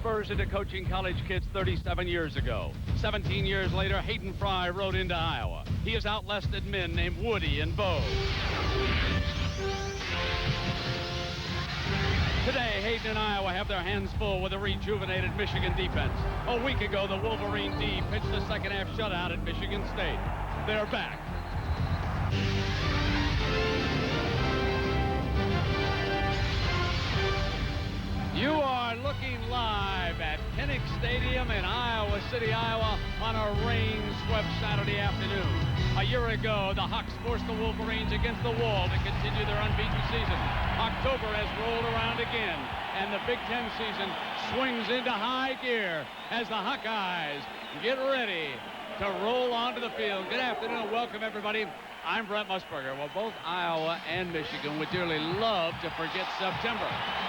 spurs into coaching college kids 37 years ago. 17 years later, Hayden Fry rode into Iowa. He has outlasted men named Woody and Bo. Today, Hayden and Iowa have their hands full with a rejuvenated Michigan defense. A week ago, the Wolverine D pitched the second-half shutout at Michigan State. They're back. You are looking live at Kinnick Stadium in Iowa City, Iowa on a rain-swept Saturday afternoon. A year ago, the Hawks forced the Wolverines against the wall to continue their unbeaten season. October has rolled around again, and the Big Ten season swings into high gear as the Hawkeyes get ready to roll onto the field. Good afternoon and welcome, everybody. I'm Brent Musburger. Well, both Iowa and Michigan would dearly love to forget September,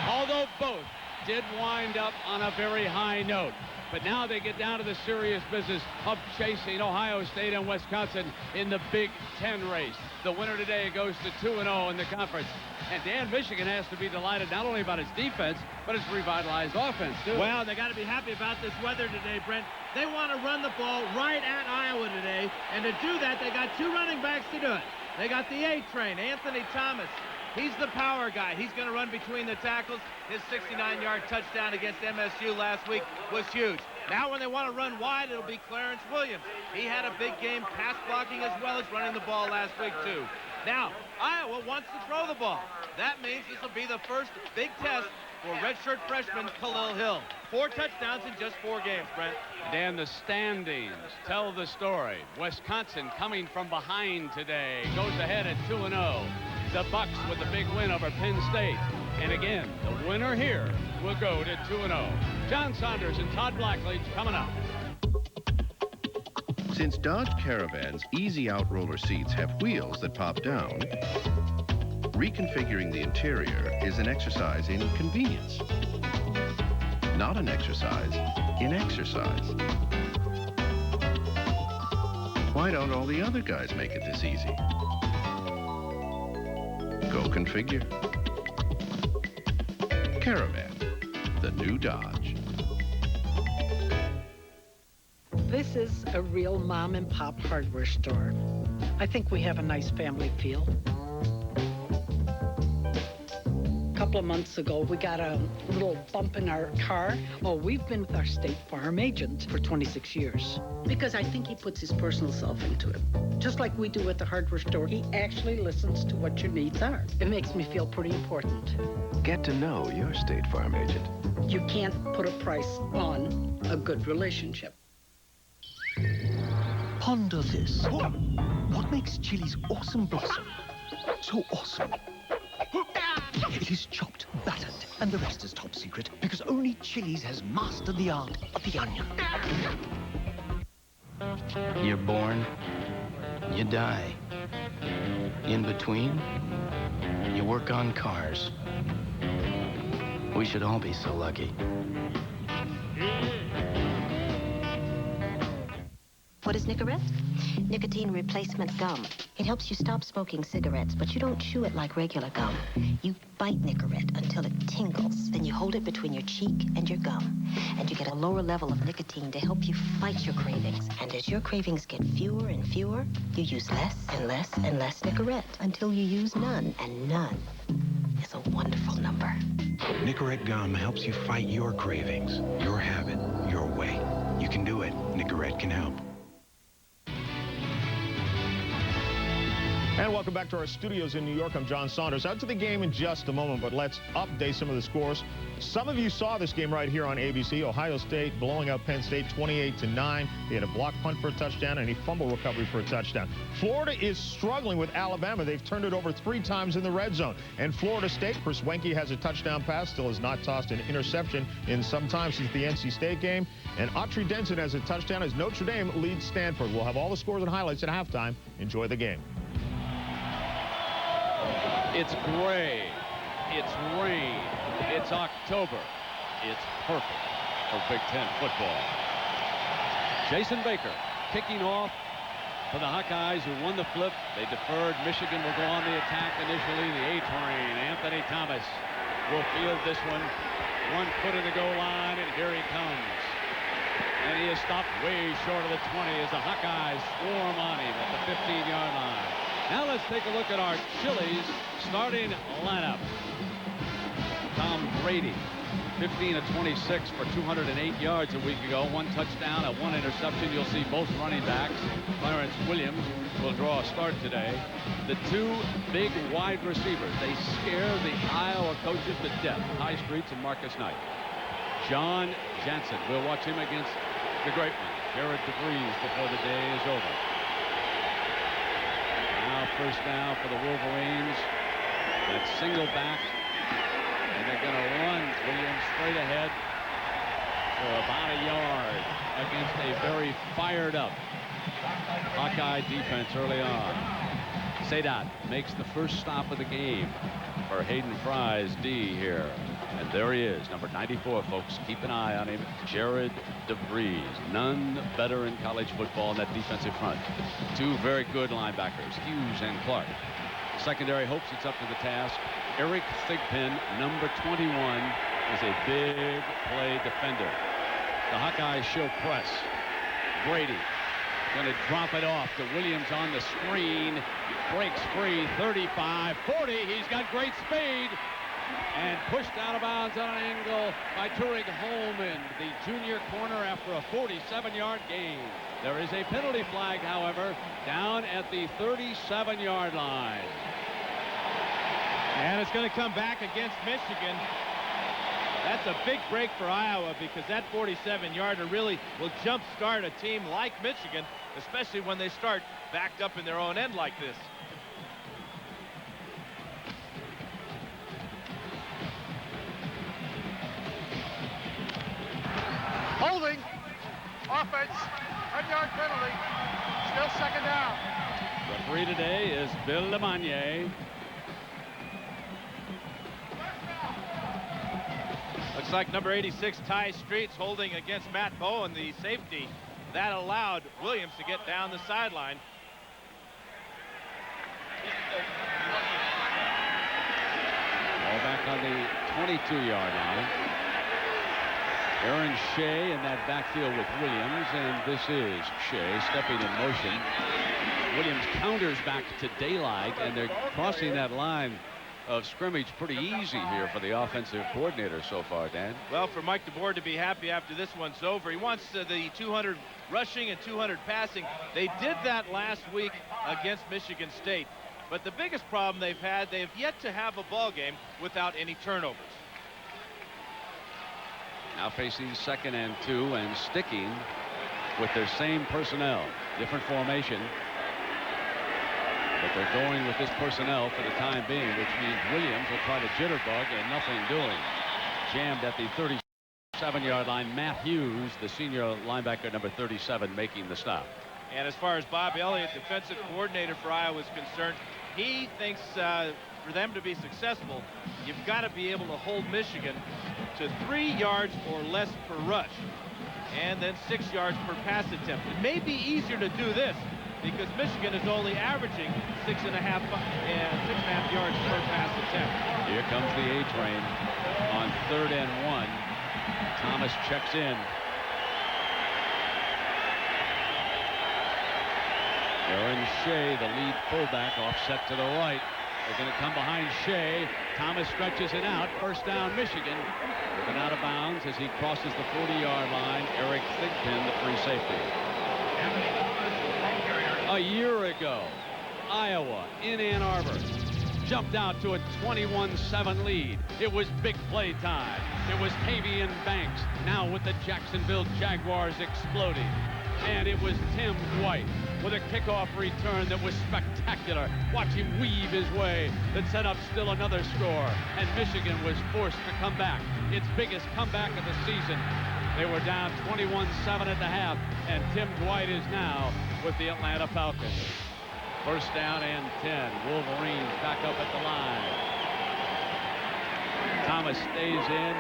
although both did wind up on a very high note. But now they get down to the serious business of chasing Ohio State and Wisconsin in the Big Ten race. The winner today goes to 2-0 in the conference. And Dan, Michigan has to be delighted not only about its defense, but its revitalized offense, too. Well, they got to be happy about this weather today, Brent. They want to run the ball right at Iowa today. And to do that, they got two running backs to do it. They got the A-train, Anthony Thomas. He's the power guy. He's going to run between the tackles. His 69-yard touchdown against MSU last week was huge. Now when they want to run wide, it'll be Clarence Williams. He had a big game pass blocking as well as running the ball last week, too. Now, Iowa wants to throw the ball. That means this will be the first big test for redshirt freshman Khalil Hill. 4 touchdowns in just 4 games, Brent. Dan, the standings tell the story. Wisconsin coming from behind today goes ahead at 2-0. The Bucks with the big win over Penn State. And again, the winner here will go to 2-0. John Saunders and Todd Blackledge coming up. Since Dodge Caravan's easy out roller seats have wheels that pop down, reconfiguring the interior is an exercise in convenience, not an exercise in exercise. Why don't all the other guys make it this easy? Go configure. Caravan, the new Dodge. This is a real mom and pop hardware store. I think we have a nice family feel. A couple of months ago, we got a little bump in our car. Oh, we've been with our State Farm agent for 26 years. Because I think he puts his personal self into it. Just like we do at the hardware store, he actually listens to what your needs are. It makes me feel pretty important. Get to know your State Farm agent. You can't put a price on a good relationship. Ponder this. What makes chili's awesome blossom so awesome? It is chopped, battered, and the rest is top secret because only Chili's has mastered the art of the onion. You're born, you die. In between, you work on cars. We should all be so lucky. What is Nicorette? Nicotine replacement gum. It helps you stop smoking cigarettes, but you don't chew it like regular gum. You bite Nicorette until it tingles. Then you hold it between your cheek and your gum. And you get a lower level of nicotine to help you fight your cravings. And as your cravings get fewer and fewer, you use less and less and less Nicorette until you use none. And none is a wonderful number. Nicorette gum helps you fight your cravings, your habit, your way. You can do it. Nicorette can help. And welcome back to our studios in New York. I'm John Saunders. Out to the game in just a moment, but let's update some of the scores. Some of you saw this game right here on ABC. Ohio State blowing out Penn State 28-9. They had a block punt for a touchdown and a fumble recovery for a touchdown. Florida is struggling with Alabama. They've turned it over 3 times in the red zone. And Florida State, Chris Wenke has a touchdown pass, still has not tossed an interception in some time since the NC State game. And Autry Denson has a touchdown as Notre Dame leads Stanford. We'll have all the scores and highlights at halftime. Enjoy the game. It's gray. It's rain. It's October. It's perfect for Big Ten football. Jason Baker kicking off for the Hawkeyes, who won the flip. They deferred. Michigan will go on the attack initially. The A-train, Anthony Thomas, will field this one 1 foot in the goal line, and here he comes. And he is stopped way short of the 20 as the Hawkeyes swarm on him at the 15-yard line. Now let's take a look at our Chili's starting lineup. Tom Brady, 15 of 26 for 208 yards a week ago. 1 touchdown and 1 interception. You'll see both running backs. Clarence Williams will draw a start today. The 2 big wide receivers. They scare the Iowa coaches to death. Ty Streets and Marcus Knight. John Jansen. We'll watch him against the great one, Jared DeVries, before the day is over. Now first down for the Wolverines. That single back. And they're going to run Williams straight ahead for about a yard against a very fired up Hawkeye defense early on. Sadat makes the first stop of the game for Hayden Fry's D here. And there he is, number 94, folks. Keep an eye on him. Jared DeVries. None better in college football in that defensive front. 2 very good linebackers, Hughes and Clark. Secondary hopes it's up to the task. Eric Thigpen, number 21, is a big play defender. The Hawkeyes show press. Brady going to drop it off to Williams on the screen. Breaks free, 35, 40. He's got great speed. And pushed out of bounds on an angle by Tarig Holman, the junior corner, after a 47-yard gain. There is a penalty flag, however, down at the 37-yard line. And it's going to come back against Michigan. That's a big break for Iowa, because that 47-yarder really will jumpstart a team like Michigan, especially when they start backed up in their own end like this. Holding. Offense. 10-yard penalty. Still second down. Referee today is Bill Lemonier. Looks like number 86, Ty Streets, holding against Matt Bowen, the safety. That allowed Williams to get down the sideline. Ball back on the 22-yard line. Aaron Shea in that backfield with Williams, and this is Shea stepping in motion. Williams counters back to daylight, and they're crossing that line of scrimmage pretty easy here for the offensive coordinator so far, Dan. Well, for Mike DeBoer to be happy after this one's over. He wants the 200 rushing and 200 passing. They did that last week against Michigan State. But the biggest problem they've had, they have yet to have a ball game without any turnovers. Now facing 2nd and 2 and sticking with their same personnel. Different formation. But they're going with this personnel for the time being, which means Williams will try to jitterbug and nothing doing. Jammed at the 37-yard line. Matt Hughes, the senior linebacker, number 37, making the stop. And as far as Bob Elliott, defensive coordinator for Iowa, is concerned, he thinks for them to be successful, you've got to be able to hold Michigan to 3 yards or less per rush, and then 6 yards per pass attempt. It may be easier to do this because Michigan is only averaging 6.5 yards per pass attempt. Here comes the A train on 3rd and 1. Thomas checks in. Aaron Shea, the lead fullback, offset to the right. They're going to come behind Shea. Thomas stretches it out. First down, Michigan. Driven out of bounds as he crosses the 40-yard line. Eric Thigpen, the free safety. A year ago, Iowa in Ann Arbor jumped out to a 21-7 lead. It was big play time. It was Tavian Banks, now with the Jacksonville Jaguars exploding. And it was Tim Dwight with a kickoff return that was spectacular. Watch him weave his way. That set up still another score. And Michigan was forced to come back. Its biggest comeback of the season. They were down 21-7 at the half. And Tim Dwight is now with the Atlanta Falcons. First down and 10. Wolverines back up at the line. Thomas stays in.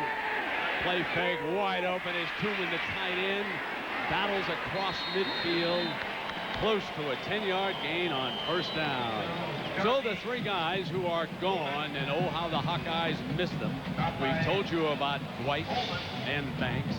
Play fake wide open is Tooman, the tight end. Battles across midfield. close to a 10-yard gain on first down. So the three guys who are gone, and oh, how the Hawkeyes missed them. We've told you about Dwight and Banks.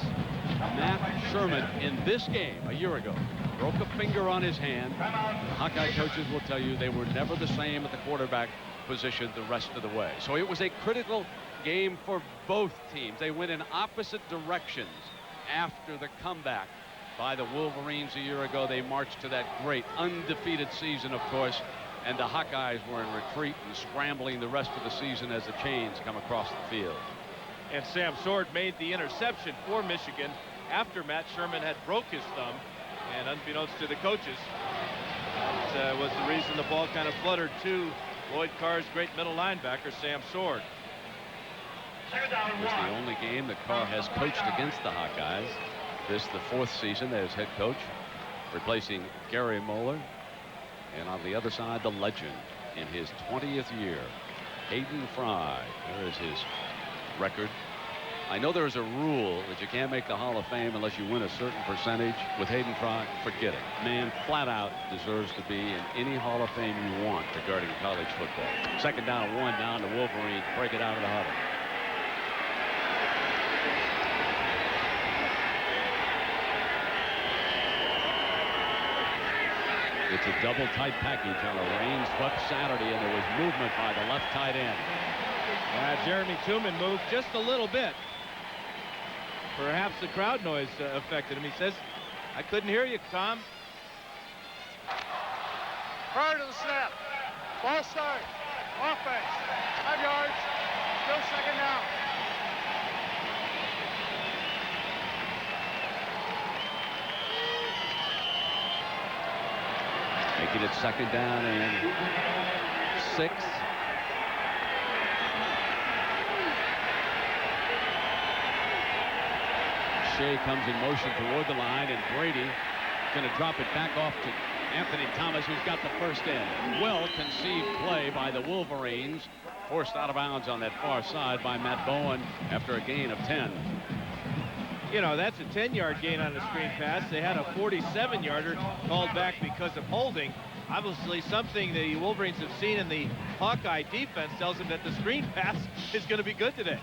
Matt Sherman in this game a year ago broke a finger on his hand. The Hawkeye coaches will tell you they were never the same at the quarterback position the rest of the way. So it was a critical game for both teams. They went in opposite directions after the comeback by the Wolverines a year ago. They marched to that great undefeated season, of course, and the Hawkeyes were in retreat and scrambling the rest of the season as the chains come across the field. And Sam Sword made the interception for Michigan after Matt Sherman had broke his thumb, and unbeknownst to the coaches, that was the reason the ball kind of fluttered to Lloyd Carr's great middle linebacker, Sam Sword. It was the only game that Carr has coached against the Hawkeyes. This the 4th season as head coach, replacing Gary Moeller. And on the other side, the legend in his 20th year, Hayden Fry. There is his record. I know there's a rule that you can't make the Hall of Fame unless you win a certain percentage. With Hayden Fry, forget it. Man flat out deserves to be in any Hall of Fame you want regarding college football. Second down and 1 down to Wolverines. Break it out of the huddle. It's a double tight package on a rain-swept Saturday, and there was movement by the left tight end. Jeremy Tooman moved just a little bit. Perhaps the crowd noise affected him. He says, "I couldn't hear you, Tom." Prior to the snap, ball start, offense, 5 yards, still second down. Making it second down and 6. Shea comes in motion toward the line, and Brady going to drop it back off to Anthony Thomas, who's got the first in. Well conceived play by the Wolverines, forced out of bounds on that far side by Matt Bowen after a gain of 10. You know, that's a 10-yard gain on a screen pass. They had a 47-yarder called back because of holding. Obviously, something the Wolverines have seen in the Hawkeye defense tells them that the screen pass is going to be good today.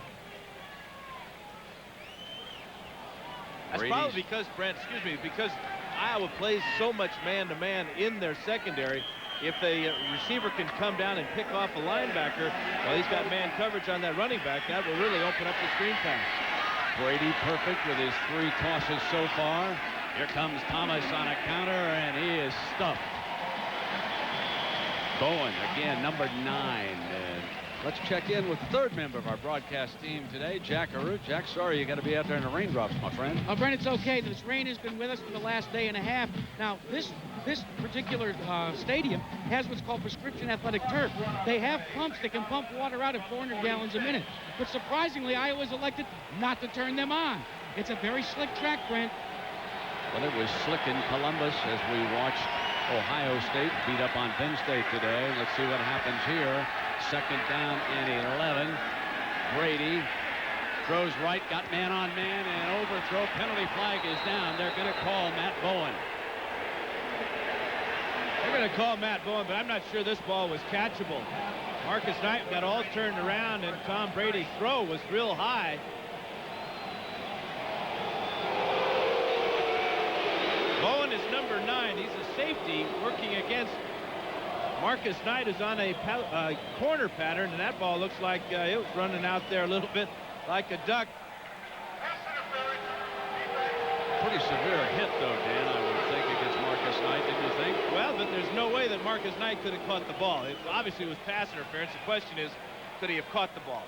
That's probably because, Brent, because Iowa plays so much man-to-man in their secondary. If the receiver can come down and pick off a linebacker, well, he's got man coverage on that running back. That will really open up the screen pass. Brady perfect with his 3 tosses so far. Here comes Thomas on a counter, and he is stuffed. Bowen again, number 9. And let's check in with the 3rd member of our broadcast team today, Jack Arute. Jack, sorry you got to be out there in the raindrops, my friend. Oh, Brent, it's okay. This rain has been with us for the last day and a half. Now, this particular stadium has what's called prescription athletic turf. They have pumps that can pump water out at 400 gallons a minute. But surprisingly, Iowa's elected not to turn them on. It's a very slick track, Brent. Well, it was slick in Columbus as we watched Ohio State beat up on Penn State today. Let's see what happens here. Second down and 11. Brady throws right, got man on man, and overthrow. Penalty flag is down. They're going to call Matt Bowen. They're going to call Matt Bowen, but I'm not sure this ball was catchable. Marcus Knight got all turned around, and Tom Brady's throw was real high. Bowen is number 9. He's a safety working against Marcus Knight, is on a corner pattern, and that ball looks like it was running out there a little bit like a duck. Pretty severe hit, though, Dan, I would think, against Marcus Knight, didn't you think? Well, but there's no way that Marcus Knight could have caught the ball. It obviously was pass interference. The question is, could he have caught the ball?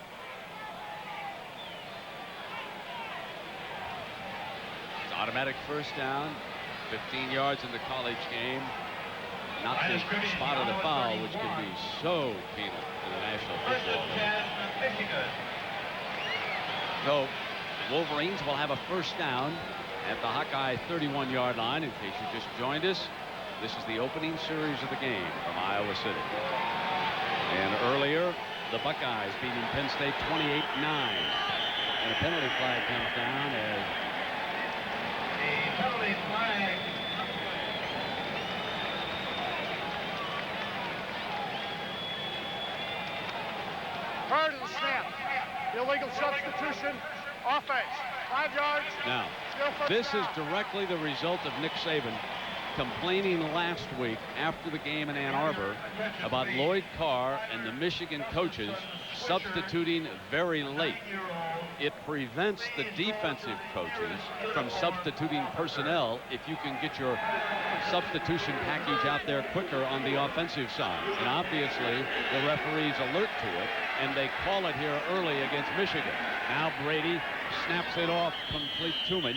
It's automatic first down. 15 yards in the college game. Not the spot of the foul, which can be so penal in the National Football League. So, the Wolverines will have a first down at the Hawkeye 31-yard line. In case you just joined us, this is the opening series of the game from Iowa City. And earlier, the Buckeyes beating Penn State 28-9. And a penalty flag comes down as Prior to the snap, illegal substitution, offense, 5 yards. Now, this is directly the result of Nick Saban complaining last week after the game in Ann Arbor about Lloyd Carr and the Michigan coaches substituting very late. It prevents the defensive coaches from substituting personnel if you can get your substitution package out there quicker on the offensive side. And obviously, the referees alert to it, and they call it here early against Michigan. Now Brady snaps it off complete to him,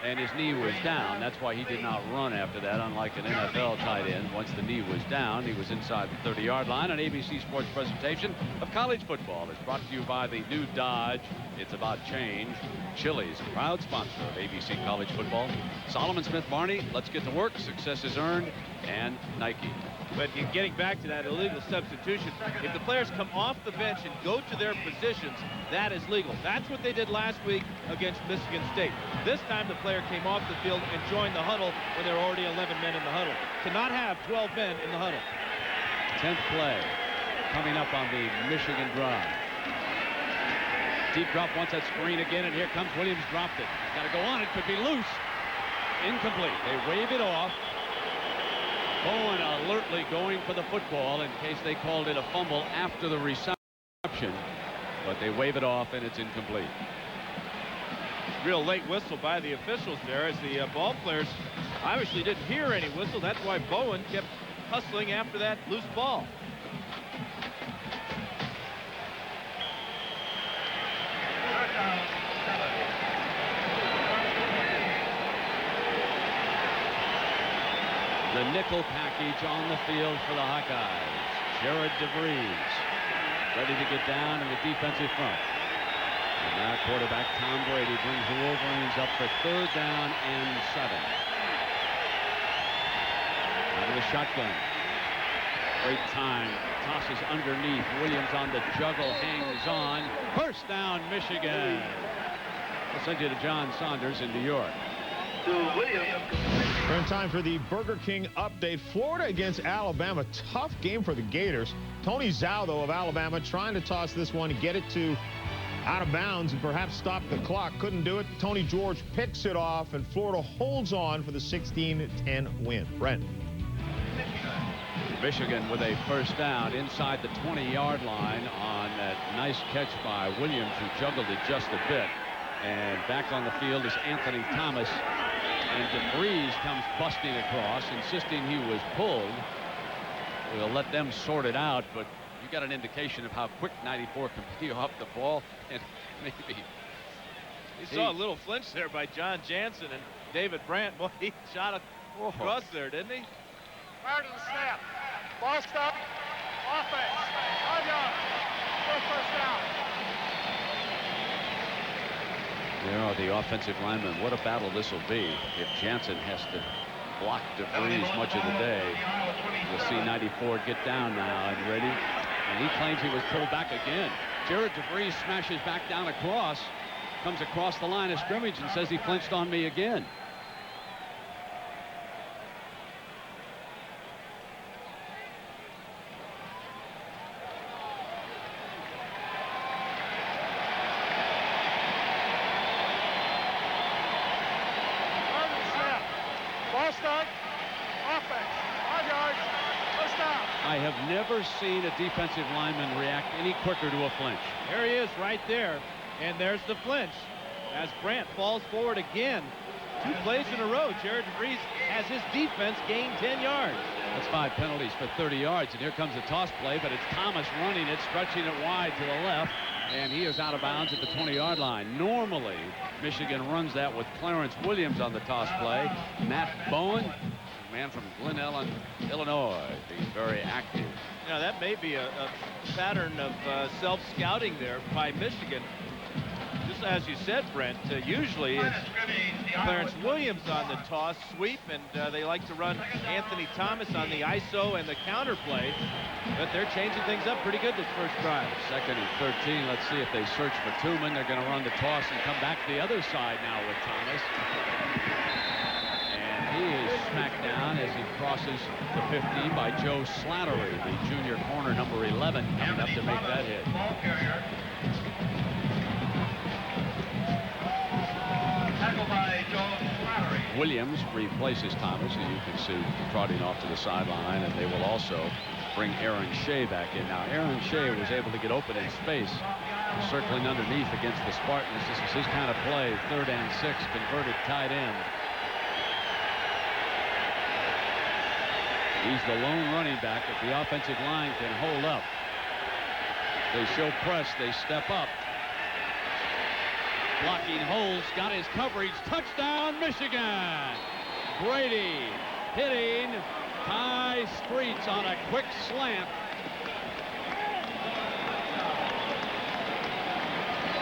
and his knee was down. That's why he did not run after that, unlike an NFL tight end. Once the knee was down, he was inside the 30-yard line. An ABC Sports presentation of college football is brought to you by the new Dodge. It's about change. Chili's, proud sponsor of ABC College Football. Solomon Smith Barney, let's get to work. Success is earned. And Nike. But getting back to that illegal substitution, if the players come off the bench and go to their positions, that is legal. That's what they did last week against Michigan State. This time the player came off the field and joined the huddle when there were already 11 men in the huddle. To not have 12 men in the huddle. 10th play coming up on the Michigan drive. Deep drop, wants that screen again, and here comes Williams, dropped it. Got to go on, it could be loose. Incomplete. They wave it off. Bowen alertly going for the football in case they called it a fumble after the reception, but they wave it off and it's incomplete. Real late whistle by the officials there, as the ball players obviously didn't hear any whistle. That's why Bowen kept hustling after that loose ball. The nickel package on the field for the Hawkeyes. Jared DeVries ready to get down in the defensive front. And now quarterback Tom Brady brings the Wolverines up for 3rd down and 7. Out of the shotgun. Great time. Tosses underneath. Williams on the juggle. Hangs on. First down, Michigan. We'll send you to John Saunders in New York. We're in time for the Burger King update. Florida against Alabama. Tough game for the Gators. Tony Zhao, though, of Alabama, trying to toss this one, get it to out of bounds and perhaps stop the clock. Couldn't do it. Tony George picks it off, and Florida holds on for the 16-10 win. Brent. Michigan with a first down inside the 20-yard line on that nice catch by Williams, who juggled it just a bit. And back on the field is Anthony Thomas. And DeVries comes busting across, insisting he was pulled. We'll let them sort it out, but you got an indication of how quick 94 can be off the ball. And maybe he saw a little flinch there by John Jansen, and David Brandt. Boy, he shot across there, didn't he? Prior to the snap, ball stop, offense, 5 yards, first down. There are the offensive linemen. What a battle this will be if Jansen has to block DeVries much of the day. We'll see 94 get down now and ready. And he claims he was pulled back again. Jared DeVries smashes back down across, comes across the line of scrimmage and says he flinched on me again. I have never seen a defensive lineman react any quicker to a flinch. There he is right there. And there's the flinch as Brandt falls forward again. 2 plays in a row. Jared DeVries has his defense gain 10 yards. That's 5 penalties for 30 yards. And here comes the toss play, but it's Thomas running it, stretching it wide to the left. And he is out of bounds at the 20-yard line. Normally, Michigan runs that with Clarence Williams on the toss play. Matt Bowen, man from Glen Ellen, Illinois. He's very active. Now, that may be a pattern of self-scouting there by Michigan. Just as you said, Brent, usually it's Clarence Williams on the toss sweep, and they like to run Anthony Thomas on the ISO and the counter play. But they're changing things up pretty good this first drive. 2nd and 13. Let's see if they search for Tooman. They're going to run the toss and come back to the other side now with Thomas. And He is smacked down as he crosses the 50 by Joe Slattery, the junior corner, number 11, coming up to make that hit. Williams replaces Thomas, who you can see trotting off to the sideline, and they will also bring Aaron Shea back in. Now, Aaron Shea was able to get open in space, circling underneath against the Spartans. This is his kind of play, 3rd and 6, converted tight end. He's the lone running back that the offensive line can hold up. They show press, they step up. Blocking holes, got his coverage, touchdown Michigan. Brady hitting Ty Streets on a quick slant.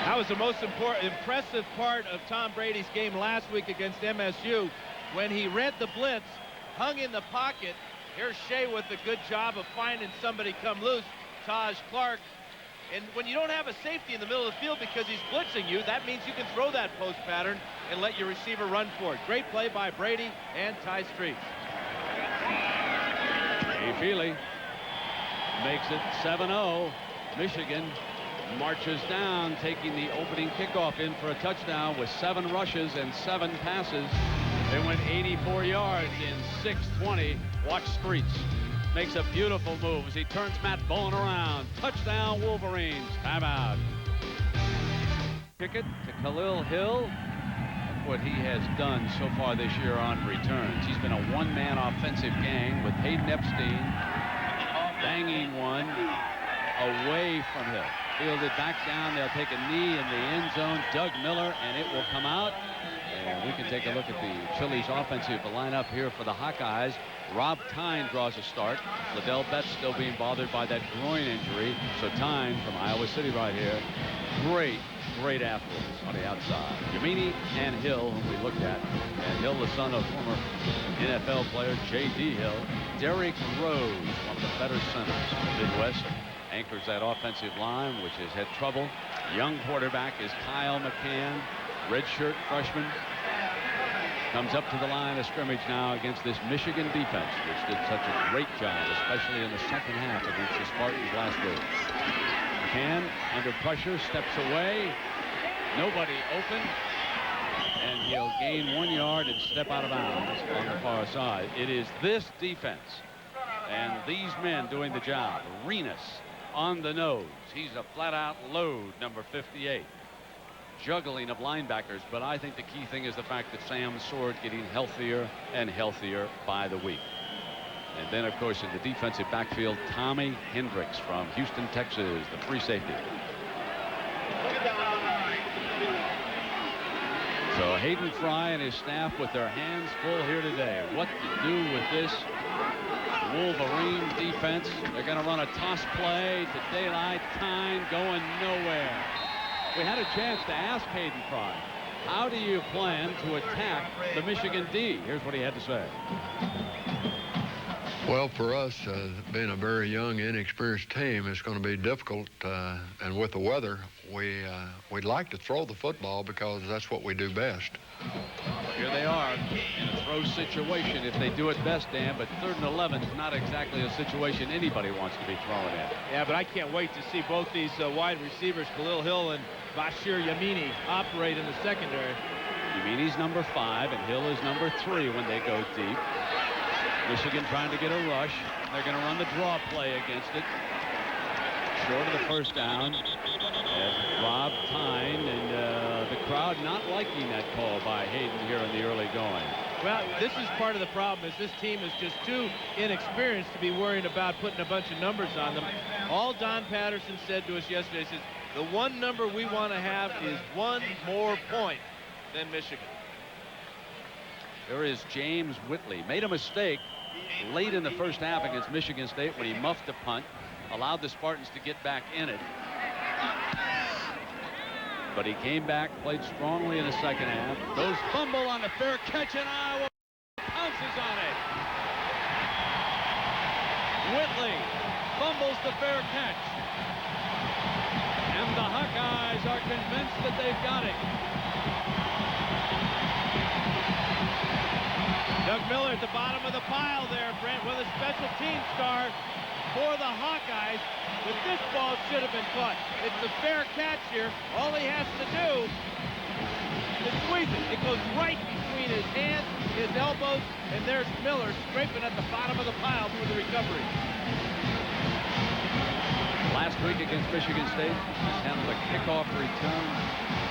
That was the most impressive part of Tom Brady's game last week against MSU when he read the blitz, hung in the pocket. Here's Shea with a good job of finding somebody come loose, Taj Clark. And when you don't have a safety in the middle of the field because he's blitzing you, that means you can throw that post pattern and let your receiver run for it. Great play by Brady and Ty Streets. Jay Feely makes it 7-0. Michigan marches down, taking the opening kickoff in for a touchdown with 7 rushes and 7 passes. They went 84 yards in 6:20. Watch Streets. Makes a beautiful move as he turns Matt Bowen around. Touchdown Wolverines. Timeout. Kick it to Khalil Hill. Look what he has done so far this year on returns. He's been a one-man offensive gang with Hayden Epstein banging one away from Hill. Fielded back down. They'll take a knee in the end zone. Doug Miller, and it will come out. And we can take a look at the Phillies offensive lineup here for the Hawkeyes. Rob Tyne draws a start. Liddell Betts still being bothered by that groin injury. So Tyne from Iowa City right here. Great athletes on the outside. Yamini and Hill, whom we looked at. And Hill, the son of former NFL player J.D. Hill. Derrick Rose, one of the better centers in the Midwest, anchors that offensive line, which has had trouble. Young quarterback is Kyle McCann, redshirt freshman. Comes up to the line of scrimmage now against this Michigan defense, which did such a great job, especially in the second half against the Spartans last week. McCann under pressure, steps away. Nobody open. And he'll gain 1 yard and step out of bounds on the far side. It is this defense and these men doing the job. Renus on the nose. He's a flat-out load, number 58. Juggling of linebackers, but I think the key thing is the fact that Sam Sword getting healthier and healthier by the week. And then, of course, in the defensive backfield, Tommy Hendricks from Houston, Texas, the free safety. So Hayden Fry and his staff with their hands full here today. What to do with this Wolverine defense? They're going to run a toss play to daylight. Tyne going nowhere. We had a chance to ask Hayden Fry, how do you plan to attack the Michigan D? Here's what he had to say. Well, for us, being a very young, inexperienced team, it's going to be difficult. And with the weather, we'd like to throw the football because that's what we do best. Here they are in a throw situation if they do it best, Dan, but 3rd and 11 is not exactly a situation anybody wants to be throwing in. Yeah, but I can't wait to see both these wide receivers, Khalil Hill and Bashir Yamini, operate in the secondary. Yamini's number 5 and Hill is number 3 when they go deep. Michigan trying to get a rush. They're going to run the draw play against it. Short of the first down. And Rob Tyne and the crowd not liking that call by Hayden here in the early going. Well, this is part of the problem, is this team is just too inexperienced to be worrying about putting a bunch of numbers on them. All Don Patterson said to us yesterday, says, the one number we want to have is 1 more point than Michigan. There is James Whitley. Made a mistake late in the first half against Michigan State when he muffed a punt, allowed the Spartans to get back in it. But he came back, played strongly in the second half. Goes fumble on the fair catch, and Iowa pounces on it. Whitley fumbles the fair catch. And the Hawkeyes are convinced that they've got it. Doug Miller at the bottom of the pile there, Brent, with a special team star for the Hawkeyes. But this ball should have been caught. It's a fair catch here. All he has to do is squeeze it. It goes right between his hands, his elbows, and there's Miller scraping at the bottom of the pile for the recovery. Last week against Michigan State, just handled a kickoff return.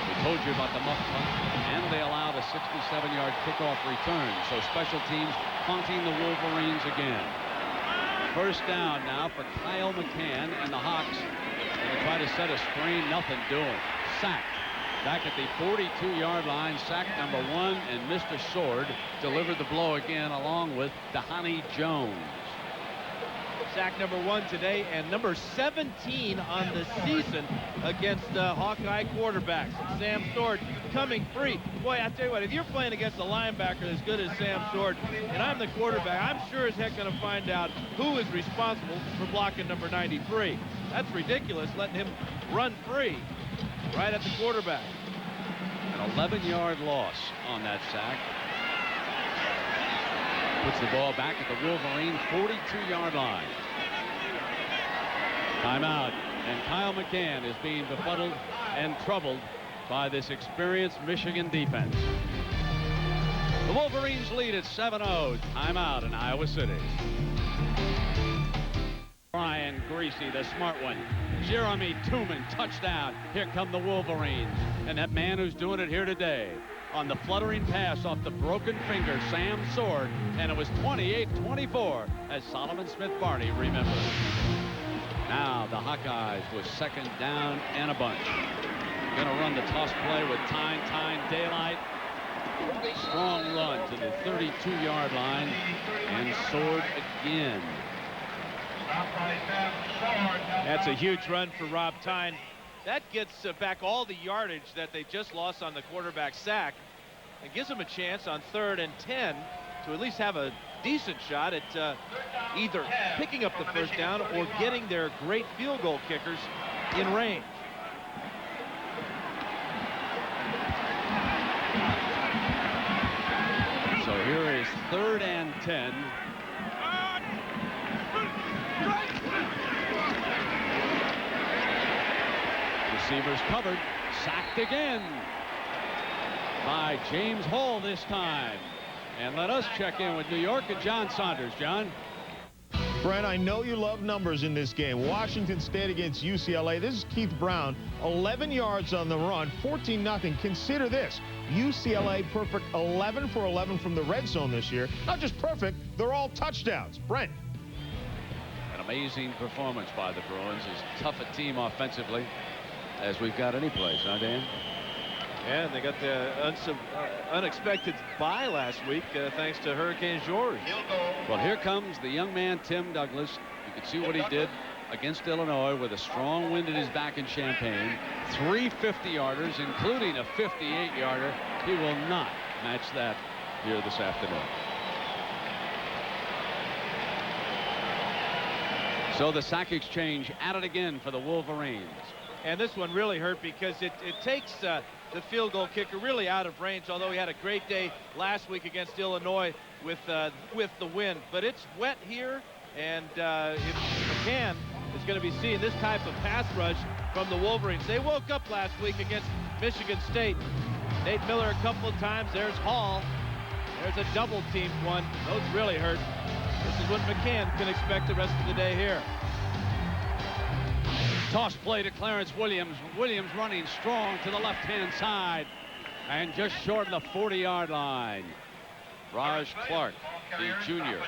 We told you about the muff punt, and they allowed a 67-yard kickoff return. So special teams haunting the Wolverines again. First down now for Kyle McCann and the Hawks. They try to set a screen, nothing doing. Sack. Back at the 42-yard line, sack number 1, and Mr. Sword delivered the blow again along with Dhani Jones. Sack number 1 today and number 17 on the season against Hawkeye quarterbacks. Sam Sword coming free. Boy, I tell you what, if you're playing against a linebacker as good as Sam Sword, and I'm the quarterback, I'm sure as heck going to find out who is responsible for blocking number 93. That's ridiculous, letting him run free right at the quarterback. An 11-yard loss on that sack. Puts the ball back at the Wolverine 42-yard line. Timeout, and Kyle McCann is being befuddled and troubled by this experienced Michigan defense. The Wolverines lead at 7-0. Timeout in Iowa City. Brian Greasy, the smart one. Jeremy Tooman, touchdown. Here come the Wolverines. And that man who's doing it here today. On the fluttering pass off the broken finger, Sam Sword. And it was 28-24, as Solomon Smith Barney remembers. Now the Hawkeyes with second down and a bunch. Going to run the toss play with time, daylight. Strong run to the 32-yard line. And Sword again. That's a huge run for Rob Tyne. That gets back all the yardage that they just lost on the quarterback sack and gives them a chance on 3rd and 10 to at least have a decent shot at either picking up the first down or getting their great field goal kickers in range. So here is 3rd and 10. Receivers covered, sacked again by James Hall this time. And let us check in with New York and John Saunders. John? Brent, I know you love numbers in this game. Washington State against UCLA. This is Keith Brown, 11 yards on the run, 14-0. Consider this. UCLA perfect 11 for 11 from the red zone this year. Not just perfect, they're all touchdowns. Brent. An amazing performance by the Bruins. As tough a team offensively as we've got any place, huh, Dan? Yeah, and they got the unexpected bye last week thanks to Hurricane George. Well, here comes the young man, Tim Douglas. You can see what he did against Illinois with a strong wind at his back in Champaign. 3 50-yarders, including a 58-yarder. He will not match that here this afternoon. So the sack exchange at it again for the Wolverines. And this one really hurt because it takes the field goal kicker really out of range, although he had a great day last week against Illinois with the wind. But it's wet here, and if McCann is going to be seeing this type of pass rush from the Wolverines. They woke up last week against Michigan State. Nate Miller a couple of times. There's Hall. There's a double-teamed one. Those really hurt. This is what McCann can expect the rest of the day here. Toss play to Clarence Williams. Williams running strong to the left-hand side and just short of the 40-yard line. Raj Clark, the junior,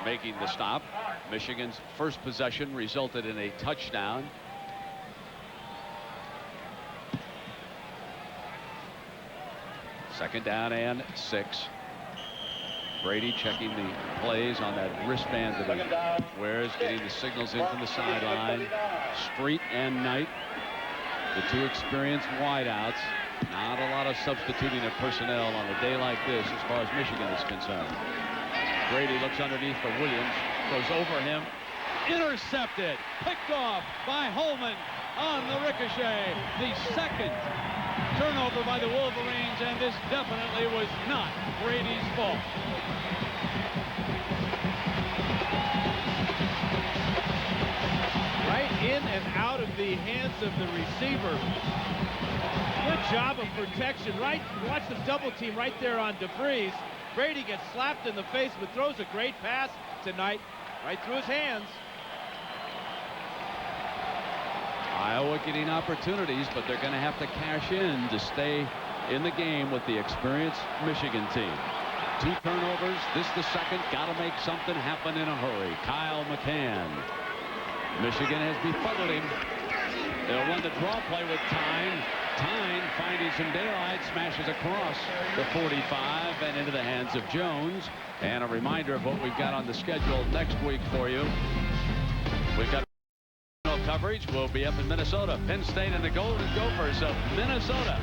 making the stop. Michigan's first possession resulted in a touchdown. Second down and 6. Brady checking the plays on that wristband that he wears, getting the signals in from the sideline. Street and Knight, the two experienced wideouts. Not a lot of substituting of personnel on a day like this as far as Michigan is concerned. Brady looks underneath for Williams, goes over him, intercepted, picked off by Holman on the ricochet. The second Turnover by the Wolverines, and this definitely was not Brady's fault. Right in and out of the hands of the receiver. Good job of protection. Right, watch the double team right there on DeVries. Brady gets slapped in the face, but throws a great pass tonight, right through his hands. Iowa getting opportunities, but they're going to have to cash in to stay in the game with the experienced Michigan team. 2 turnovers. This the second. Got to make something happen in a hurry. Kyle McCann. Michigan has befuddled him. They'll run the draw play with Tyne. Tyne finding some daylight, smashes across the 45 and into the hands of Jones. And a reminder of what we've got on the schedule next week for you. We've got coverage. We'll be up in Minnesota. Penn State and the Golden Gophers of Minnesota.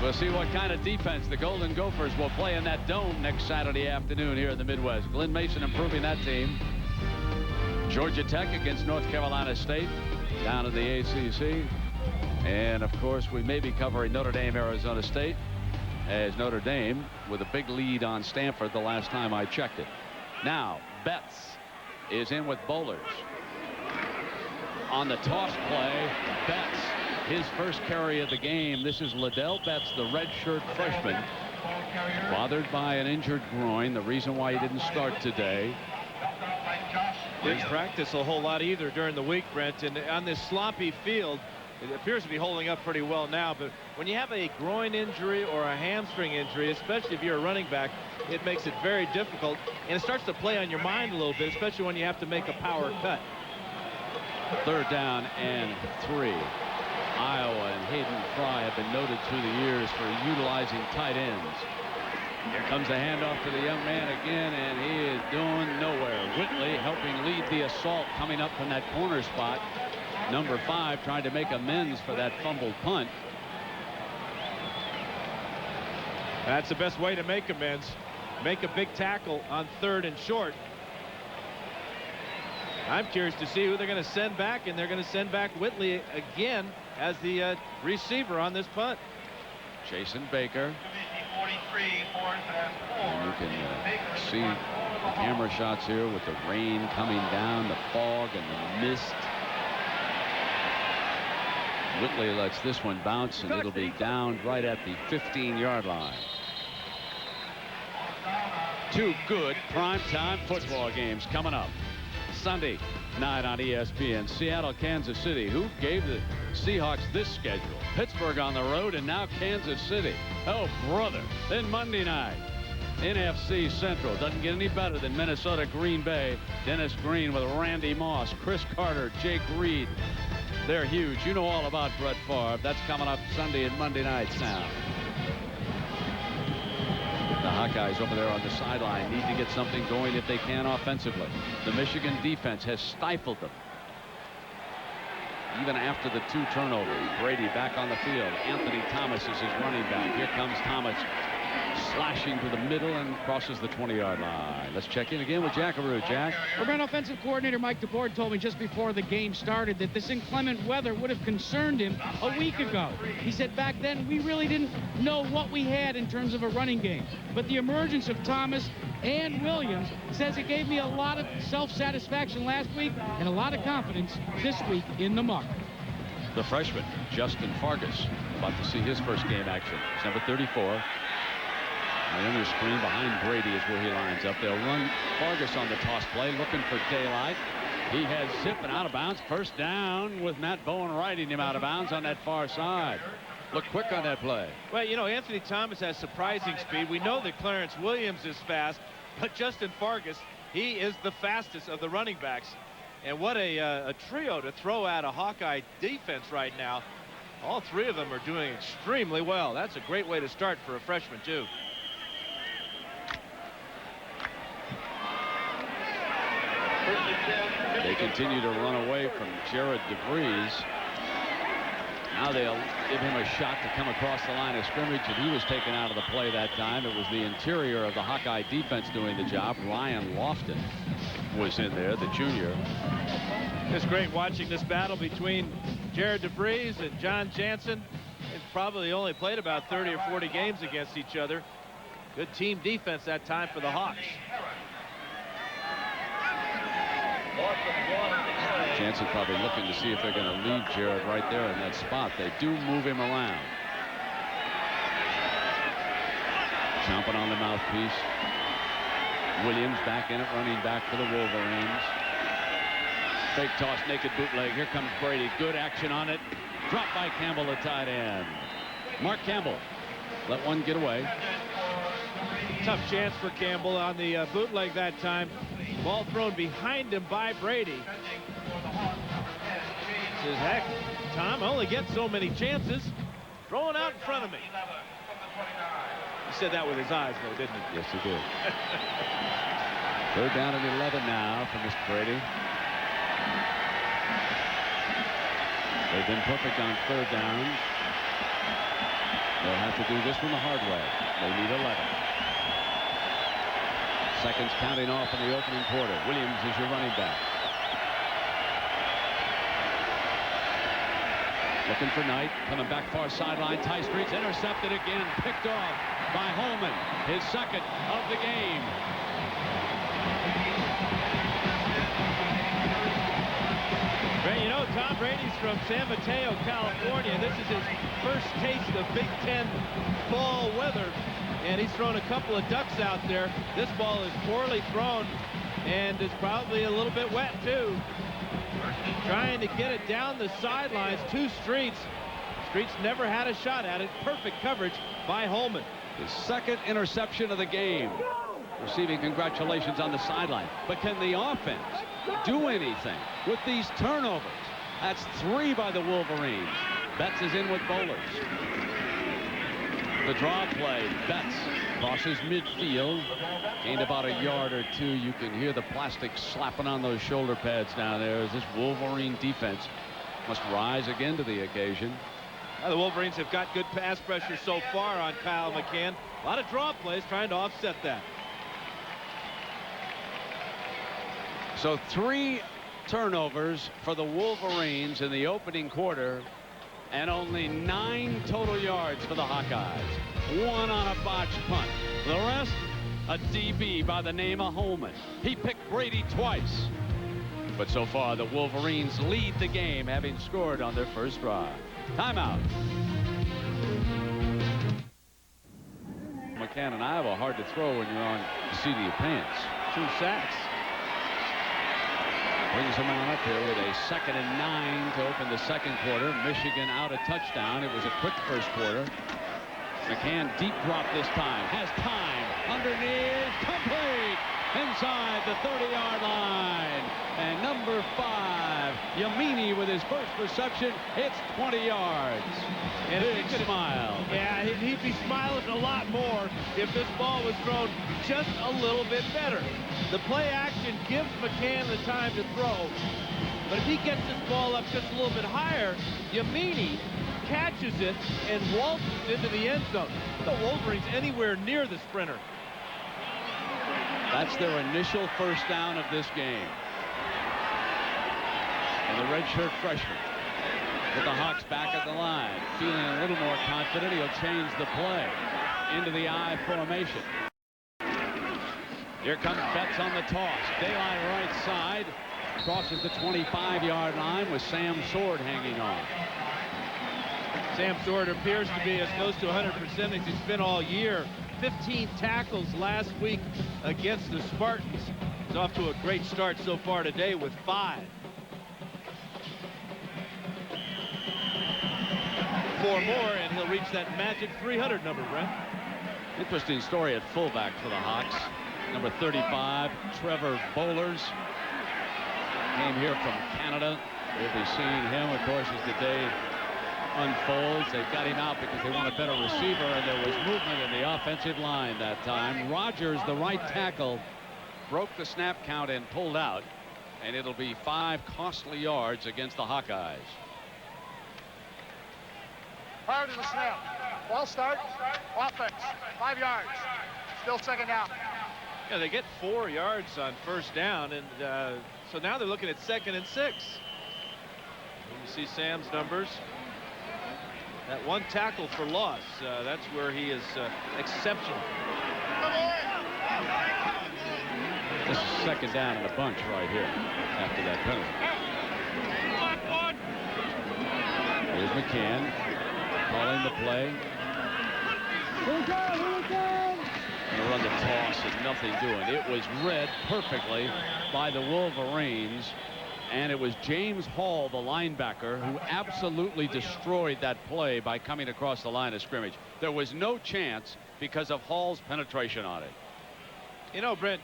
We'll see what kind of defense the Golden Gophers will play in that dome next Saturday afternoon here in the Midwest. Glenn Mason improving that team. Georgia Tech against North Carolina State down in the ACC. And of course we may be covering Notre Dame, Arizona State, as Notre Dame with a big lead on Stanford the last time I checked it. Now Betts is in with Bowlers. On the toss play, Betts, his first carry of the game. This is Liddell Betts, the redshirt freshman, bothered by an injured groin. The reason why he didn't start today. Didn't practice a whole lot either during the week, Brent. And on this sloppy field, it appears to be holding up pretty well now. But when you have a groin injury or a hamstring injury, especially if you're a running back, it makes it very difficult. And it starts to play on your mind a little bit, especially when you have to make a power cut. 3rd down and 3. Iowa and Hayden Fry have been noted through the years for utilizing tight ends. Here comes the handoff to the young man again, and he is doing nowhere. Whitley helping lead the assault coming up from that corner spot. Number 5 trying to make amends for that fumbled punt. That's the best way to make amends. Make a big tackle on 3rd and short. I'm curious to see who they're going to send back, and they're going to send back Whitley again as the receiver on this punt. Jason Baker. And you can see the camera shots here with the rain coming down, the fog and the mist. Whitley lets this one bounce, and it'll be down right at the 15-yard line. 2 good primetime football games coming up Sunday night on ESPN. Seattle, Kansas City. Who gave the Seahawks this schedule? Pittsburgh on the road, and now Kansas City. Oh, brother. Then Monday night, NFC Central. Doesn't get any better than Minnesota, Green Bay. Dennis Green with Randy Moss, Chris Carter, Jake Reed. They're huge. You know all about Brett Favre. That's coming up Sunday and Monday nights now. The Hawkeyes over there on the sideline need to get something going if they can offensively. The Michigan defense has stifled them. Even after the 2 turnovers. Brady back on the field. Anthony Thomas is his running back. Here comes Thomas slashing to the middle and crosses the 20-yard line. Let's check in again with Jackaroo. Jack. Urban offensive coordinator Mike DeBoer told me just before the game started that this inclement weather would have concerned him a week ago. He said back then we really didn't know what we had in terms of a running game. But the emergence of Thomas and Williams says it gave me a lot of self-satisfaction last week and a lot of confidence this week in the muck. The freshman, Justin Fargas, about to see his first game action. It's number 34. And on your screen behind Brady is where he lines up. They'll run Fargas on the toss play, looking for daylight. He has zip and out of bounds. First down with Matt Bowen riding him out of bounds on that far side. Look quick on that play. Well, you know, Anthony Thomas has surprising speed. We know that Clarence Williams is fast, but Justin Fargas, he is the fastest of the running backs. And what a trio to throw at a Hawkeye defense right now. All 3 of them are doing extremely well. That's a great way to start for a freshman, too. They continue to run away from Jared DeVries. Now they'll give him a shot to come across the line of scrimmage, and he was taken out of the play that time. It was the interior of the Hawkeye defense doing the job. Ryan Lofton was in there, the junior. It's great watching this battle between Jared DeVries and John Jansen. They've probably only played about 30 or 40 games against each other. Good team defense that time for the Hawks. Jansen probably looking to see if they're going to leave Jarrett right there in that spot. They do move him around. Chomping on the mouthpiece. Williams back in it, running back for the Wolverines. Fake toss, naked bootleg. Here comes Brady. Good action on it. Dropped by Campbell, the tight end. Mark Campbell let one get away. Tough chance for Campbell on the bootleg that time. Ball thrown behind him by Brady. Says, heck, Tom, I only get so many chances. Throwing out in front of me. He said that with his eyes, though, didn't he? Yes, he did. 3rd down and 11 now for Mr. Brady. They've been perfect on 3rd down. They'll have to do this one the hard way. They need 11. Seconds counting off in the opening quarter. Williams is your running back. Looking for Knight. Coming back far sideline. Tie streaks. Intercepted again. Picked off by Holman. His 2nd of the game. You know, Tom Brady's from San Mateo, California. This is his first taste of Big Ten fall weather. And he's thrown a couple of ducks out there. This ball is poorly thrown and is probably a little bit wet, too. Trying to get it down the sidelines. 2 Streets. Streets never had a shot at it. Perfect coverage by Holman. His 2nd interception of the game. Receiving congratulations on the sideline. But can the offense do anything with these turnovers? That's 3 by the Wolverines. Betts is in with bowlers. The draw play. Betts crosses midfield. Gained about a yard or 2. You can hear the plastic slapping on those shoulder pads down there as this Wolverine defense must rise again to the occasion. Now the Wolverines have got good pass pressure so far on Kyle McCann. A lot of draw plays trying to offset that. So 3 turnovers for the Wolverines in the opening quarter, and only 9 total yards for the Hawkeyes. 1 on a botched punt. The rest, a DB by the name of Holman. He picked Brady twice. But so far, the Wolverines lead the game, having scored on their first drive. Timeout. McCann and Iowa hard to throw when you're on the seat of your pants. 2 sacks. Brings them on up here with a 2nd and 9 to open the 2nd quarter. Michigan out a touchdown. It was a quick first quarter. McCann deep drop this time. Has time. Underneath. Complete. Inside the 30-yard line. And number 5, Yamini with his first reception. It's 20 yards. And big smile. Yeah, he'd be smiling a lot more if this ball was thrown just a little bit better. The play action gives McCann the time to throw. But if he gets this ball up just a little bit higher, Yamini catches it and waltzes into the end zone. The Wolverines anywhere near the sprinter. That's their initial first down of this game. And the redshirt freshman with the Hawks back at the line, feeling a little more confident. He'll change the play into the I formation. Here comes Betts on the toss. Dayline right side. Crosses the 25-yard line with Sam Sword hanging on. Sam Sword appears to be as close to 100% as he's been all year. 15 tackles last week against the Spartans. He's off to a great start so far today with 5. 4 more, and he'll reach that magic 300 number, Brent. Interesting story at fullback for the Hawks. Number 35, Trevor Bowlers. Came here from Canada. We'll be seeing him, of course, as the day unfolds. They've got him out because they want a better receiver, and there was movement in the offensive line that time. Rogers, the right tackle, broke the snap count and pulled out, and it'll be 5 costly yards against the Hawkeyes. Prior to the snap. Ball start. Offense. 5 yards. Still 2nd down. Yeah, they get 4 yards on first down, and so now they're looking at 2nd and 6. You see Sam's numbers. That one tackle for loss, that's where he is exceptional. This is second down in a bunch right here after that penalty. Here's McCann calling the play. Gonna run the toss and nothing doing. It was read perfectly by the Wolverines, and it was James Hall, the linebacker, who absolutely destroyed that play by coming across the line of scrimmage. There was no chance because of Hall's penetration on it. You know, Brent,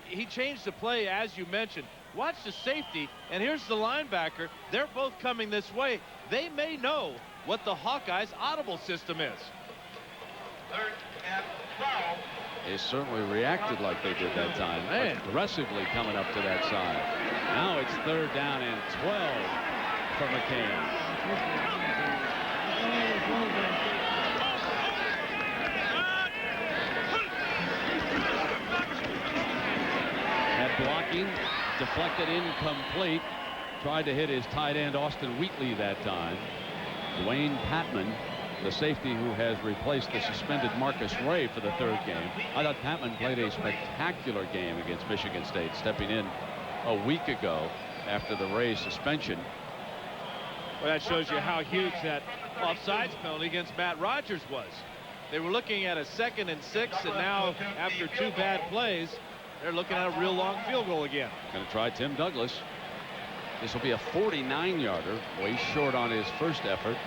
he changed the play, as you mentioned. Watch the safety, and here's the linebacker. They're both coming this way. They may know what the Hawkeyes audible system is. They certainly reacted like they did that time. Aggressively coming up to that side. Now it's third down and 12 for McCann. Had blocking, deflected, incomplete. Tried to hit his tight end Austin Wheatley that time. Dwayne Patman, the safety who has replaced the suspended Marcus Ray for the third game. I thought Patman played a spectacular game against Michigan State, stepping in a week ago after the Ray suspension. Well, that shows you how huge that offsides penalty against Matt Rogers was. They were looking at a 2nd and 6, and now after 2 bad plays, they're looking at a real long field goal again. Going to try Tim Douglas. This will be a 49-yarder, way short on his first effort.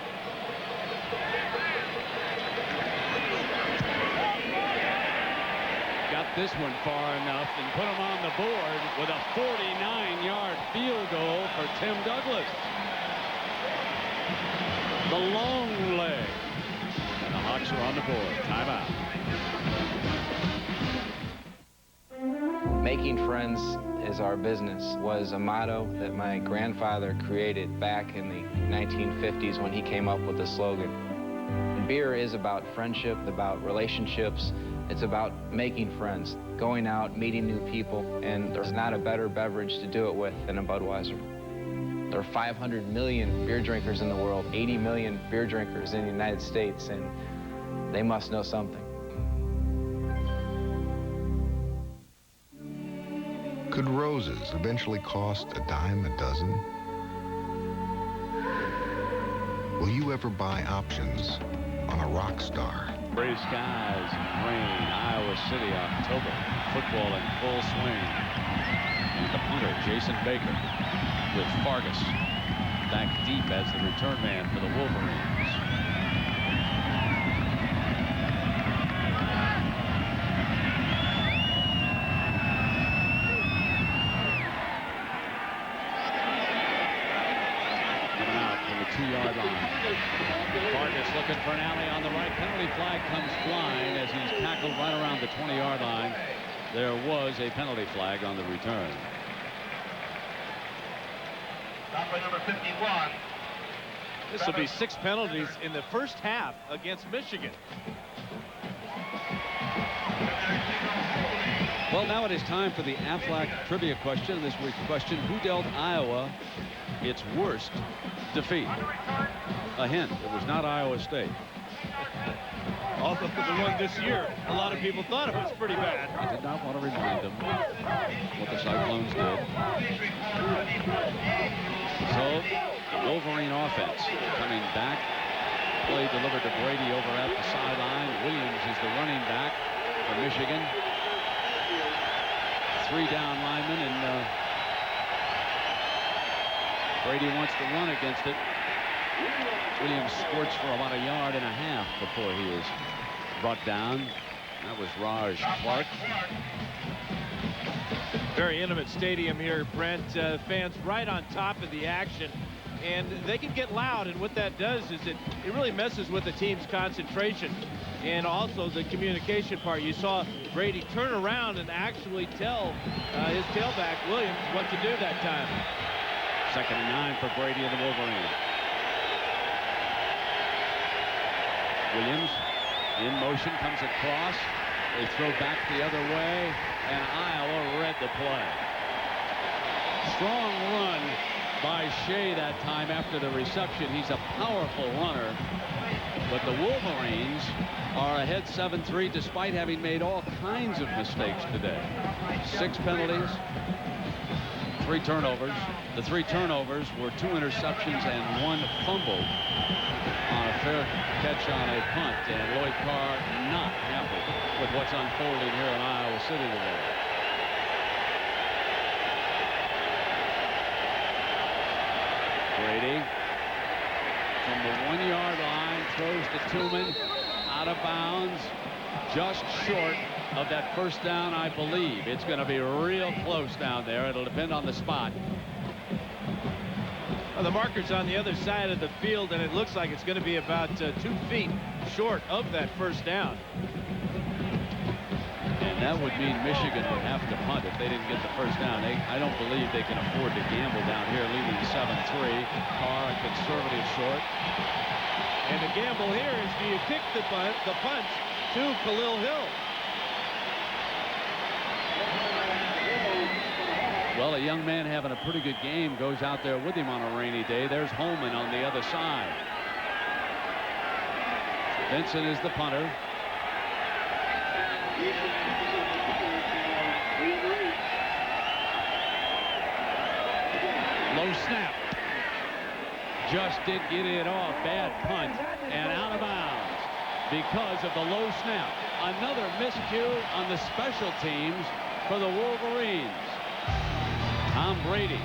Got this one far enough and put him on the board with a 49-yard field goal for Tim Douglas. The long leg. And the Hawks are on the board. Timeout. Making friends is our business was a motto that my grandfather created back in the 1950s when he came up with the slogan. And beer is about friendship, about relationships. It's about making friends, going out, meeting new people, and there's not a better beverage to do it with than a Budweiser. There are 500 million beer drinkers in the world, 80 million beer drinkers in the United States, and they must know something. Could roses eventually cost a dime a dozen? Will you ever buy options on a rock star? Gray skies and rain, Iowa City, October. Football in full swing. And the punter, Jason Baker, with Fargus back deep as the return man for the Wolverines. Coming out from the 2-yard line. Fargus looking for an alley on the right. Penalty flag comes flying as he's tackled right around the 20-yard line. There was a penalty flag on the return. Number 51. This will be 6 penalties in the first half against Michigan. Well, now it is time for the Aflac trivia question. This week's question: who dealt Iowa its worst defeat? A hint: it was not Iowa State. Although for the one this year, a lot of people thought it was pretty bad. I did not want to remind them what the Cyclones did. So the Wolverine offense coming back. Play delivered to Brady over at the sideline. Williams is the running back for Michigan. 3 down linemen, and Brady wants to run against it. Williams squirts for about 1.5 yards before he is brought down. That was Raj Clark. Very intimate stadium here, Brent. Fans right on top of the action, and they can get loud, and what that does is it really messes with the team's concentration and also the communication part. You saw Brady turn around and actually tell his tailback Williams what to do that time. 2nd and 9 for Brady and the Wolverines. Williams in motion, comes across. They throw back the other way, and Iowa read the play. Strong run by Shea that time after the reception. He's a powerful runner. But the Wolverines are ahead 7-3 despite having made all kinds of mistakes today. 6 penalties, 3 turnovers. The 3 turnovers were 2 interceptions and 1 fumble on a fair catch on a punt. And Lloyd Carr not happy with what's unfolding here in Iowa City today. Brady from the 1-yard line throws to Tooman, out of bounds, just short of that first down. I believe it's going to be real close down there. It'll depend on the spot. Well, the marker's on the other side of the field, and it looks like it's going to be about 2 feet short of that first down. And that would mean Michigan would have to punt if they didn't get the first down. I don't believe they can afford to gamble down here, leading 7-3. Carr a conservative short. And the gamble here is, do you kick the punt to Khalil Hill? Well, a young man having a pretty good game goes out there with him on a rainy day. There's Holman on the other side. Vincent is the punter. Low snap. Just did get it off. Bad punt and out of bounds because of the low snap. Another miscue on the special teams for the Wolverines. Tom Brady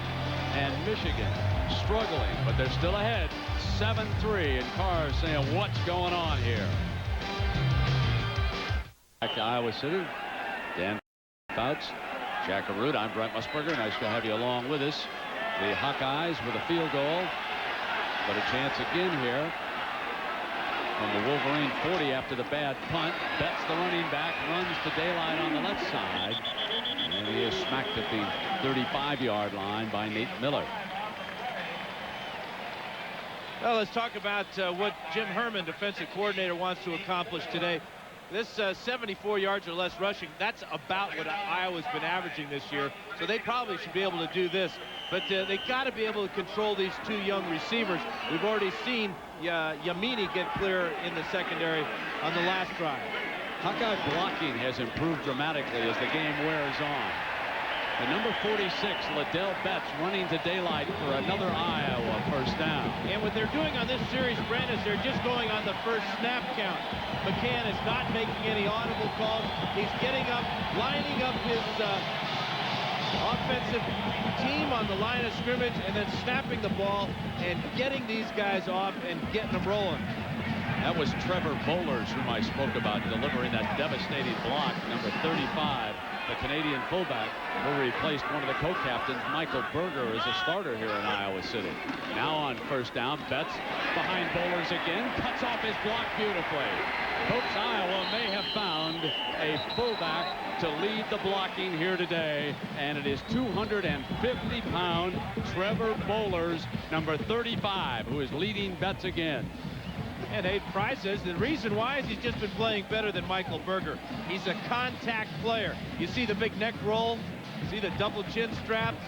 and Michigan struggling, but they're still ahead 7-3, and Carr saying, what's going on here? Back to Iowa City. Dan Fouts, Jack Arute. I'm Brent Musburger. Nice to have you along with us. The Hawkeyes with a field goal, but a chance again here from the Wolverine 40 after the bad punt. Betts, the running back, runs to daylight on the left side, and he is smacked at the 35-yard line by Nate Miller. Well, let's talk about what Jim Herman, defensive coordinator, wants to accomplish today. This 74 yards or less rushing, that's about what Iowa's been averaging this year. So they probably should be able to do this. But they got to be able to control these 2 young receivers. We've already seen Yamini get clear in the secondary on the last drive. Hawkeye blocking has improved dramatically as the game wears on. The number 46, Liddell Betts, running to daylight for another Iowa first down. And what they're doing on this series, Brent, is they're just going on the first snap count. McCann is not making any audible calls. He's getting up, lining up his offensive team on the line of scrimmage, and then snapping the ball and getting these guys off and getting them rolling. That was Trevor Bowlers, whom I spoke about, delivering that devastating block, number 35. The Canadian fullback who replaced one of the co-captains, Michael Berger, as a starter here in Iowa City. Now on first down, Betts behind Bowlers again, cuts off his block beautifully. Folks, Iowa may have found a fullback to lead the blocking here today, and it is 250-pound Trevor Bowlers, number 35, who is leading Betts again. And Hayden Fry says the reason why is he's just been playing better than Michael Berger. He's a contact player. You see the big neck roll, see the double chin straps.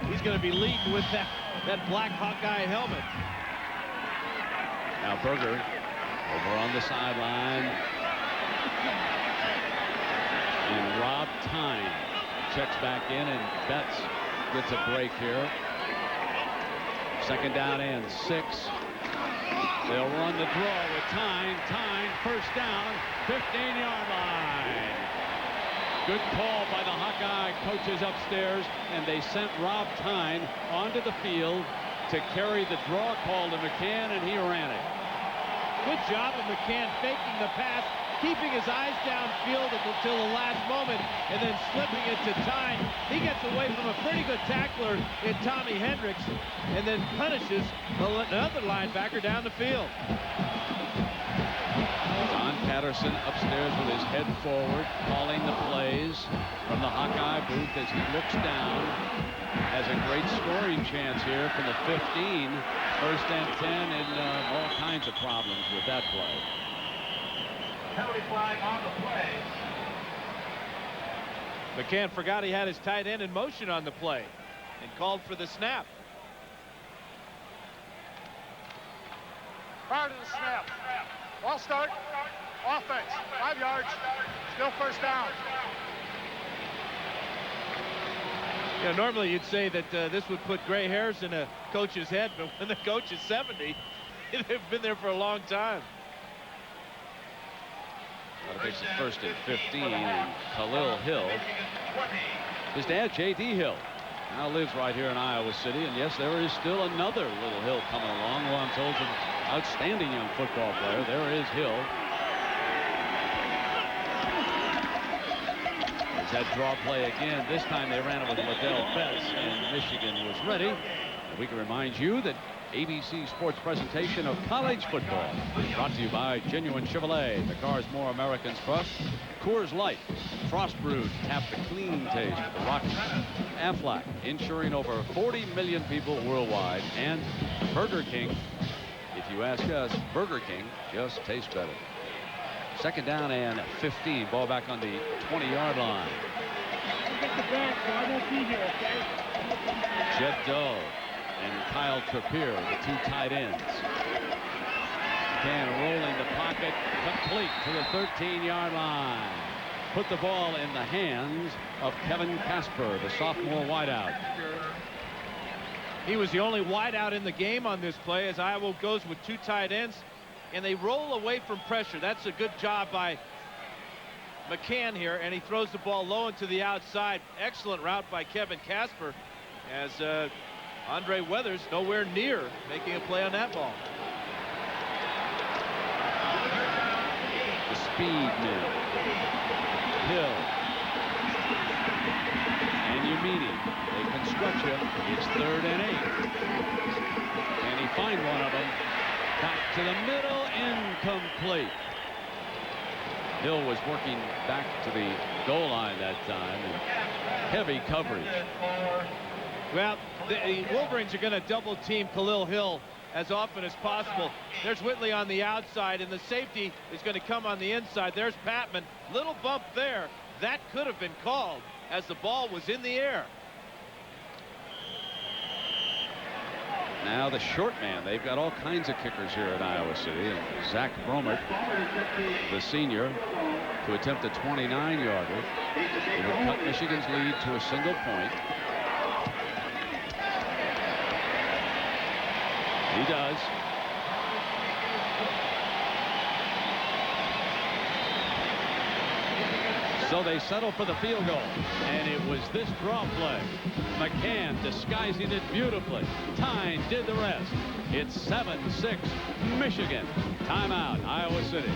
He's going to be leading with that black Hawkeye helmet. Now Berger over on the sideline. And Rob Tyne checks back in, and Betts gets a break here. Second down and 6. They'll run the draw with Tyne. Tyne, first down, 15-yard line. Good call by the Hawkeye coaches upstairs, and they sent Rob Tyne onto the field to carry the draw call to McCann, and he ran it. Good job of McCann faking the pass, keeping his eyes downfield until the last moment, and then slipping it to Tyne. He gets away from a pretty good tackler in Tommy Hendricks, and then punishes another linebacker down the field. John Patterson upstairs with his head forward, calling the plays from the Hawkeye booth as he looks down. Has a great scoring chance here from the 15. First and 10, and all kinds of problems with that play. Penalty flag on the play. McCann forgot he had his tight end in motion on the play and called for the snap. Prior to the snap. Ball start. Offense. 5 yards. Still first down. Yeah, normally you'd say that this would put gray hairs in a coach's head, but when the coach is 70, they've been there for a long time. That makes it 1st and 15. And Khalil Hill. His dad, J.D. Hill, now lives right here in Iowa City. And yes, there is still another little Hill coming along, who I'm told is an outstanding young football player. There is Hill. There's that draw play again. This time they ran it with Liddell Betts, and Michigan was ready. And we can remind you that ABC Sports presentation of college football brought to you by Genuine Chevrolet, the cars more Americans trust. Coors Light, Frost Brewed, tap the clean taste of the Rockies. Aflac, insuring over 40 million people worldwide. And Burger King. If you ask us, Burger King just tastes better. 2nd down and 15. Ball back on the 20-yard line. Jed Doe and Kyle Trappier, the 2 tight ends. McCann rolling the pocket, complete to the 13-yard line. Put the ball in the hands of Kevin Casper, the sophomore wideout. He was the only wideout in the game on this play, as Iowa goes with 2 tight ends, and they roll away from pressure. That's a good job by McCann here, and he throws the ball low and to the outside. Excellent route by Kevin Casper, as Andre Weathers nowhere near making a play on that ball. The speed mill. Hill. And Yamini. They can stretch him. It's 3rd and 8. Can he find one of them? Back to the middle. Incomplete. Hill was working back to the goal line that time. And heavy coverage. Well, the Wolverines are going to double team Khalil Hill as often as possible. There's Whitley on the outside, and the safety is going to come on the inside. There's Patman. Little bump there. That could have been called as the ball was in the air. Now the short man. They've got all kinds of kickers here at Iowa City. And Zach Bromert, the senior, to attempt a 29-yarder. He would cut Michigan's lead to a single point. He does. So they settle for the field goal. And it was this draw play. McCann disguising it beautifully. Tyne did the rest. It's 7-6 Michigan. Timeout, Iowa City.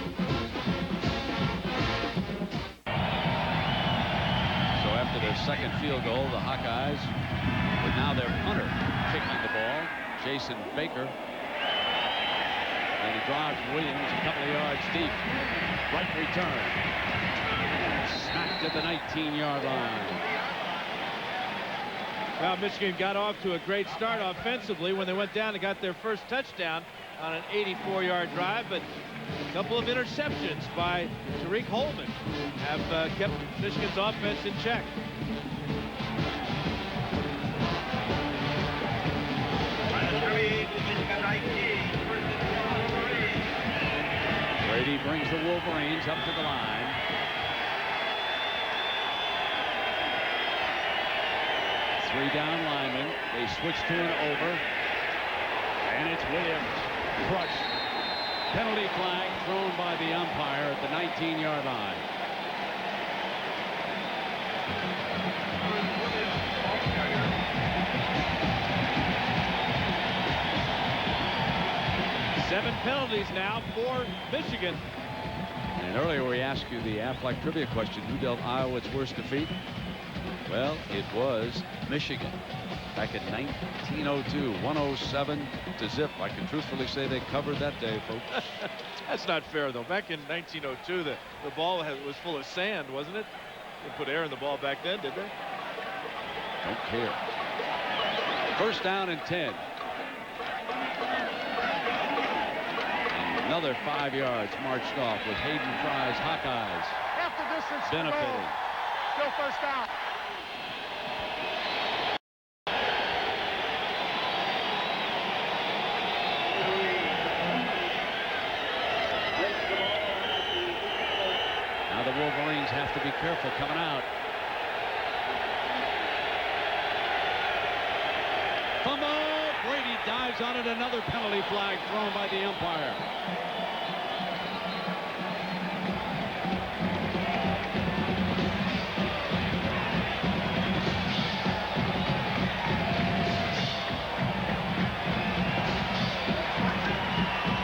So after their 2nd field goal, the Hawkeyes, with now their punter kicking the ball, Jason Baker. And he drives Williams a couple of yards deep. Right return. Smacked at the 19-yard line. Well, Michigan got off to a great start offensively when they went down and got their first touchdown on an 84-yard drive, but a couple of interceptions by Tarig Holman have kept Michigan's offense in check. Brady brings the Wolverines up to the line. Three down linemen. They switch to an over. And it's Williams. Crushed. Penalty flag thrown by the umpire at the 19-yard line. Seven penalties now for Michigan. And earlier we asked you the Aflac trivia question, who dealt Iowa its worst defeat? Well, it was Michigan back in 1902, 107-0. I can truthfully say they covered that day, folks. That's not fair, though. Back in 1902, the ball was full of sand, wasn't it? They put air in the ball back then, did they? Don't care. 1st down and 10. And another 5 yards marched off with Hayden Fry's Hawkeyes After distance benefiting. Still first down. have to be careful coming out. Fumble! Brady dives on it. Another penalty flag thrown by the umpire.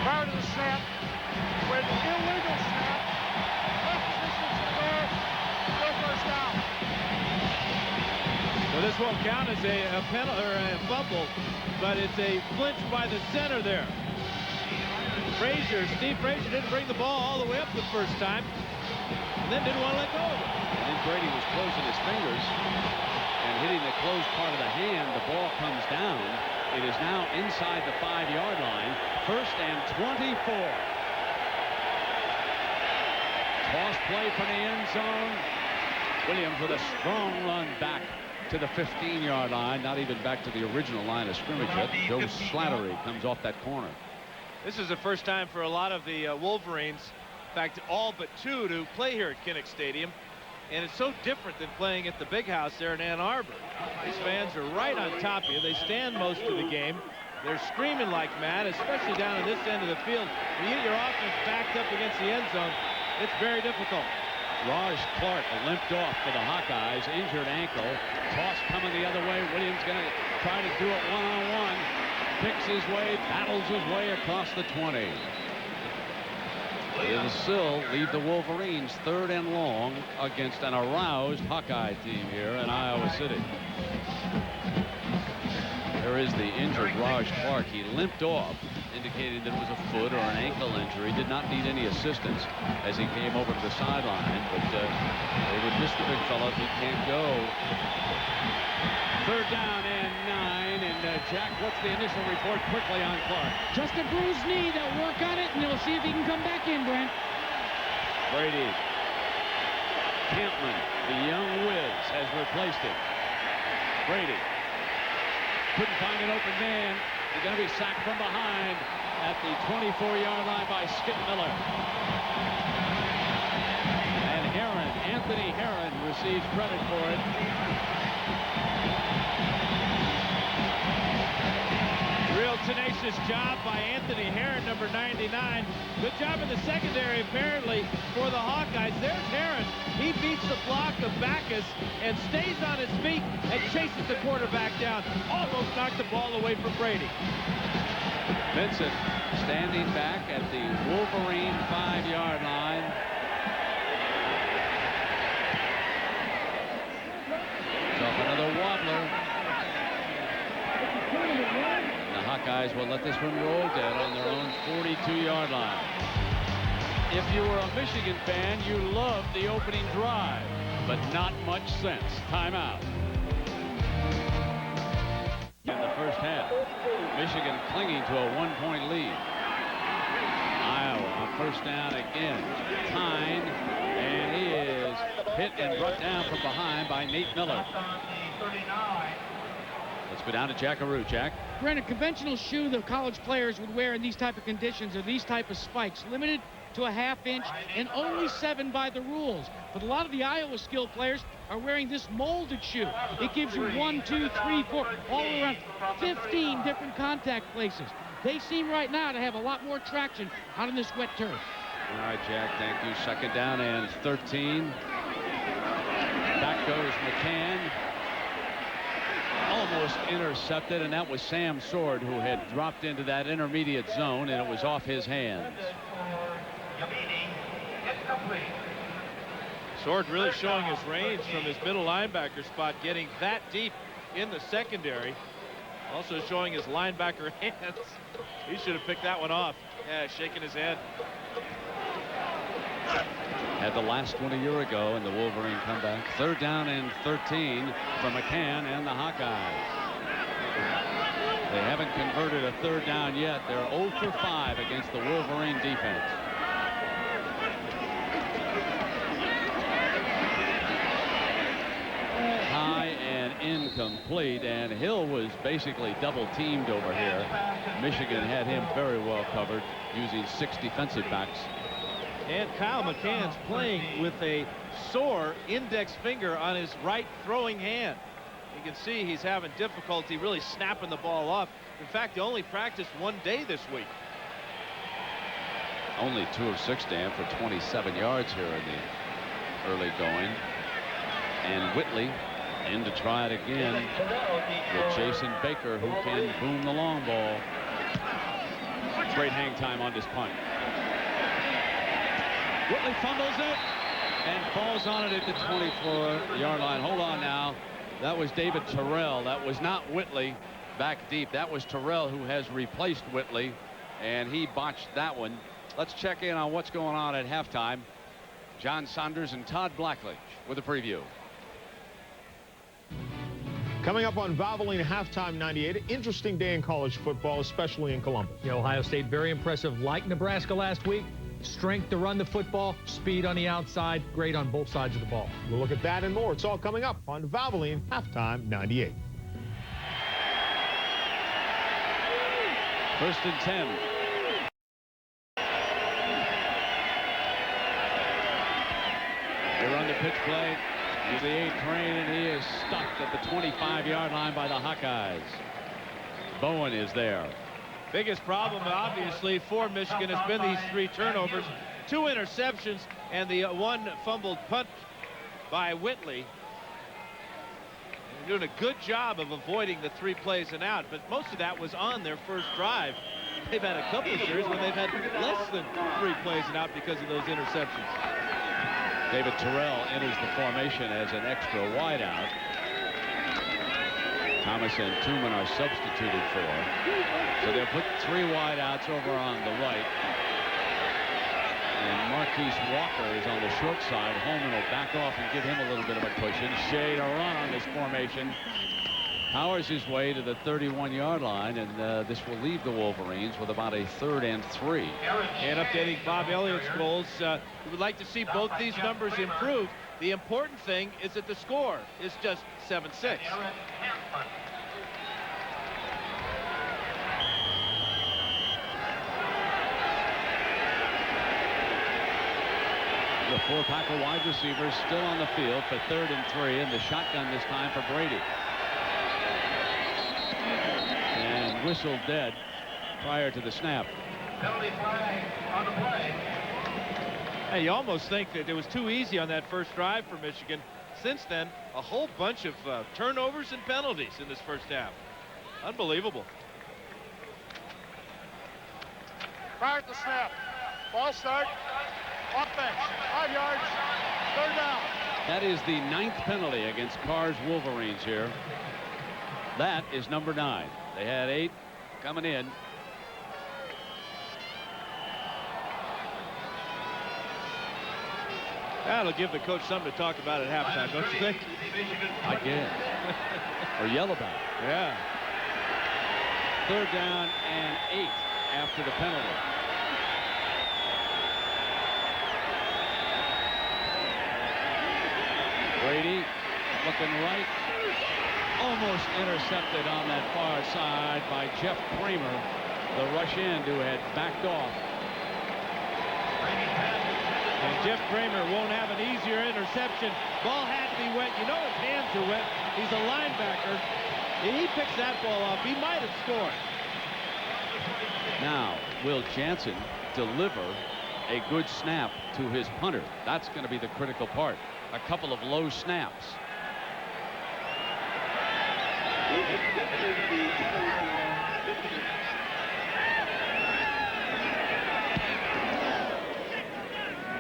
Prior to the snap, with illegal snap, left position to the guard, no first down. Well, this won't count as a penalty or a fumble, but it's a flinch by the center there. Steve Frazier didn't bring the ball all the way up the first time, and then didn't want to let go of it. And then Brady was closing his fingers and hitting the closed part of the hand. The ball comes down. It is now inside the 5-yard line. 1st and 24. Toss play for the end zone. Williams with a strong run back to the 15-yard line, not even back to the original line of scrimmage yet. Joe Slattery comes off that corner. This is the first time for a lot of the Wolverines, in fact, all but 2, to play here at Kinnick Stadium. And it's so different than playing at the Big House there in Ann Arbor. These fans are right on top of you. They stand most of the game. They're screaming like mad, especially down at this end of the field. When you get your offense backed up against the end zone, it's very difficult. Raj Clark limped off for the Hawkeyes, injured ankle. Toss coming the other way. Williams going to try to do it one-on-one. Picks his way, battles his way across the 20. It'll still leave the Wolverines 3rd and long against an aroused Hawkeye team here in Iowa City. There is the injured Raj Clark. He limped off, indicating that it was a foot or an ankle injury. Did not need any assistance as he came over to the sideline, but they would miss the big fella if he can't go. 3rd down and 9, and Jack, what's the initial report quickly on Clark? Just a bruised knee. They'll work on it, and they'll see if he can come back in, Brent. Brady. Campman, the young whiz, has replaced him. Brady. Couldn't find an open man. He's going to be sacked from behind at the 24-yard line by Skip Miller. And Anthony Herron receives credit for it. Real tenacious job by Anthony Herron, number 99. Good job in the secondary, apparently, for the Hawkeyes. There's Herron. He beats the block of Backus and stays on his feet and chases the quarterback down. Almost knocked the ball away from Brady. Vincent standing back at the Wolverine 5-yard line. Off another wobbler. The Hawkeyes will let this one roll dead on their own 42-yard line. If you were a Michigan fan, you loved the opening drive, but not much sense. Timeout. In the first half, Michigan clinging to a 1-point lead. Iowa on 1st down again. Tyne, and he is hit and brought down from behind by Nate Miller. Let's go down to Jackaroo. Jack. Brent, a conventional shoe the college players would wear in these type of conditions are these type of spikes, limited to a 1/2 inch and only 7 by the rules. But a lot of the Iowa skilled players are wearing this molded shoe. It gives you 1, 2, 3, 4, all around 15 different contact places. They seem right now to have a lot more traction out on this wet turf. All right, Jack, thank you. 2nd down and 13. Back goes McCann. Almost intercepted, and that was Sam Sword, who had dropped into that intermediate zone, and it was off his hands. Sword really showing his range from his middle linebacker spot, getting that deep in the secondary. Also showing his linebacker hands. He should have picked that one off. Yeah, shaking his head. Had the last one a year ago in the Wolverine comeback. 3rd down and 13 for McCann and the Hawkeyes. They haven't converted a 3rd down yet. They're 0 for 5 against the Wolverine defense. High and incomplete, and Hill was basically double teamed over here. Michigan had him very well covered using 6 defensive backs. And Kyle McCann's playing with a sore index finger on his right throwing hand. You can see he's having difficulty really snapping the ball off. In fact, he only practiced 1 day this week. Only 2 of 6, Dan, for 27 yards here in the early going. And Whitley in to try it again with Jason Baker, who can boom the long ball. Great hang time on this punt. Whitley fumbles it and falls on it at the 24-yard line. Hold on now. That was David Terrell. That was not Whitley back deep. That was Terrell, who has replaced Whitley, and he botched that one. Let's check in on what's going on at halftime. John Saunders and Todd Blackledge with a preview. Coming up on Valvoline Halftime 98, interesting day in college football, especially in Columbus. Yeah, Ohio State very impressive, like Nebraska last week. Strength to run the football, speed on the outside, great on both sides of the ball. We'll look at that and more. It's all coming up on Valvoline Halftime 98. 1st and 10. They run the pitch play. He's the 8 train, and he is stopped at the 25-yard line by the Hawkeyes. Bowen is there. Biggest problem, obviously, for Michigan has been these 3 turnovers, 2 interceptions, and the 1 fumbled punt by Whitley. They're doing a good job of avoiding the 3 plays and out, but most of that was on their first drive. They've had a couple of years when they've had less than 3 plays and out because of those interceptions. David Terrell enters the formation as an extra wideout. Thomas and Tooman are substituted for. So they'll put 3 wideouts over on the right. And Marquise Walker is on the short side. Holman will back off and give him a little bit of a cushion. Shea to run on this formation. Powers his way to the 31-yard line, and this will leave the Wolverines with about a 3rd and 3. And updating Bob Elliott's goals, we would like to see both these numbers improve. The important thing is that the score is just 7-6. The 4-pack of wide receivers still on the field for 3rd and 3, and the shotgun this time for Brady. And whistle dead prior to the snap. Penalty flag on the play. Hey, you almost think that it was too easy on that first drive for Michigan. Since then, a whole bunch of turnovers and penalties in this first half. Unbelievable. Prior to the snap. Ball start. Offense. 5 yards. 3rd down. That is the 9th penalty against Carr's Wolverines here. That is number 9. They had 8 coming in. That'll give the coach something to talk about at halftime, don't you think? I guess. Or yell about it. Yeah. 3rd down and 8 after the penalty. Brady looking right. Almost intercepted on that far side by Jeff Kramer, the rush end who had backed off. And Jeff Kramer won't have an easier interception. Ball had to be wet. You know his hands are wet. He's a linebacker. If he picks that ball off, he might have scored. Now, will Jansen deliver a good snap to his punter? That's going to be the critical part. A couple of low snaps.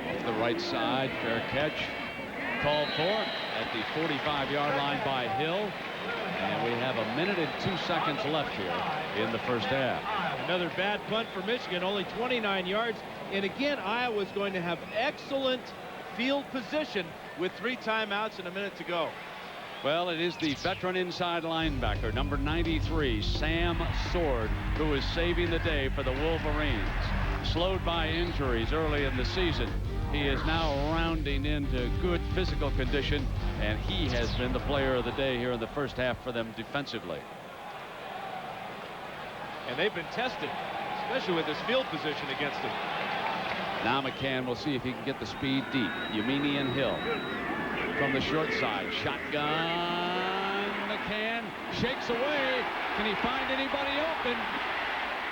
Off the right side, fair catch. Called for at the 45-yard line by Hill. And we have 1 minute and 2 seconds left here in the first half. Another bad punt for Michigan, only 29 yards. And again, Iowa's going to have excellent field position with 3 timeouts and 1 minute to go. Well, it is the veteran inside linebacker, number 93, Sam Sword, who is saving the day for the Wolverines. Slowed by injuries early in the season, he is now rounding into good physical condition, and he has been the player of the day here in the first half for them defensively. And they've been tested, especially with his field position against him. Now McCann will see if he can get the speed deep. Yamini and Hill from the short side. Shotgun. McCann shakes away. Can he find anybody open?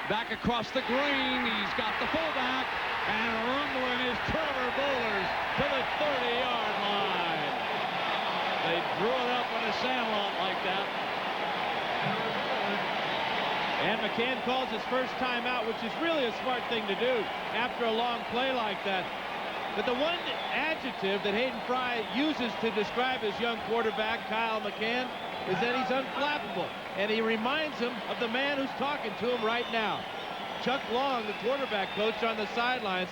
Back across the green. He's got the fullback. And rumbling is Trevor Bowlers to the 30-yard line. They drew it up in a sandlot like that. And McCann calls his first timeout, which is really a smart thing to do after a long play like that. But the one adjective that Hayden Fry uses to describe his young quarterback, Kyle McCann, is that he's unflappable. And he reminds him of the man who's talking to him right now. Chuck Long, the quarterback coach on the sidelines.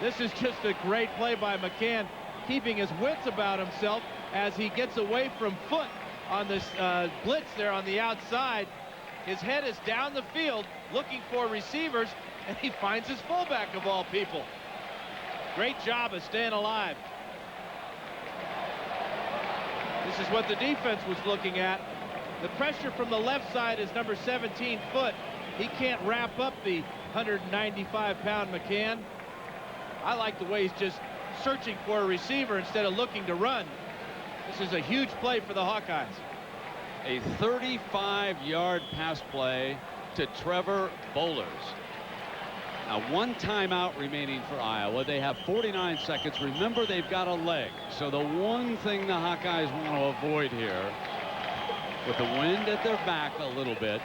This is just a great play by McCann, keeping his wits about himself as he gets away from Foot on this blitz there on the outside. His head is down the field looking for receivers, and he finds his fullback of all people. Great job of staying alive. This is what the defense was looking at. The pressure from the left side is number 17, Foot. He can't wrap up the 195-pound McCann. I like the way he's just searching for a receiver instead of looking to run. This is a huge play for the Hawkeyes. A 35-yard pass play to Trevor Bowlers. Now, one timeout remaining for Iowa. They have 49 seconds. Remember, they've got a leg. So the one thing the Hawkeyes want to avoid here, with the wind at their back a little bit,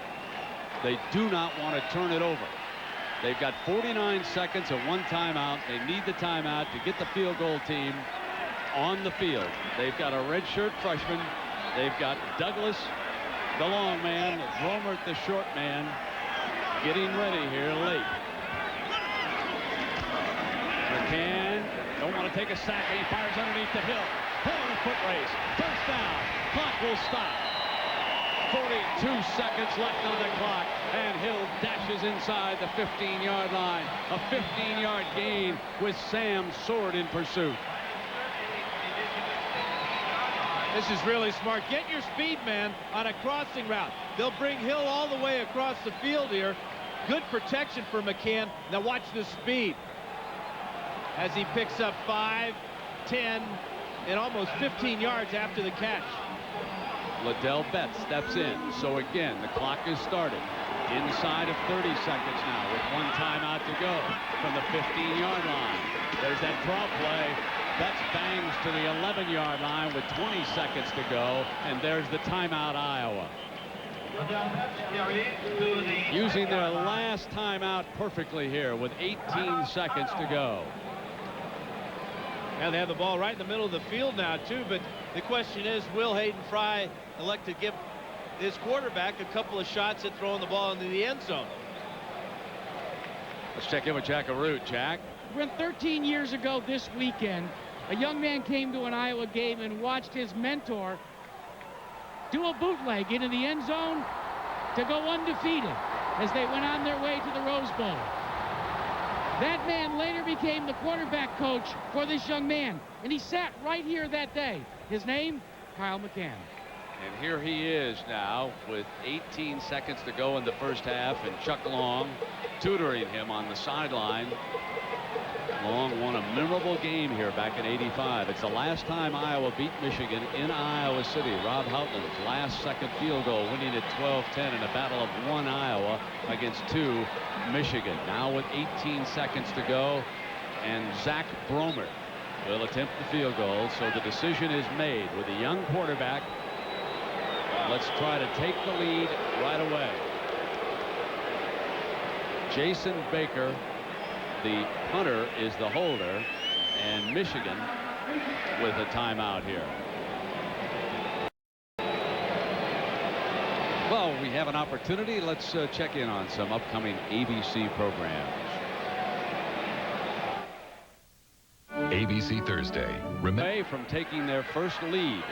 they do not want to turn it over. They've got 49 seconds and one timeout. They need the timeout to get the field goal team on the field. They've got a redshirt freshman. They've got Douglas, the long man, Bromert, the short man, getting ready here late. McCann don't want to take a sack. He fires underneath the Hill. Pulling a foot race. First down. Clock will stop. 42 seconds left on the clock. And Hill dashes inside the 15-yard line. A 15-yard gain with Sam Sword in pursuit. This is really smart. Get your speed man on a crossing route. They'll bring Hill all the way across the field here. Good protection for McCann. Now watch the speed as he picks up 5, 10, and almost 15 yards after the catch. Liddell Betts steps in. So again, the clock is started. Inside of 30 seconds now with one timeout to go from the 15-yard line. There's that draw play. Betts bangs to the 11-yard line with 20 seconds to go, and there's the timeout, Iowa. Using their last timeout perfectly here with 18 seconds to go. And they have the ball right in the middle of the field now, too, but the question is, will Hayden Fry elect to give his quarterback a couple of shots at throwing the ball into the end zone? Let's check in with Jack Arute. Jack? When 13 years ago this weekend, a young man came to an Iowa game and watched his mentor do a bootleg into the end zone to go undefeated as they went on their way to the Rose Bowl. That man later became the quarterback coach for this young man, and he sat right here that day. His name, Kyle McCann. And here he is now with 18 seconds to go in the first half, and Chuck Long tutoring him on the sideline. Long won a memorable game here back in '85. It's the last time Iowa beat Michigan in Iowa City. Rob Houtland's last second field goal, winning at 12-10 in a battle of 1 Iowa against 2 Michigan. Now with 18 seconds to go, and Zach Bromert will attempt the field goal. So the decision is made with a young quarterback. Let's try to take the lead right away. Jason Baker, the punter, is the holder, and Michigan with a timeout here. Well, we have an opportunity. Let's check in on some upcoming ABC programs. ABC Thursday. Away from taking their first lead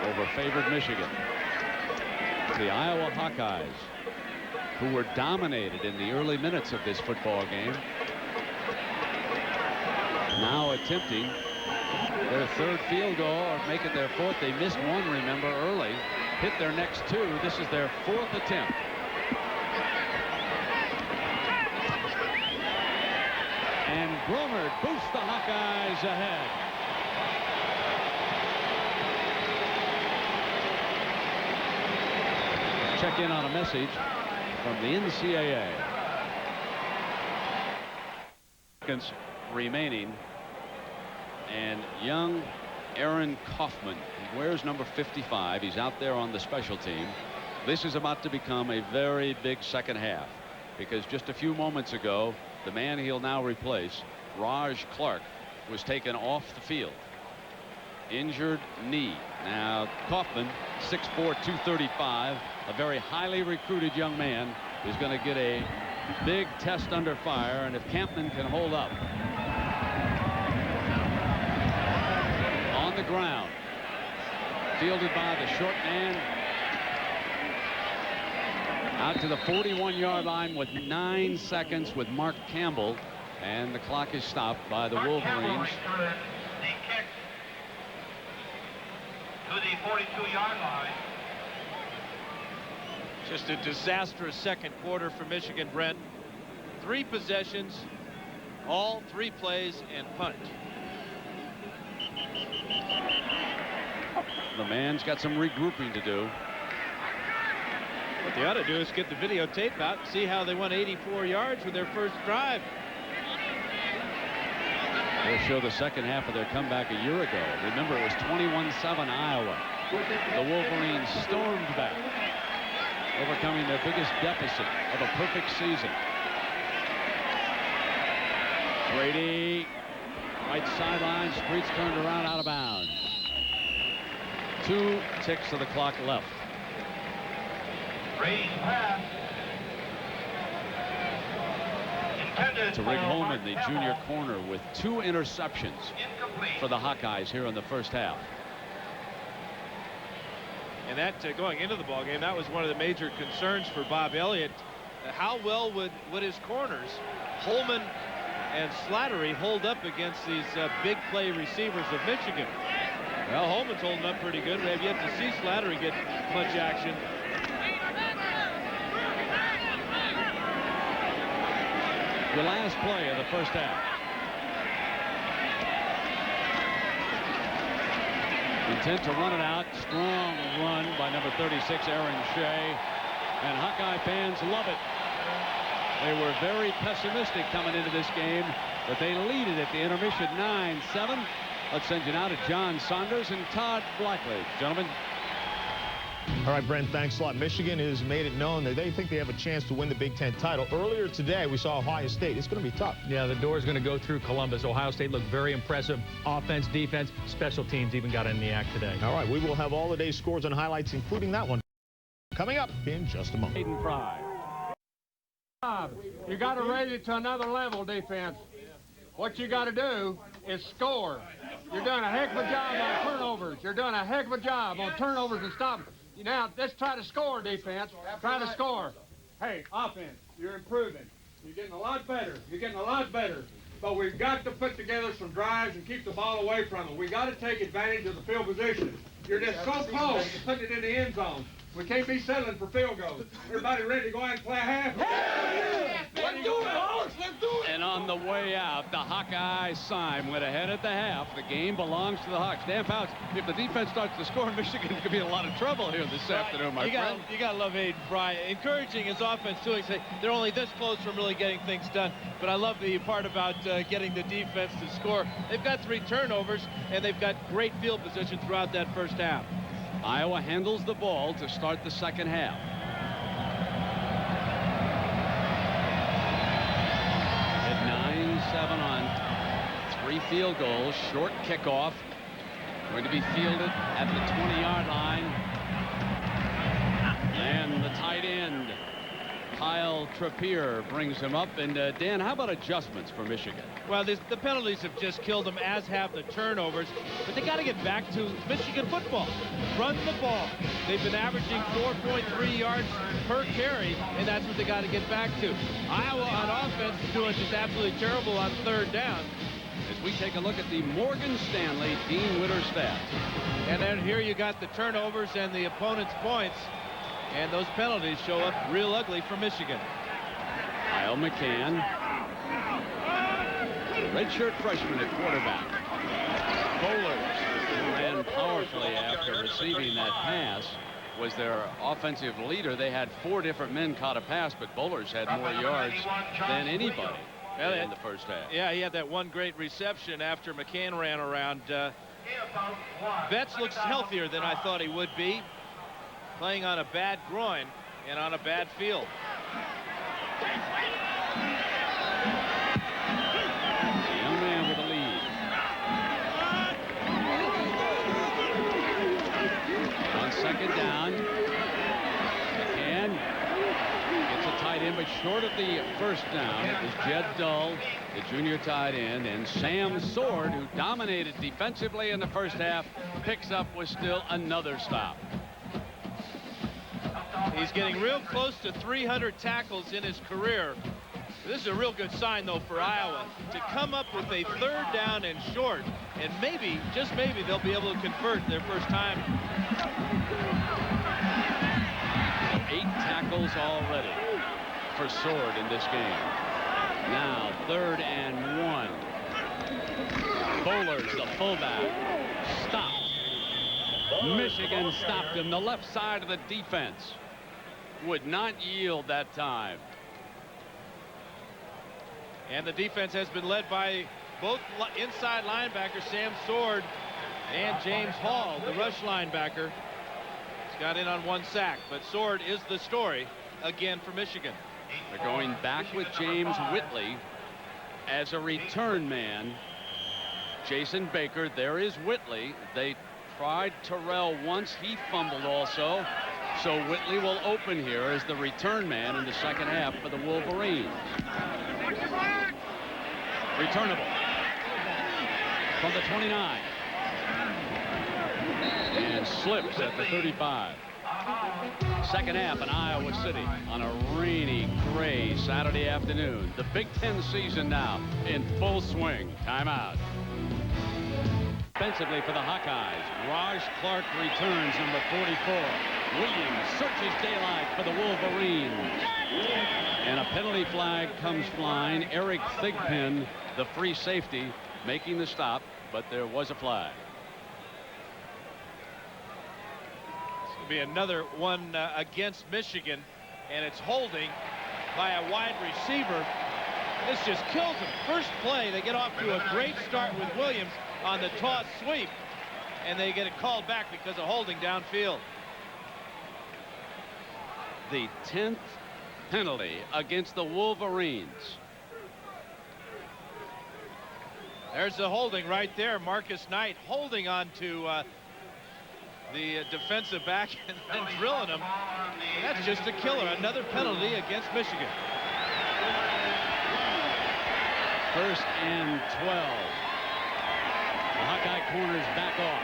over favored Michigan. The Iowa Hawkeyes, who were dominated in the early minutes of this football game, now attempting their third field goal, or make it their fourth. They missed one, remember, early. Hit their next 2. This is their 4th attempt. And Bromert boosts the Hawkeyes ahead. Check in on a message from the NCAA. Seconds remaining, and young Aaron Kaufman, he wears number 55. He's out there on the special team. This is about to become a very big second half, because just a few moments ago, the man he'll now replace, Raj Clark, was taken off the field. Injured knee. Now Kaufman, 6'4", 235, a very highly recruited young man, is going to get a big test under fire, and if Campman can hold up. On the ground, fielded by the short man, out to the 41-yard line with 9 seconds with Mark Campbell, and the clock is stopped by the Wolverines. The kick to the 42-yard line. Just a disastrous second quarter for Michigan, Brent. 3 possessions, all 3 plays, and punt. The man's got some regrouping to do. What they ought to do is get the videotape out and see how they won 84 yards with their first drive. They'll show the second half of their comeback a year ago. Remember, it was 21-7 Iowa. The Wolverines stormed back, overcoming their biggest deficit of a perfect season. Brady, right sideline, Streets turned around, out of bounds. 2 ticks of the clock left. Brady's pass. Tarig Holman, the junior corner, with 2 interceptions for the Hawkeyes here in the first half. And that going into the ballgame, that was one of the major concerns for Bob Elliott. How well would his corners, Holman and Slattery, hold up against these big play receivers of Michigan? Well, Holman's holding up pretty good. We have yet to see Slattery get much action. The last play of the first half. Intent to run it out. Strong run by number 36, Aaron Shea. And Hawkeye fans love it. They were very pessimistic coming into this game, but they lead it at the intermission 9-7. Let's send you now to John Saunders and Todd Blackley. Gentlemen. All right, Brent, thanks a lot. Michigan has made it known that they think they have a chance to win the Big Ten title. Earlier today, we saw Ohio State. It's going to be tough. Yeah, the door is going to go through Columbus. Ohio State looked very impressive. Offense, defense, special teams even got in the act today. All right, we will have all the day's scores and highlights, including that one, coming up in just a moment. Hayden Fry. You got to raise it to another level, defense. What you got to do is score. You're doing a heck of a job on turnovers. You're doing a heck of a job on turnovers and stop. Now, let's try to score, defense. Try to score. Hey, offense, you're improving. You're getting a lot better. You're getting a lot better. But we've got to put together some drives and keep the ball away from them. We got to take advantage of the field position. You're just so close to putting it in the end zone. We can't be settling for field goals. Everybody ready to go out and play a half? Let's do it, Hawks. Let's do it. And on the way out, the Hawkeye sign went ahead at the half. The game belongs to the Hawks. Dan Fouts, if the defense starts to score, Michigan could be in a lot of trouble here this afternoon, my friend. You got to love Hayden Fry. Encouraging his offense, too. They're only this close from really getting things done. But I love the part about getting the defense to score. They've got 3 turnovers, and they've got great field position throughout that first half. Iowa handles the ball to start the second half. At 9-7 on 3 field goals. Short kickoff. Going to be fielded at the 20-yard line. And the tight end, Kyle Trippier, brings him up. And Dan, how about adjustments for Michigan? Well, the penalties have just killed them, as have the turnovers. But they got to get back to Michigan football. Run the ball. They've been averaging 4.3 yards per carry, and that's what they got to get back to. Iowa on offense is doing just absolutely terrible on 3rd down. As we take a look at the Morgan Stanley Dean Witter stats. And then here you got the turnovers and the opponent's points. And those penalties show up real ugly for Michigan. Kyle McCann. redshirt freshman at quarterback. Bowlers, who ran powerfully after receiving that pass, was their offensive leader. They had 4 different men caught a pass, but Bowlers had more yards than anybody in the first half. Yeah, he had that one great reception after McCann ran around. Betts looks healthier than I thought he would be, playing on a bad groin and on a bad field. The young man with the lead. On second down, McCann gets a tight end, but short of the first down. It was Jed Dull, the junior tight end, and Sam Sword, who dominated defensively in the first half, picks up with still another stop. He's getting real close to 300 tackles in his career. This is a real good sign, though, for Iowa to come up with a 3rd down and short, and maybe, just maybe, they'll be able to convert their first time. 8 tackles already for Sword in this game. Now 3rd and 1. Bowlers, the fullback, stopped. Michigan stopped him. The left side of the defense would not yield that time. And the defense has been led by both inside linebacker Sam Sword and James Hall, the rush linebacker. He's got in on 1 sack, but Sword is the story again for Michigan. They're going back with James Whitley as a return man. Jason Baker, there is Whitley. They tried Terrell once. He fumbled also. So Whitley will open here as the return man in the second half for the Wolverines. Returnable from the 29. And slips at the 35. Second half in Iowa City on a rainy, gray Saturday afternoon. The Big Ten season now in full swing. Timeout. Offensively for the Hawkeyes, Raj Clark returns, number 44. Williams searches daylight for the Wolverines. And a penalty flag comes flying. Eric Thigpen, the free safety, making the stop, but there was a flag. It's going to be another one against Michigan, and it's holding by a wide receiver. This just kills them. First play, they get off to a great start with Williams on the toss sweep, and they get it called back because of holding downfield. The 10th penalty against the Wolverines. There's the holding right there. Marcus Knight holding on to the defensive back and then drilling him. And that's just a killer. Another penalty against Michigan. 1st and 12. The Hawkeye corners back off.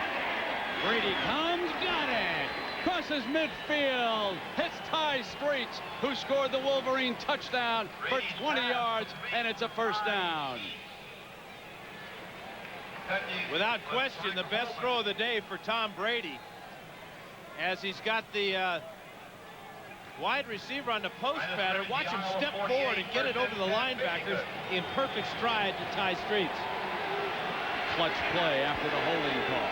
Brady comes, got it. Crosses midfield. Hits Ty Streets, who scored the Wolverine touchdown for 20 yards, and it's a first down. Without question, the best throw of the day for Tom Brady, as he's got the wide receiver on the post pattern. Watch him step forward and get it over the linebackers in perfect stride to Ty Streets. Clutch play after the holding call.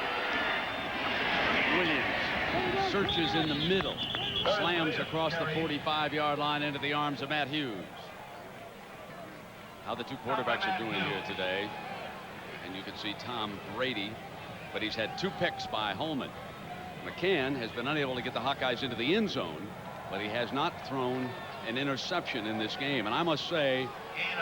Williams searches in the middle, slams across the 45-yard line into the arms of Matt Hughes. How the 2 quarterbacks are doing here today. And you can see Tom Brady, but he's had 2 picks by Holman. McCann has been unable to get the Hawkeyes into the end zone, but he has not thrown an interception in this game. And I must say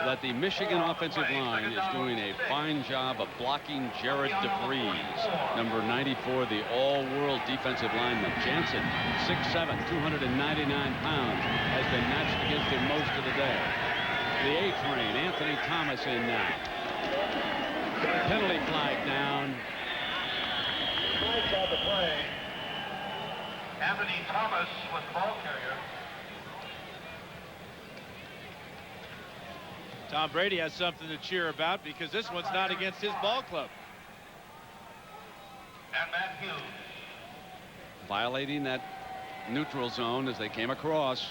that the Michigan offensive line is doing a fine job of blocking Jared DeVries, number 94, the all-world defensive lineman. Jansen, 6'7", 299 pounds, has been matched against him most of the day. The A-train, Anthony Thomas in now. Penalty flag down. Flag on the play. Anthony Thomas was the ball carrier. Tom Brady has something to cheer about because this one's not against his ball club. And Matt Hughes. Violating that neutral zone as they came across.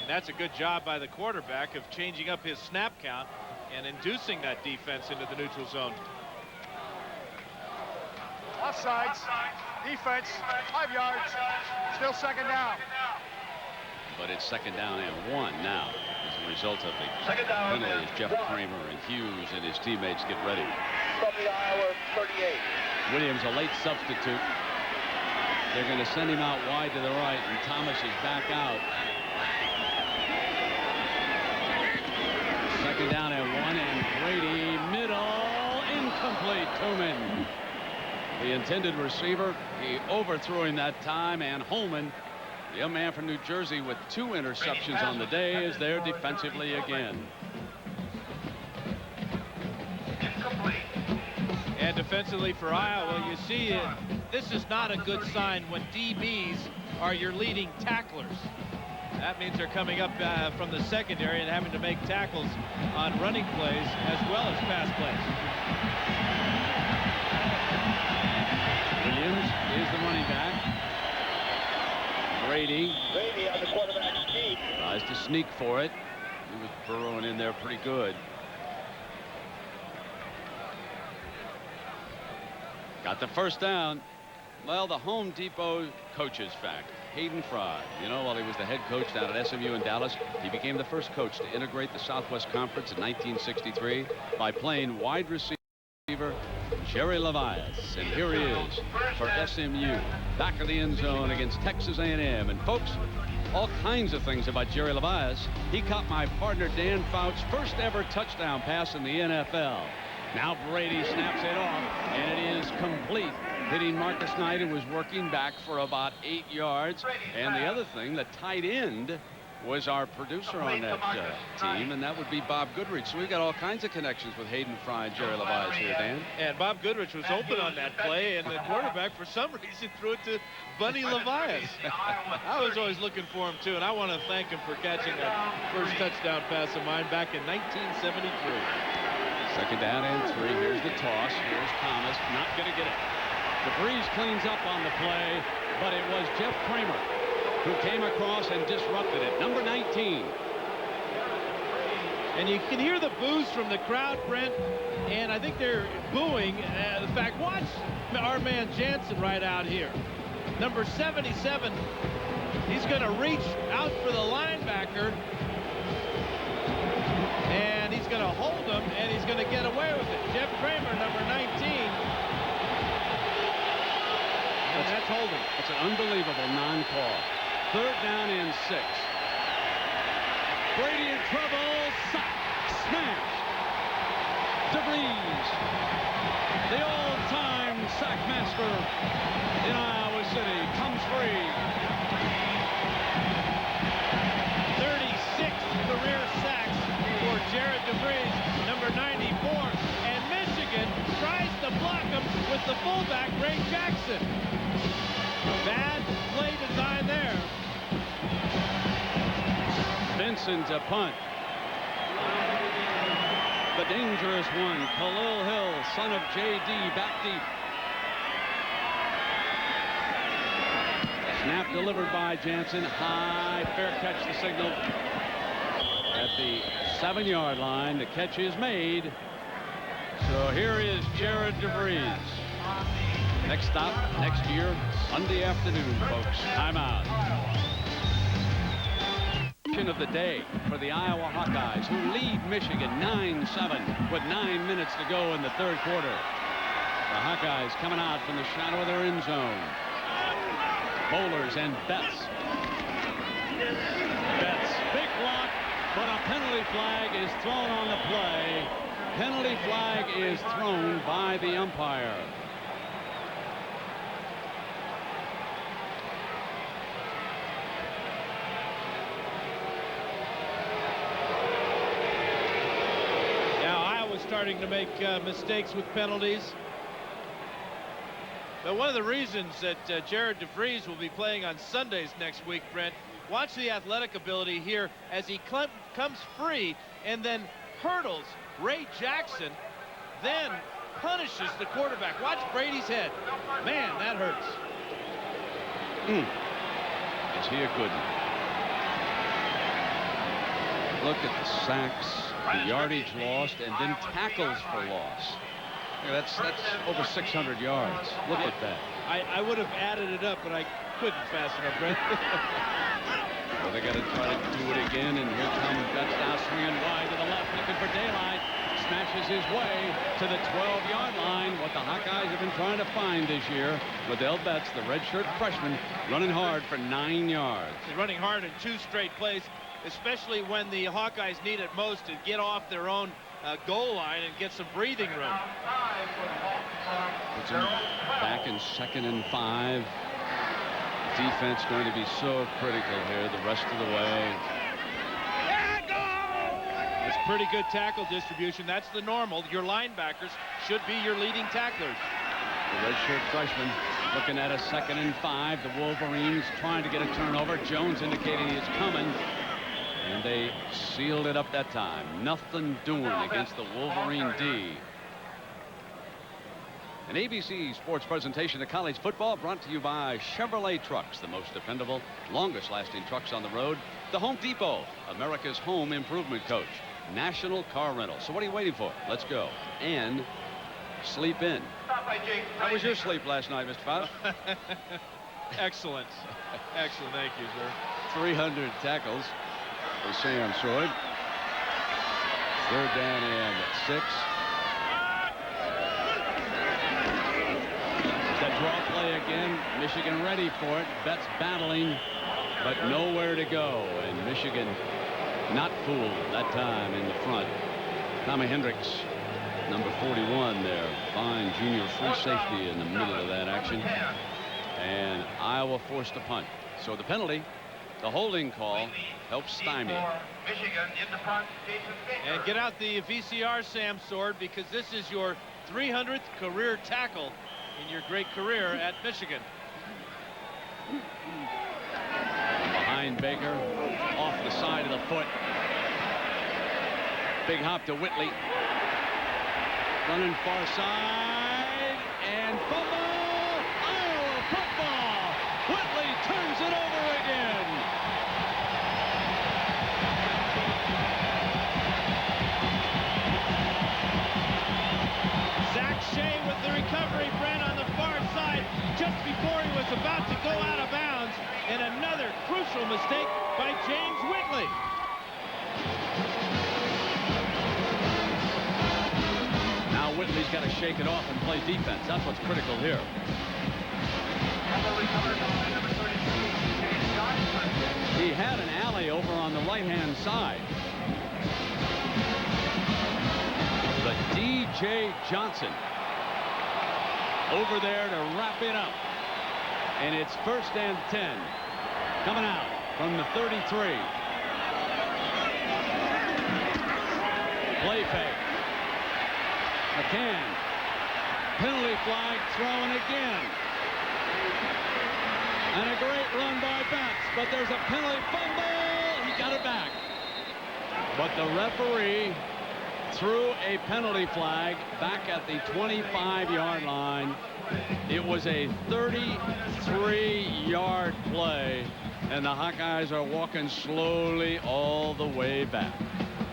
And that's a good job by the quarterback of changing up his snap count. and inducing that defense into the neutral zone. Offsides. Defense. 5 yards. Still second down. But it's second down and 1 now as a result of the penalty as Jeff Bromert and Hughes and his teammates get ready. From the Iowa 38. Williams, a late substitute. They're going to send him out wide to the right, and Thomas is back out. Second down and 1, and Brady middle, incomplete. Tooman, the intended receiver, he overthrew him that time, and Holman, the young man from New Jersey with 2 interceptions on the day, is there defensively again. And defensively for Iowa, you see it. This is not a good sign when DBs are your leading tacklers. That means they're coming up from the secondary and having to make tackles on running plays as well as pass plays. Williams is the running back. Brady on the quarterback sneak. tries to sneak for it. He was burrowing in there pretty good. Got the first down. Well, the Home Depot coach's fact. Hayden Fry, you know, while he was the head coach down at SMU in Dallas, he became the first coach to integrate the Southwest Conference in 1963 by playing wide receiver Jerry Levias. And here he is for SMU, back of the end zone against Texas A&M. And folks, all kinds of things about Jerry Levias. He caught my partner Dan Fouts' first ever touchdown pass in the NFL. Now Brady snaps it off, and it is complete, hitting Marcus Knight, who was working back for about 8 yards. And the other thing, the tight end was our producer on that team, and that would be Bob Goodrich. So we've got all kinds of connections with Hayden Fry and Jerry Levias here, Dan. And Bob Goodrich was open on that play, and the quarterback, for some reason, threw it to Bunny Levias. I was always looking for him, too, and I want to thank him for catching that first touchdown pass of mine back in 1973. Second down and 3. Here's the toss. Here's Thomas. Not going to get it. DeVries cleans up on the play, but it was Jeff Bromert who came across and disrupted it. Number 19. And you can hear the boos from the crowd, Brent, and I think they're booing the fact, watch our man Jansen right out here. Number 77, he's going to reach out for the linebacker, and he's going to hold him, and he's going to get away with it. Jeff Bromert, number 19. And that's holding. It's an unbelievable non-call. Third down and 6. Brady in trouble. Sack. Smash. DeVries, the all-time sack master in Iowa City, comes free. 36 career sacks for Jared DeVries, number 94. And Michigan tries to block him with the fullback, Ray Jackson. Bad play design there. Benson to punt. The dangerous one, Khalil Hill, son of J.D., back deep. Snap delivered by Jansen. High, fair catch, the signal. At the 7-yard line, the catch is made. So here is Jared DeVries. Next stop, next year, Sunday afternoon, folks. Timeout. Of the day for the Iowa Hawkeyes, who lead Michigan 9-7 with 9 minutes to go in the third quarter. The Hawkeyes coming out from the shadow of their end zone. Bowlers and Betts. Betts, big block, but a penalty flag is thrown on the play. Penalty flag is thrown by the umpire. Starting to make mistakes with penalties. But one of the reasons that Jared DeVries will be playing on Sundays next week, Brent, watch the athletic ability here as he comes free and then hurdles Ray Jackson, then punishes the quarterback. Watch Brady's head. Man, that hurts. Is he a good one? Look at the sacks the yardage lost, and then tackles for loss. Yeah, that's over 600 yards. Look at that. I would have added it up, but I couldn't fast enough, Brent. Well, they got to try to do it again, and here comes Betts now swinging wide to the left, looking for daylight. Smashes his way to the 12-yard line. What the Hawkeyes have been trying to find this year with L. Betts, the redshirt freshman, running hard for 9 yards. He's running hard in 2 straight plays, especially when the Hawkeyes need it most to get off their own goal line and get some breathing room. Puts him back in 2nd and 5. Defense going to be so critical here the rest of the way. That's pretty good tackle distribution. That's the normal. Your linebackers should be your leading tacklers. The redshirt freshman looking at a 2nd and 5. The Wolverines trying to get a turnover. Jones indicating he's coming. And they sealed it up that time. Nothing doing against the Wolverine D. An ABC Sports presentation of college football brought to you by Chevrolet Trucks, the most dependable, longest-lasting trucks on the road. The Home Depot, America's home improvement coach. National Car Rental. So what are you waiting for? Let's go. And sleep in. How was your sleep last night, Mr. Faust? Excellent. Excellent. Thank you, sir. 300 tackles for Sam Sword. 3rd down and 6. That draw play again. Michigan ready for it. Betts battling, but nowhere to go. And Michigan not fooled that time in the front. Tommy Hendricks, number 41 there. Fine junior free safety in the middle of that action. And Iowa forced a punt. So the penalty, the holding call, helps stymie. And get out the VCR, Sam Sword, because this is your 300th career tackle in your great career at Michigan. Behind Baker, off the side of the foot. Big hop to Whitley. Running far side, and fumble! Iowa football! Whitley turns it over again. Zach Shea with the recovery, Brent, on the far side, just before he was about to go out of bounds, and another crucial mistake by James Whitley. Now Whitley's got to shake it off and play defense. That's what's critical here. He had an alley over on the right-hand side. But D.J. Johnson over there to wrap it up. And it's 1st and 10. Coming out from the 33. Play fake. McCann. Penalty flag thrown again. And a great run by Betts. But there's a penalty fumble. He got it back. But the referee threw a penalty flag back at the 25-yard line. It was a 33-yard play, and the Hawkeyes are walking slowly all the way back.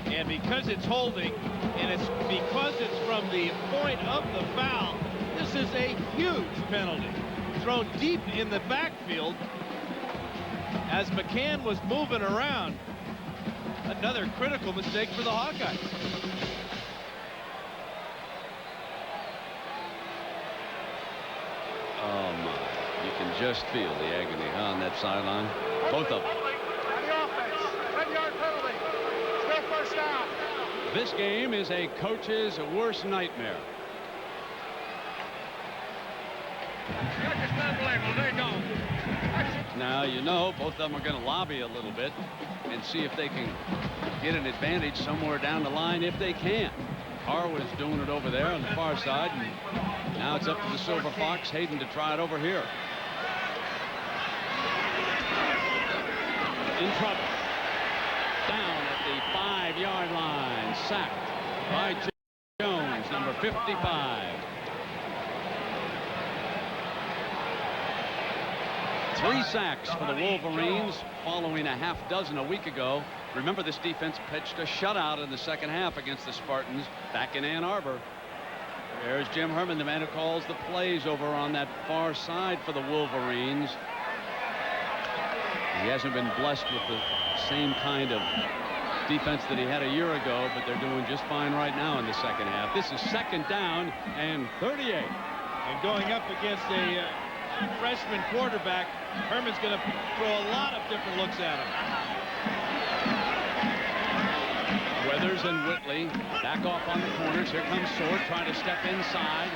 And because it's holding, and it's because it's from the point of the foul, this is a huge penalty. Thrown deep in the backfield as McCann was moving around. Another critical mistake for the Hawkeyes. Oh, my. You can just feel the agony on that sideline. Both of them. The offense. 10-yard penalty. Still 1st down. This game is a coach's worst nightmare. Now, you know, both of them are going to lobby a little bit and see if they can get an advantage somewhere down the line if they can. Carr was doing it over there on the far side, and now it's up to the Silver Fox, Hayden, to try it over here. In trouble. Down at the 5-yard line. Sacked by Jones, number 55. 3 sacks for the Wolverines, following a half dozen a week ago. Remember, this defense pitched a shutout in the second half against the Spartans back in Ann Arbor. There's Jim Herman, the man who calls the plays over on that far side for the Wolverines. He hasn't been blessed with the same kind of defense that he had a year ago, but they're doing just fine right now in the second half. This is second down and 38. And going up against a freshman quarterback, Herman's going to throw a lot of different looks at him. Weathers and Whitley back off on the corners. Here comes Sword trying to step inside.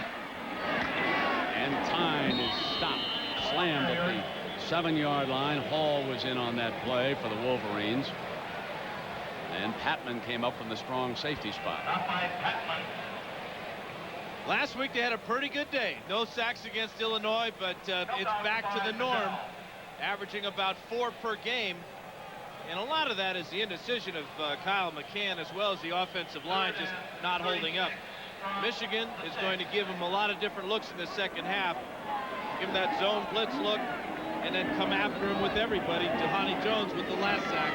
And Tyne is stopped. Slammed at the 7-yard line. Hall was in on that play for the Wolverines. And Patman came up from the strong safety spot. Last week they had a pretty good day. No sacks against Illinois, but it's back to the norm, averaging about 4 per game. And a lot of that is the indecision of Kyle McCann, as well as the offensive line just not holding up. Michigan is going to give him a lot of different looks in the second half. Give him that zone blitz look, and then come after him with everybody. Tahani Jones with the last sack.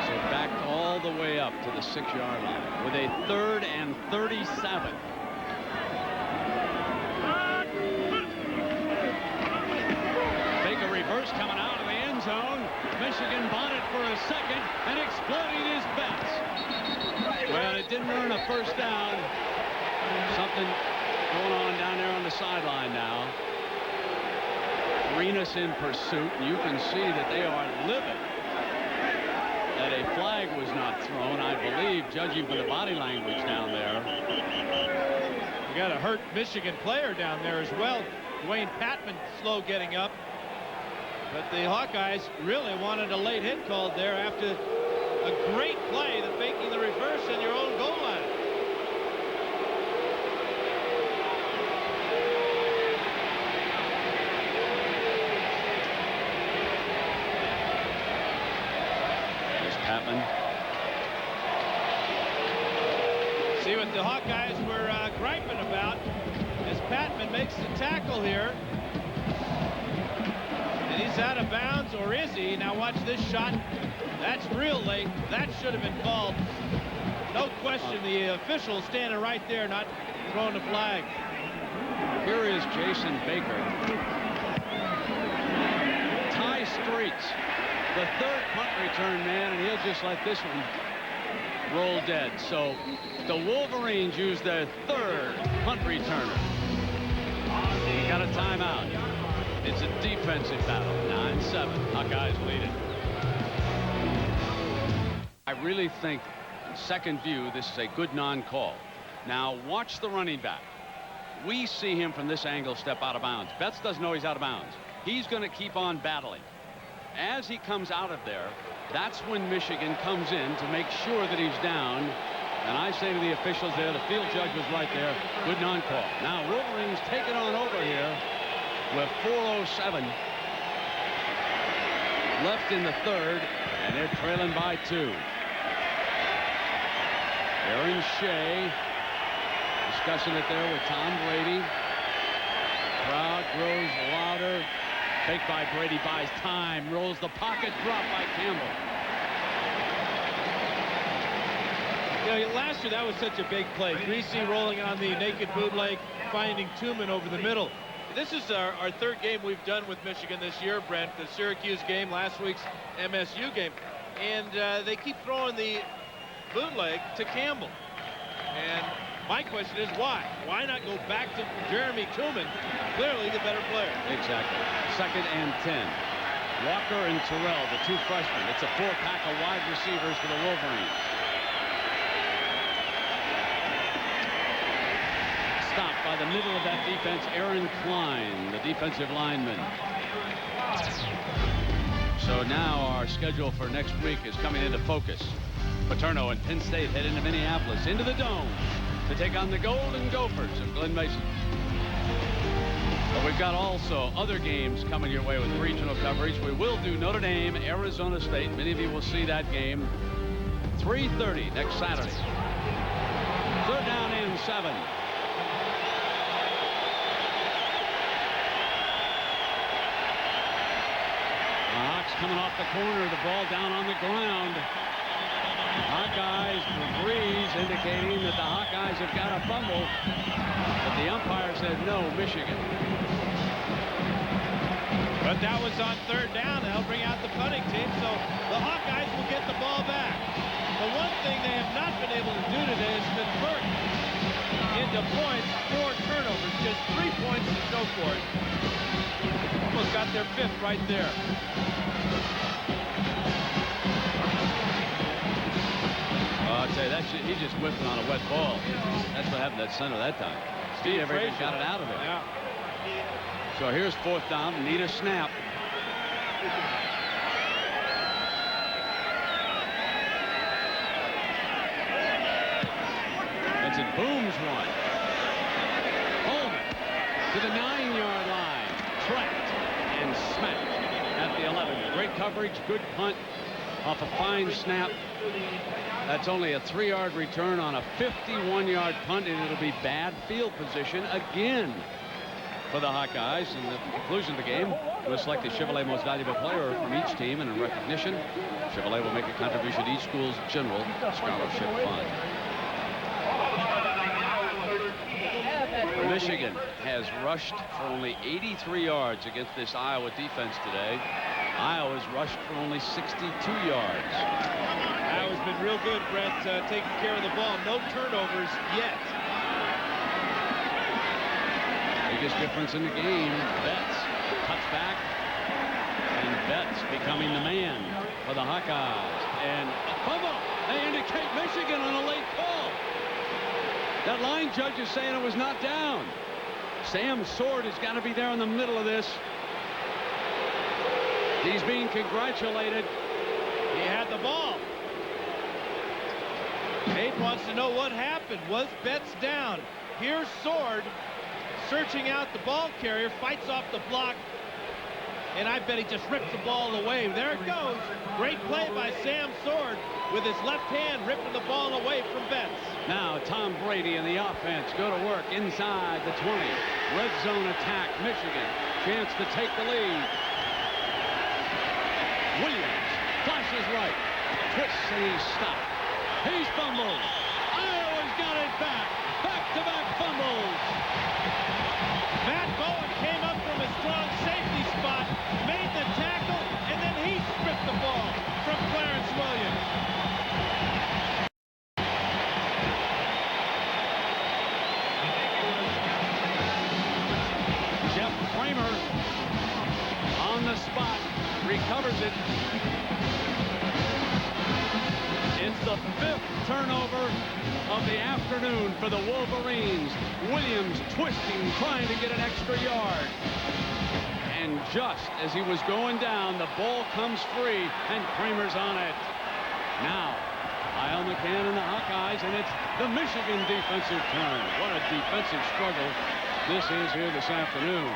So backed all the way up to the 6-yard line with a 3rd and 37. Fake a reverse coming out of the end zone. Michigan bought it for a second and exploding his bets. Well, it didn't earn a first down. Something going on down there on the sideline now. Arenas in pursuit, and you can see that they are livid that a flag was not thrown, I believe, judging from the body language down there. We got a hurt Michigan player down there as well. Dwayne Patman slow getting up. But the Hawkeyes really wanted a late hit called there after a great play, the faking the reverse in your own goal line. Patman. See what the Hawkeyes were griping about as Patman makes the tackle here. And he's out of bounds, or is he? Now watch this shot. That's real late. That should have been called. No question, the official standing right there, not throwing the flag. Here is Jason Baker. Ty Streets, the 3rd punt return man, and he'll just let this one roll dead. So the Wolverines use their 3rd punt returner. He got a timeout. It's a defensive battle. 9-7. Hawkeyes lead it. I really think, second view, this is a good non-call. Now watch the running back. We see him from this angle step out of bounds. Betts doesn't know he's out of bounds. He's going to keep on battling. As he comes out of there, that's when Michigan comes in to make sure that he's down. And I say to the officials there, the field judge was right there. Good non-call. Now Wolverines take it on over here with 4:07 left in the 3rd, and they're trailing by 2. Aaron Shea discussing it there with Tom Brady. Crowd grows louder. Fake by Brady, buys time, rolls the pocket, drop by Campbell. You know, last year that was such a big play. Greasy rolling on the naked bootleg, finding Tooman over the middle. This is our 3rd game we've done with Michigan this year, Brent. The Syracuse game, last week's MSU game. And they keep throwing the bootleg to Campbell. And my question is why? Why not go back to Jeremy Tooman, clearly the better player? Exactly. 2nd and 10. Walker and Terrell, the 2 freshmen. It's a 4-pack of wide receivers for the Wolverines. Stopped by the middle of that defense, Aaron Klein, the defensive lineman. So now our schedule for next week is coming into focus. Paterno and Penn State head into Minneapolis, into the Dome, to take on the Golden Gophers of Glen Mason. But we've got also other games coming your way with regional coverage. We will do Notre Dame, Arizona State. Many of you will see that game. 3:30 next Saturday. 3rd down and 7. Hawks coming off the corner. The ball down on the ground. Hawkeyes breeze indicating that the Hawkeyes have got a fumble. But the umpire said no, Michigan. But that was on third down. They'll bring out the punting team, so the Hawkeyes will get the ball back. The one thing they have not been able to do today is convert into points 4 turnovers. Just 3 points to show for it. Almost got their 5th right there. I'll tell you, he just whipped it on a wet ball. That's what happened at center that time. Steve never even got it out of there. Yeah. So here's 4th down. Need a snap. As it booms one. Holman to the 9-yard line. Trapped and smacked at the 11. Great coverage. Good punt off a fine snap. That's only a 3-yard return on a 51-yard punt, and it'll be bad field position again for the Hawkeyes. In the conclusion of the game, we'll select the Chevrolet Most Valuable Player from each team, and in recognition, Chevrolet will make a contribution to each school's general scholarship fund. Michigan has rushed for only 83 yards against this Iowa defense today. Iowa's rushed for only 62 yards. Iowa's been real good, Brett, taking care of the ball. No turnovers yet. Biggest difference in the game, Betts touchback, and Betts becoming the man for the Hawkeyes. And a fumble. They indicate Michigan on a late call. That line judge is saying it was not down. Sam Sword has got to be there in the middle of this. He's being congratulated. He had the ball. Nate wants to know what happened. Was Betts down? Here's Sword searching out the ball carrier, fights off the block, and I bet he just ripped the ball away. There it goes. Great play by Sam Sword with his left hand ripping the ball away from Betts. Now Tom Brady and the offense go to work inside the 20. Red zone attack, Michigan. Chance to take the lead. Williams flashes right. Twists and he's stopped. He's fumbled. Iowa's got it back. Back-to-back fumbles. Matt Bowen came up from a strong safety spot, made the tackle, and then he stripped the ball from Clarence Williams. Jeff Bromert on the spot, recovers it. It's the 5th turnover of the afternoon for the Wolverines. Williams twisting, trying to get an extra yard. And just as he was going down, the ball comes free, and Kramer's on it. Now, Kyle McCann and the Hawkeyes, and it's the Michigan defensive turn. What a defensive struggle this is here this afternoon.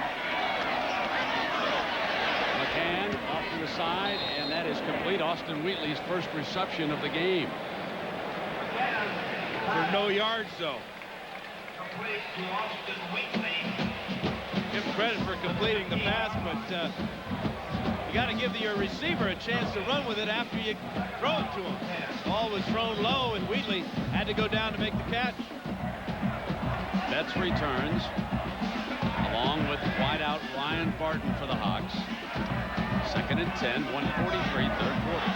McCann off to the side, and that is complete. Austin Wheatley's first reception of the game. For no yards, though. Give credit for completing the pass, but you got to give your receiver a chance to run with it after you throw it to him. The ball was thrown low, and Wheatley had to go down to make the catch. Betts returns, along with wideout Ryan Barton for the Hawks. 2nd and 10, 1:43, 3rd quarter.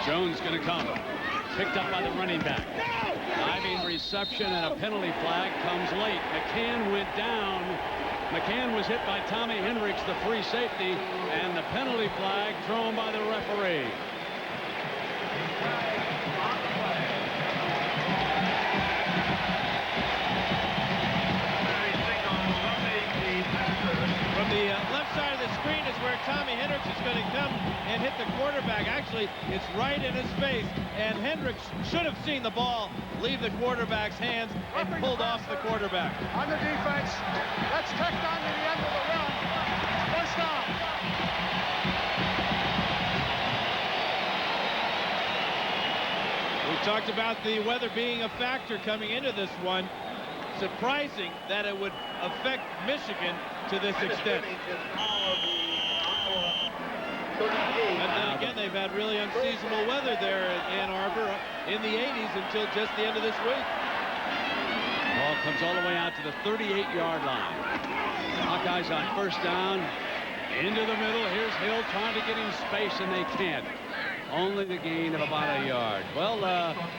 Jones going to come. Picked up by the running back. Diving reception and a penalty flag comes late. McCann went down. McCann was hit by Tommy Hendricks, the free safety, and the penalty flag thrown by the referee. From the left side of the screen is where Tommy Hendricks is going to come and hit the quarterback. Actually, it's right in his face, and Hendricks should have seen the ball leave the quarterback's hands and pulled off the quarterback. On the defense, let's take down to the end of the run. First down. We talked about the weather being a factor coming into this one. surprising that it would affect Michigan to this extent. And then again, they've had really unseasonable weather there in Ann Arbor in the 80s until just the end of this week. Ball comes all the way out to the 38-yard line. Hawkeyes on first down. Into the middle. Here's Hill trying to get him space, and they can't. Only the gain of about a yard. Well,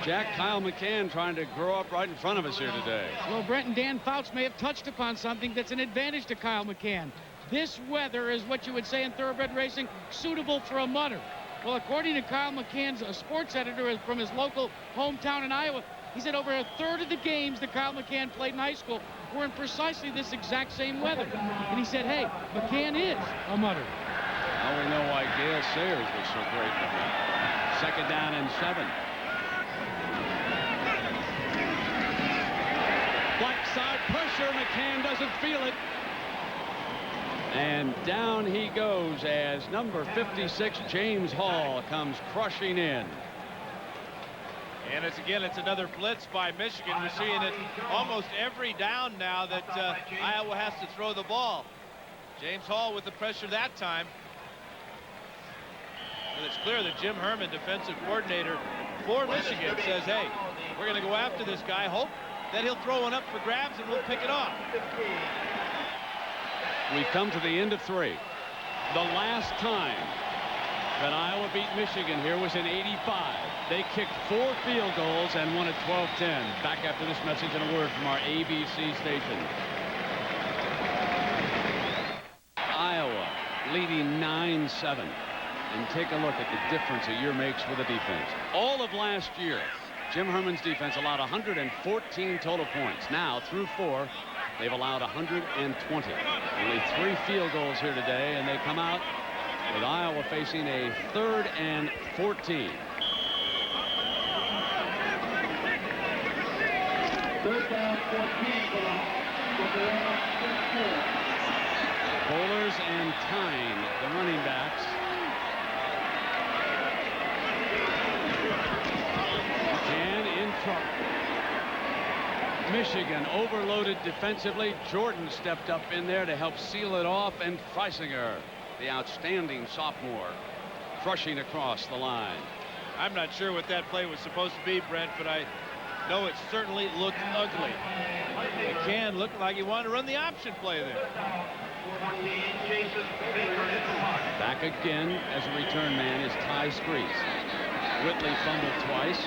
Jack, Kyle McCann trying to grow up right in front of us here today. Well, Brent and Dan Fouts may have touched upon something that's an advantage to Kyle McCann. This weather is what you would say in thoroughbred racing, suitable for a mutter. Well, according to Kyle McCann's sports editor from his local hometown in Iowa, he said over a third of the games that Kyle McCann played in high school were in precisely this exact same weather. And he said, hey, McCann is a mutter. Now we know why Gale Sayers was so great for him. 2nd down and 7. Black side pressure. McCann doesn't feel it. And down he goes as number 56, James Hall, comes crushing in. And it's another blitz by Michigan. We're seeing it almost every down now that Iowa has to throw the ball. James Hall with the pressure that time. And it's clear that Jim Herman, defensive coordinator for Michigan, says, hey, we're going to go after this guy. Hope that he'll throw one up for grabs and we'll pick it off. We come to the end of 3. The last time that Iowa beat Michigan here was in '85. They kicked 4 field goals and won at 12-10. Back after this message and a word from our ABC station. Iowa leading 9-7. And take a look at the difference a year makes with the defense. All of last year, Jim Herman's defense allowed 114 total points. Now, through 4, they've allowed 120. Only 3 field goals here today, and they come out with Iowa facing a 3rd and 14. Bowlers and Tyne, the running backs. McCann in trouble. Michigan overloaded defensively. Jordan stepped up in there to help seal it off, and Freisinger, the outstanding sophomore, crushing across the line. I'm not sure what that play was supposed to be, Brent, but I know it certainly looked ugly. McCann looked like he wanted to run the option play there. Back again as a return man is Ty Screese. Whitley fumbled twice.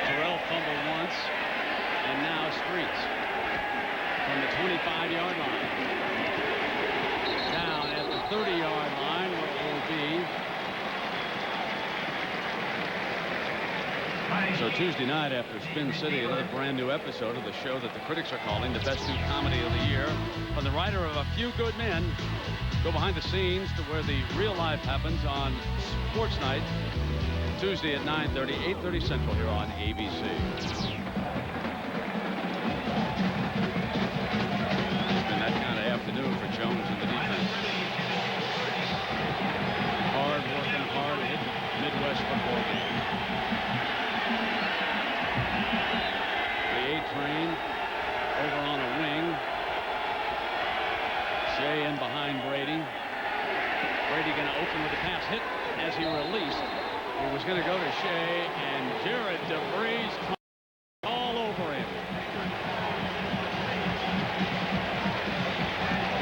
Terrell fumbled once. And now Screese from the 25-yard line. Down at the 30-yard line where it will be. So Tuesday night after Spin City, another brand new episode of the show that the critics are calling the best new comedy of the year. From the writer of A Few Good Men, go behind the scenes to where the real life happens on Sports Night, Tuesday at 9:30, 8:30 Central here on ABC. It's been that kind of afternoon for Jones and the defense. Hard working, hard hit Midwest football game. The A train over on a wing. Shea in behind Brady. Brady going to open with the pass hit as he released. It was going to go to Shea, and Jared DeVries all over him.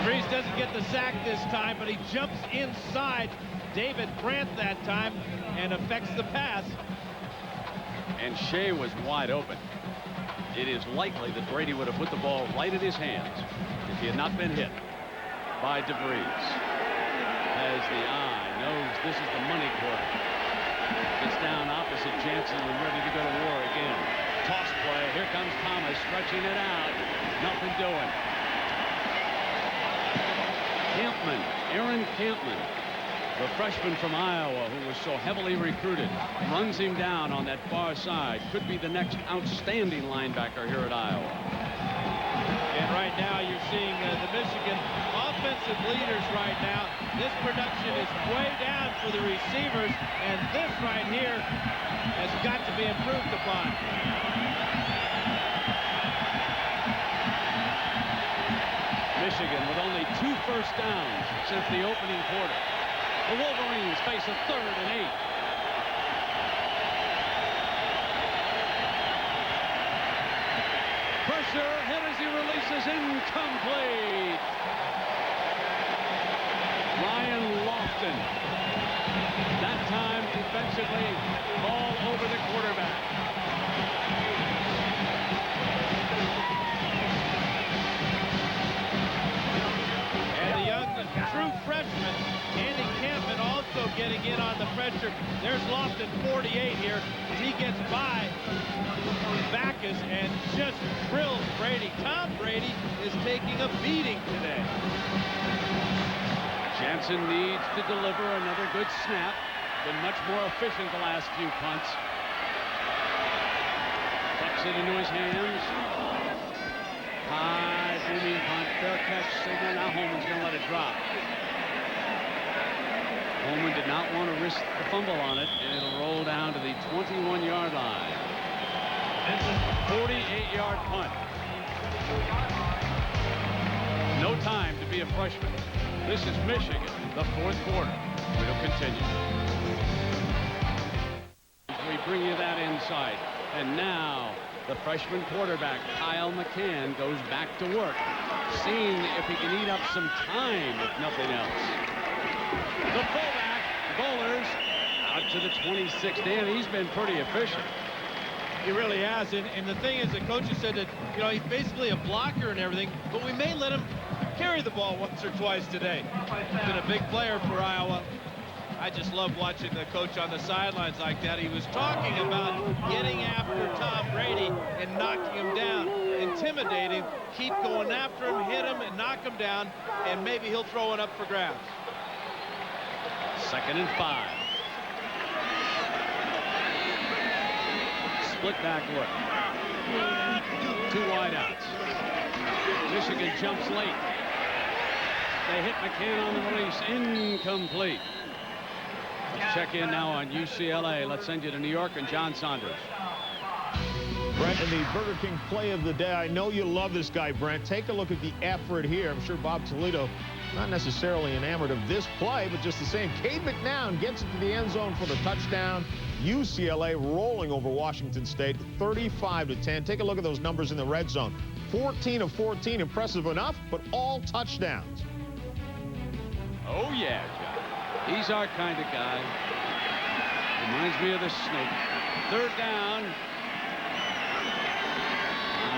DeVries doesn't get the sack this time, but he jumps inside David Brandt that time and affects the pass. And Shea was wide open. It is likely that Brady would have put the ball right in his hands if he had not been hit by DeVries. Has the eye, knows this is the money quarter. Gets down opposite Jansen and ready to go to war again. Toss play. Here comes Thomas stretching it out. Nothing doing. Campman, Aaron Campman, the freshman from Iowa who was so heavily recruited, runs him down on that far side. Could be the next outstanding linebacker here at Iowa. And right now you're seeing the Michigan offensive leaders right now. This production is way down for the receivers, and this right here has got to be improved upon. Michigan with only 2 first downs since the opening quarter. The Wolverines face a 3rd and 8. Pressure, hit as he releases, incomplete. Ryan Lofton. That time defensively, ball over the quarterback. And the young, true freshman, Andy Campbell, also getting in on the pressure. There's Lofton, 48 here, as he gets by Backus and just drills Brady. Tom Brady is taking a beating today. Jansen needs to deliver another good snap. Been much more efficient the last few punts. Tucks it into his hands. High, booming punt. Fair catch signal. Now Holman's going to let it drop. Holman did not want to risk the fumble on it, and it'll roll down to the 21-yard line. 48-yard punt. No time to be a freshman. This is Michigan, the 4th quarter. We'll continue. We bring you that insight. And now the freshman quarterback, Kyle McCann, goes back to work, seeing if he can eat up some time, if nothing else. The fullback, Bowlers, out to the 26th. Dan, he's been pretty efficient. He really has, and the thing is, the coaches said that, you know, he's basically a blocker and everything, but we may let him carry the ball once or twice today. He's been a big player for Iowa. I just love watching the coach on the sidelines like that. He was talking about getting after Tom Brady and knocking him down, intimidate him, keep going after him, hit him, and knock him down, and maybe he'll throw it up for grabs. 2nd and 5. Split back look. 2 wideouts. Michigan jumps late. They hit McCann on the release. Incomplete. Let's check in now on UCLA. Let's send you to New York and John Saunders. Brent, and the Burger King play of the day. I know you love this guy, Brent. Take a look at the effort here. I'm sure Bob Toledo not necessarily enamored of this play, but just the same. Cade McNown gets it to the end zone for the touchdown. UCLA rolling over Washington State, 35-10. Take a look at those numbers in the red zone. 14 of 14, impressive enough, but all touchdowns. Oh, yeah, John. He's our kind of guy. Reminds me of the snake. 3rd down.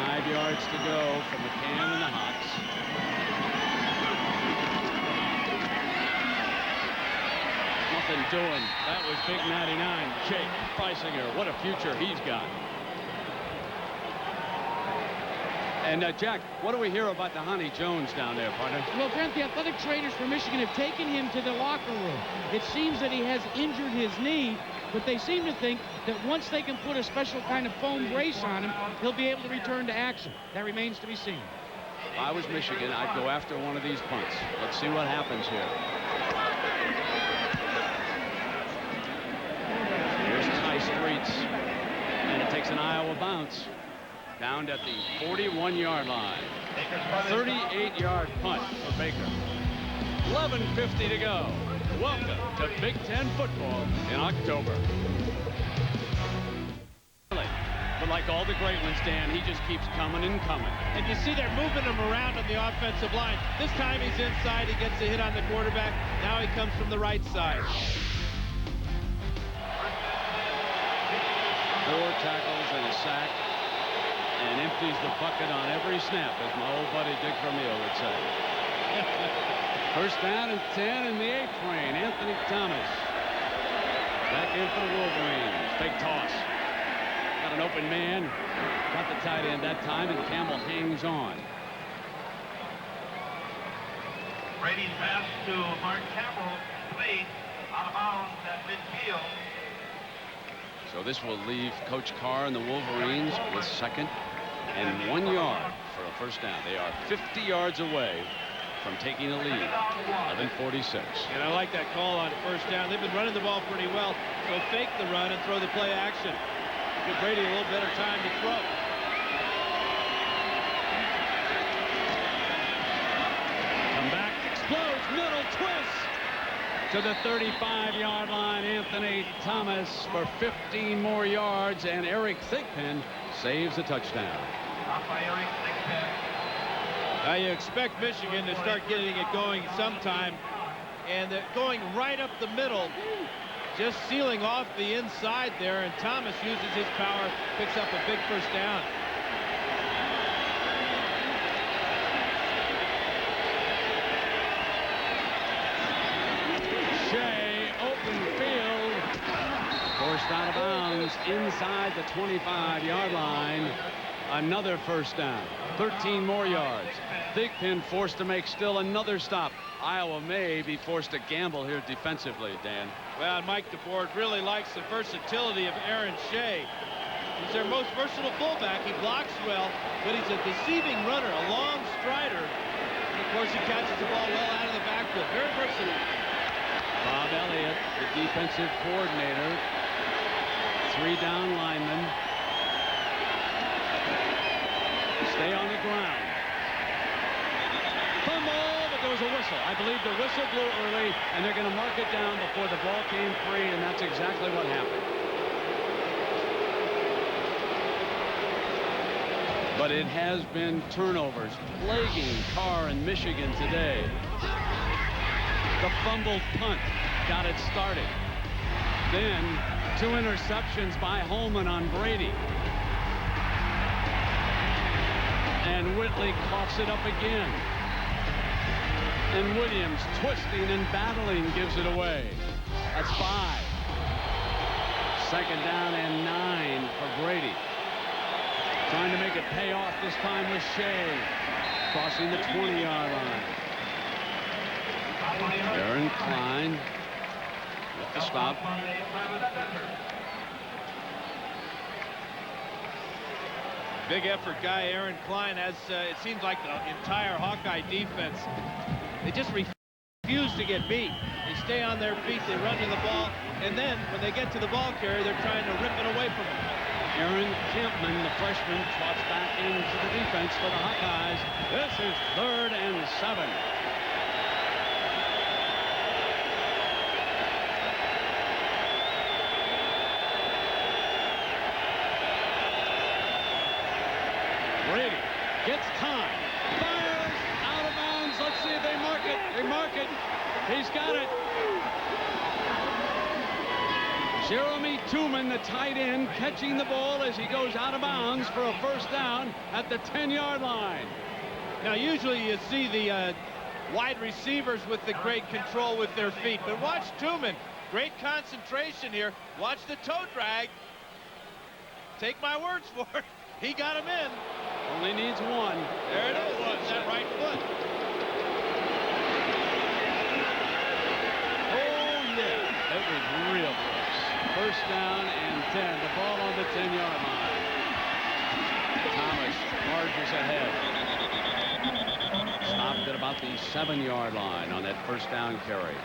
5 yards to go from McCann and the Hawks. Nothing doing. That was Big 99. Jake Freisinger. What a future he's got. And Jack, what do we hear about Honey Jones down there, partner? Well, Brent, the athletic trainers for Michigan have taken him to the locker room. It seems that he has injured his knee, but they seem to think that once they can put a special kind of foam brace on him, he'll be able to return to action. That remains to be seen. If I was Michigan, I'd go after one of these punts. Let's see what happens here. Here's Ty Streets, and it takes an Iowa bounce. Down at the 41-yard line. 38-yard punt for Baker. 11:50 to go. Welcome to Big Ten football in October. But like all the great ones, Dan, he just keeps coming and coming. And you see they're moving him around on the offensive line. This time he's inside. He gets a hit on the quarterback. Now he comes from the right side. 4 tackles and a sack. And empties the bucket on every snap, as my old buddy Dick Vermeil would say. 1st down and 10 in the A train. Anthony Thomas. Back in for the Wolverines. Fake toss. Got an open man. Got the tight end that time, and Campbell hangs on. Brady's pass to Mark Campbell, complete, out of bounds at midfield. So this will leave Coach Carr and the Wolverines with 2nd and 1 yard for a 1st down. They are 50 yards away from taking a lead. 11:46. And I like that call on 1st down. They've been running the ball pretty well, so fake the run and throw the play action. Give Brady a little better time to throw. to the 35-yard line. Anthony Thomas for 15 more yards, and Eric Thigpen saves a touchdown. Now you expect Michigan to start getting it going sometime, and they're going right up the middle, just sealing off the inside there, and Thomas uses his power, picks up a big first down. Shea, open field, forced out of bounds inside the 25-yard line. Another first down, 13 more yards. Thigpen forced to make still another stop. Iowa may be forced to gamble here defensively, Dan. Well, Mike DeBoer really likes the versatility of Aaron Shea. He's their most versatile fullback. He blocks well, but he's a deceiving runner, a long strider. And of course, he catches the ball well out of the backfield. Very versatile. Bob Elliott, the defensive coordinator. 3 down linemen. Stay on the ground. Fumble, but there was a whistle. I believe the whistle blew early, and they're going to mark it down before the ball came free, and that's exactly what happened. But it has been turnovers plaguing Carr and Michigan today. The fumbled punt got it started. Then 2 interceptions by Holman on Brady. And Whitley coughs it up again. And Williams, twisting and battling, gives it away. That's 5. Second down and 9 for Brady. Trying to make it pay off this time with Shea. Crossing the 20-yard line. Aaron Klein with the stop. Big effort guy, Aaron Klein, as it seems like the entire Hawkeye defense. They just refuse to get beat. They stay on their feet, they run to the ball, and then when they get to the ball carrier, they're trying to rip it away from them. Aaron Kempman, the freshman, trots back into the defense for the Hawkeyes. This is 3rd and 7. Brady gets time, fires out of bounds. Let's see if they mark it. They mark it. He's got it. Jeremy Tooman, the tight end, catching the ball as he goes out of bounds for a first down at the 10-yard line. Now, usually you see the wide receivers with the great control with their feet, but watch Tooman. Great concentration here. Watch the toe drag. Take my words for it. He got him in. Only needs 1. There it is. That right foot. Oh, yeah. It was real close. First down and 10. The ball on the 10-yard line. Thomas charges ahead. Stopped at about the 7-yard line on that first down carry.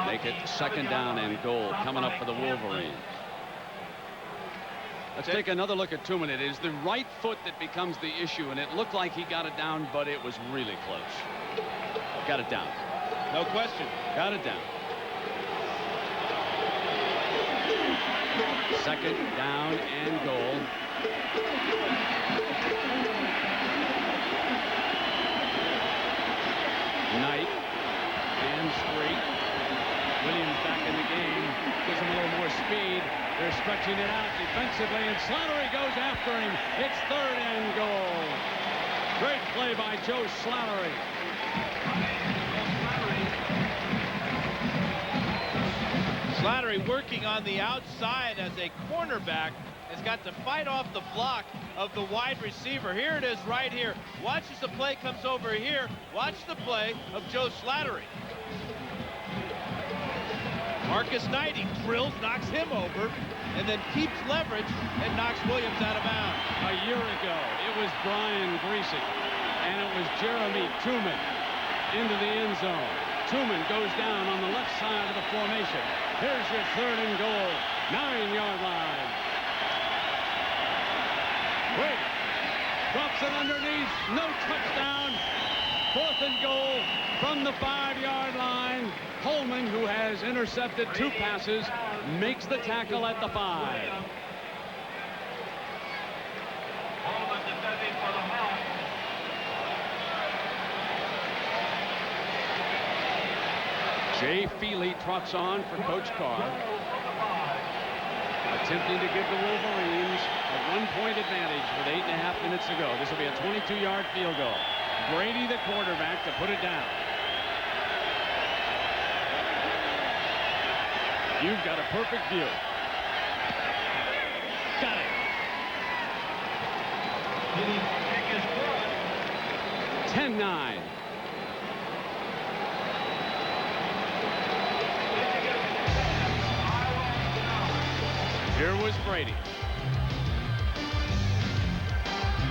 Make it 2nd down and goal coming up for the Wolverines. Let's take another look at Tooman. It is the right foot that becomes the issue, and it looked like he got it down, but it was really close. Got it down. No question. Got it down. 2nd down and goal. Knight and Street. Williams back in the game. Gives him a little more speed. They're stretching it out defensively, and Slattery goes after him. It's 3rd and goal. Great play by Joe Slattery. Slattery working on the outside as a cornerback has got to fight off the block of the wide receiver. Here it is right here. Watch as the play comes over here. Watch the play of Joe Slattery. Marcus Knight, he drills, knocks him over, and then keeps leverage and knocks Williams out of bounds. A year ago, it was Brian Griesick, and it was Jeremy Tooman into the end zone. Tooman goes down on the left side of the formation. Here's your 3rd and goal, 9-yard line. Brady drops it underneath, no touchdown. 4th and goal from the 5-yard line. Holman, who has intercepted 2 passes, makes the tackle at the 5. Holman defending for the Hawks. Jay Feely trots on for Coach Carr, attempting to give the Wolverines a 1-point advantage with 8.5 minutes to go. This will be a 22-yard field goal. Brady, the quarterback, to put it down. You've got a perfect view. Got it. 10-9. Here was Brady.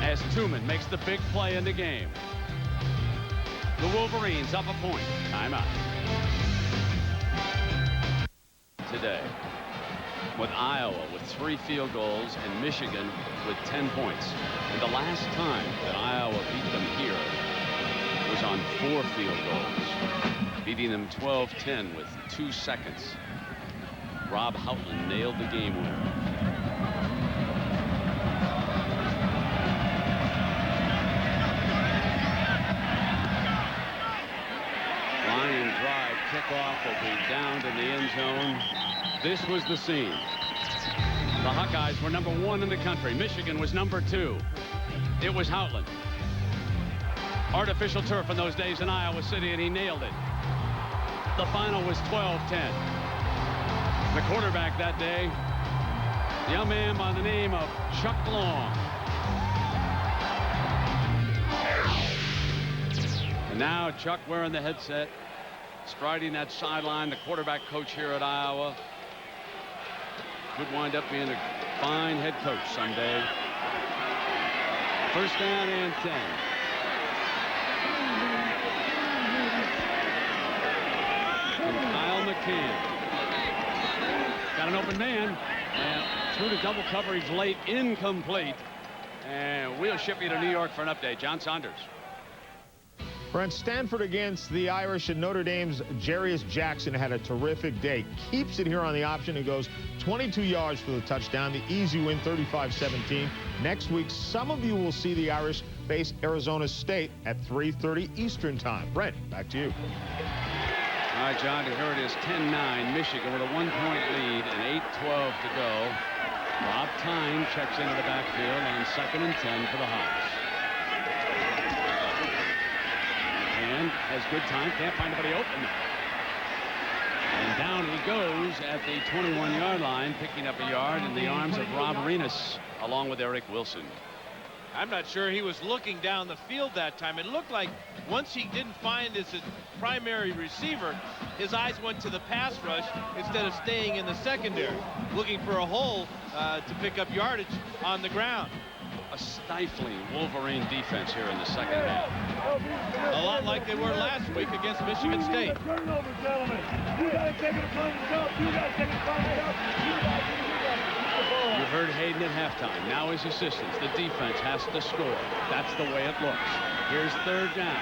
As Tooman makes the big play in the game. The Wolverines up a point. Timeout. Today, with Iowa with 3 field goals and Michigan with 10 points. And the last time that Iowa beat them here was on 4 field goals, beating them 12-10 with 2 seconds. Rob Houtland nailed the game winner. Line drive kickoff will be down to the end zone. This was the scene. The Hawkeyes were number 1 in the country. Michigan was number 2. It was Houtland. Artificial turf in those days in Iowa City, and he nailed it. The final was 12-10. The quarterback that day, a young man by the name of Chuck Long. And now Chuck wearing the headset, striding that sideline, the quarterback coach here at Iowa. Could wind up being a fine head coach someday. 1st down and 10. From Kyle McCann. Got an open man, and through the double coverage late, incomplete. And we'll ship you to New York for an update. John Saunders. Brent, Stanford against the Irish, and Notre Dame's Jarius Jackson had a terrific day. Keeps it here on the option and goes 22 yards for the touchdown. The easy win, 35-17. Next week, some of you will see the Irish face Arizona State at 3:30 Eastern time. Brent, back to you. All right, John, here it is, 10-9. Michigan with a 1-point lead and 8:12 to go. Rob Tyne checks into the backfield on 2nd and 10 for the Hawks. And has good time, can't find anybody open. And down he goes at the 21-yard line, picking up a yard in the arms of Rob Arenas, along with Eric Wilson. I'm not sure he was looking down the field that time. It looked like once he didn't find his primary receiver, his eyes went to the pass rush instead of staying in the secondary, looking for a hole to pick up yardage on the ground. A stifling Wolverine defense here in the second half. A lot like they were last week against Michigan State. Turnover, gentlemen. You got to take it upon yourself. You got to take it upon yourself. You heard Hayden at halftime. Now his assistants. The defense has to score. That's the way it looks. Here's 3rd down.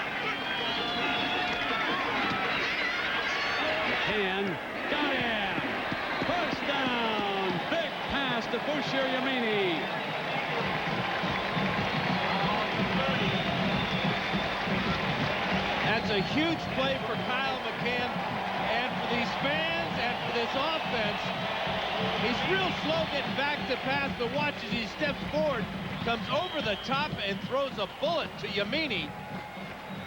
McCann got him. 1st down. Big pass to Boucher Yamini. That's a huge play for Kyle McCann and for these fans and for this offense. He's real slow getting back to pass, but watch as he steps forward, comes over the top and throws a bullet to Yamini.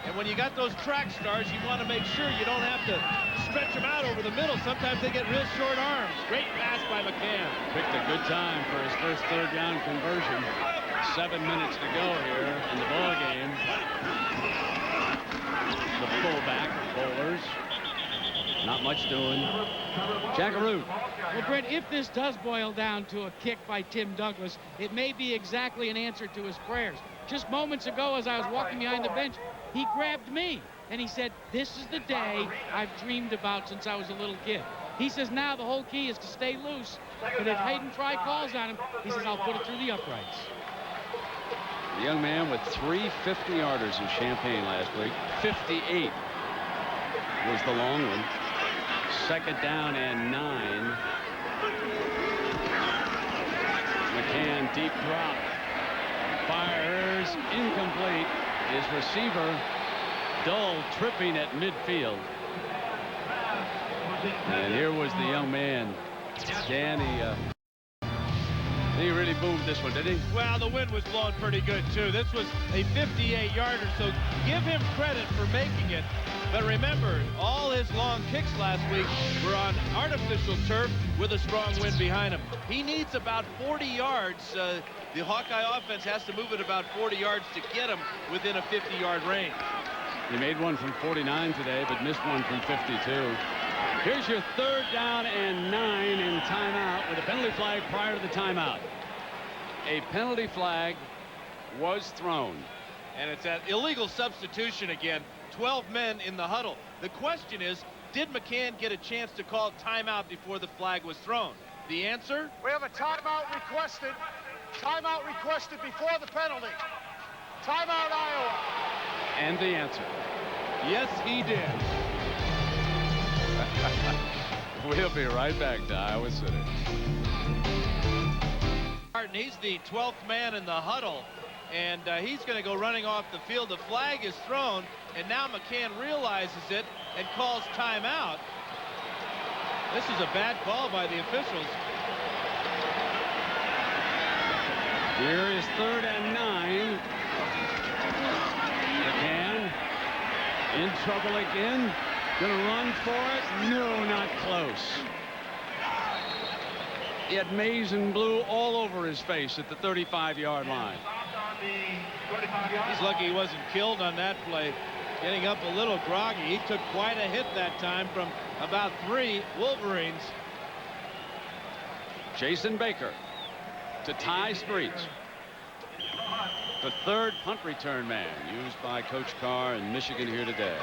And when you got those track stars, you want to make sure you don't have to stretch them out over the middle. Sometimes they get real short arms. Great pass by McCann. Picked a good time for his first 3rd down conversion. 7 minutes to go here in the ball game. The fullback, Bowlers. Not much doing. Jackaroo. Well, Brent, if this does boil down to a kick by Tim Douglas, it may be exactly an answer to his prayers. Just moments ago, as I was walking behind the bench, he grabbed me, and he said, "This is the day I've dreamed about since I was a little kid." He says now the whole key is to stay loose, and if Hayden Fry calls on him, he says, "I'll put it through the uprights." The young man with 3 50-yarders in Champaign last week. 58 was the long one. 2nd down and 9. McCann deep drop. Fires incomplete. His receiver dull tripping at midfield. And here was the young man. Dan, he really boomed this one, did he? Well, the wind was blowing pretty good, too. This was a 58-yarder, so give him credit for making it. But remember, all his long kicks last week were on artificial turf with a strong wind behind him. He needs about 40 yards. The Hawkeye offense has to move it about 40 yards to get him within a 50-yard range. He made one from 49 today, but missed one from 52. Here's your 3rd down and 9 in timeout with a penalty flag prior to the timeout. A penalty flag was thrown. And it's that illegal substitution again. 12 men in the huddle. The question is, did McCann get a chance to call timeout before the flag was thrown? The answer? We have a timeout requested. Timeout requested before the penalty. Timeout, Iowa. And the answer? Yes, he did. We'll be right back to Iowa City. He's the 12th man in the huddle, and he's going to go running off the field. The flag is thrown, and now McCann realizes it and calls timeout. This is a bad call by the officials. Here is 3rd and 9. McCann in trouble again. Gonna run for it. No, not close. He had maize and blue all over his face at the 35-yard line. He's lucky he wasn't killed on that play. Getting up a little groggy. He took quite a hit that time from about 3 Wolverines. Jason Baker to Ty Streets. The 3rd punt return man used by Coach Carr in Michigan here today.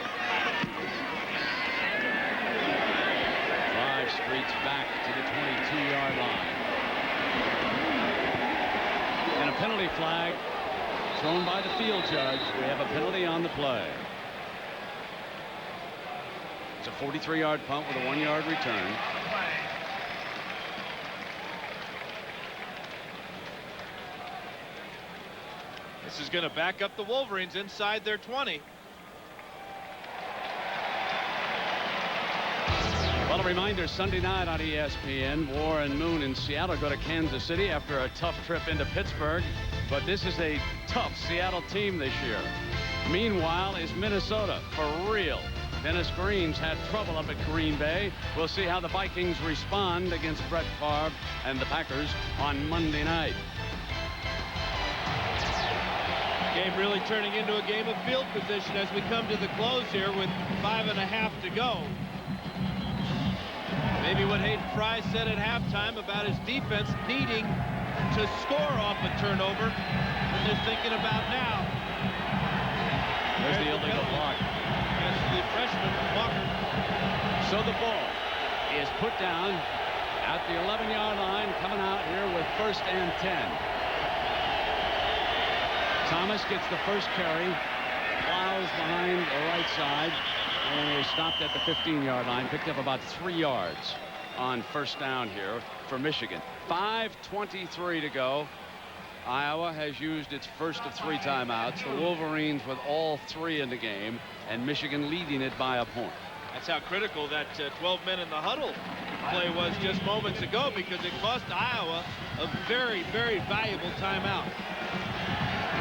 Streets back to the 22-yard line. And a penalty flag thrown by the field judge. We have a penalty on the play. It's a 43-yard punt with a 1-yard return. This is going to back up the Wolverines inside their 20. Well, a reminder, Sunday night on ESPN, Warren Moon in Seattle go to Kansas City after a tough trip into Pittsburgh. But this is a tough Seattle team this year. Meanwhile is Minnesota for real. Dennis Green's had trouble up at Green Bay. We'll see how the Vikings respond against Brett Favre and the Packers on Monday night. Game really turning into a game of field position as we come to the close here with 5.5 to go. Maybe what Hayden Fry said at halftime about his defense needing to score off a turnover, and they're thinking about now. There's the illegal block. That's the freshman, Walker. So the ball is put down at the 11-yard line, coming out here with 1st and 10. Thomas gets the first carry, plows behind the right side, and is stopped at the 15-yard line, picked up about 3 yards on 1st down here for Michigan. 5:23 to go. Iowa has used its first of 3 timeouts. The Wolverines with all 3 in the game, and Michigan leading it by a point. That's how critical that 12 men in the huddle play was just moments ago, because it cost Iowa a very, very valuable timeout.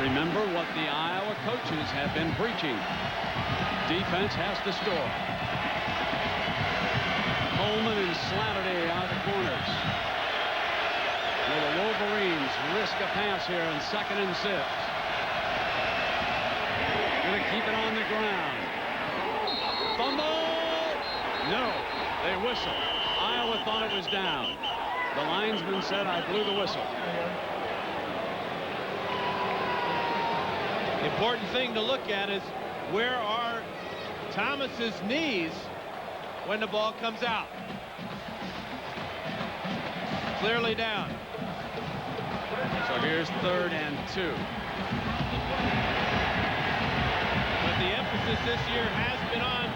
Remember what the Iowa coaches have been preaching. Defense has to score. Holman and Slattery out of the corners. Will the Wolverines risk a pass here on 2nd and 6? Going to keep it on the ground. Fumble! No, they whistle. Iowa thought it was down. The linesman said, "I blew the whistle." The important thing to look at is where are Thomas's knees when the ball comes out. Clearly down. So here's 3rd and 2. But the emphasis this year has been on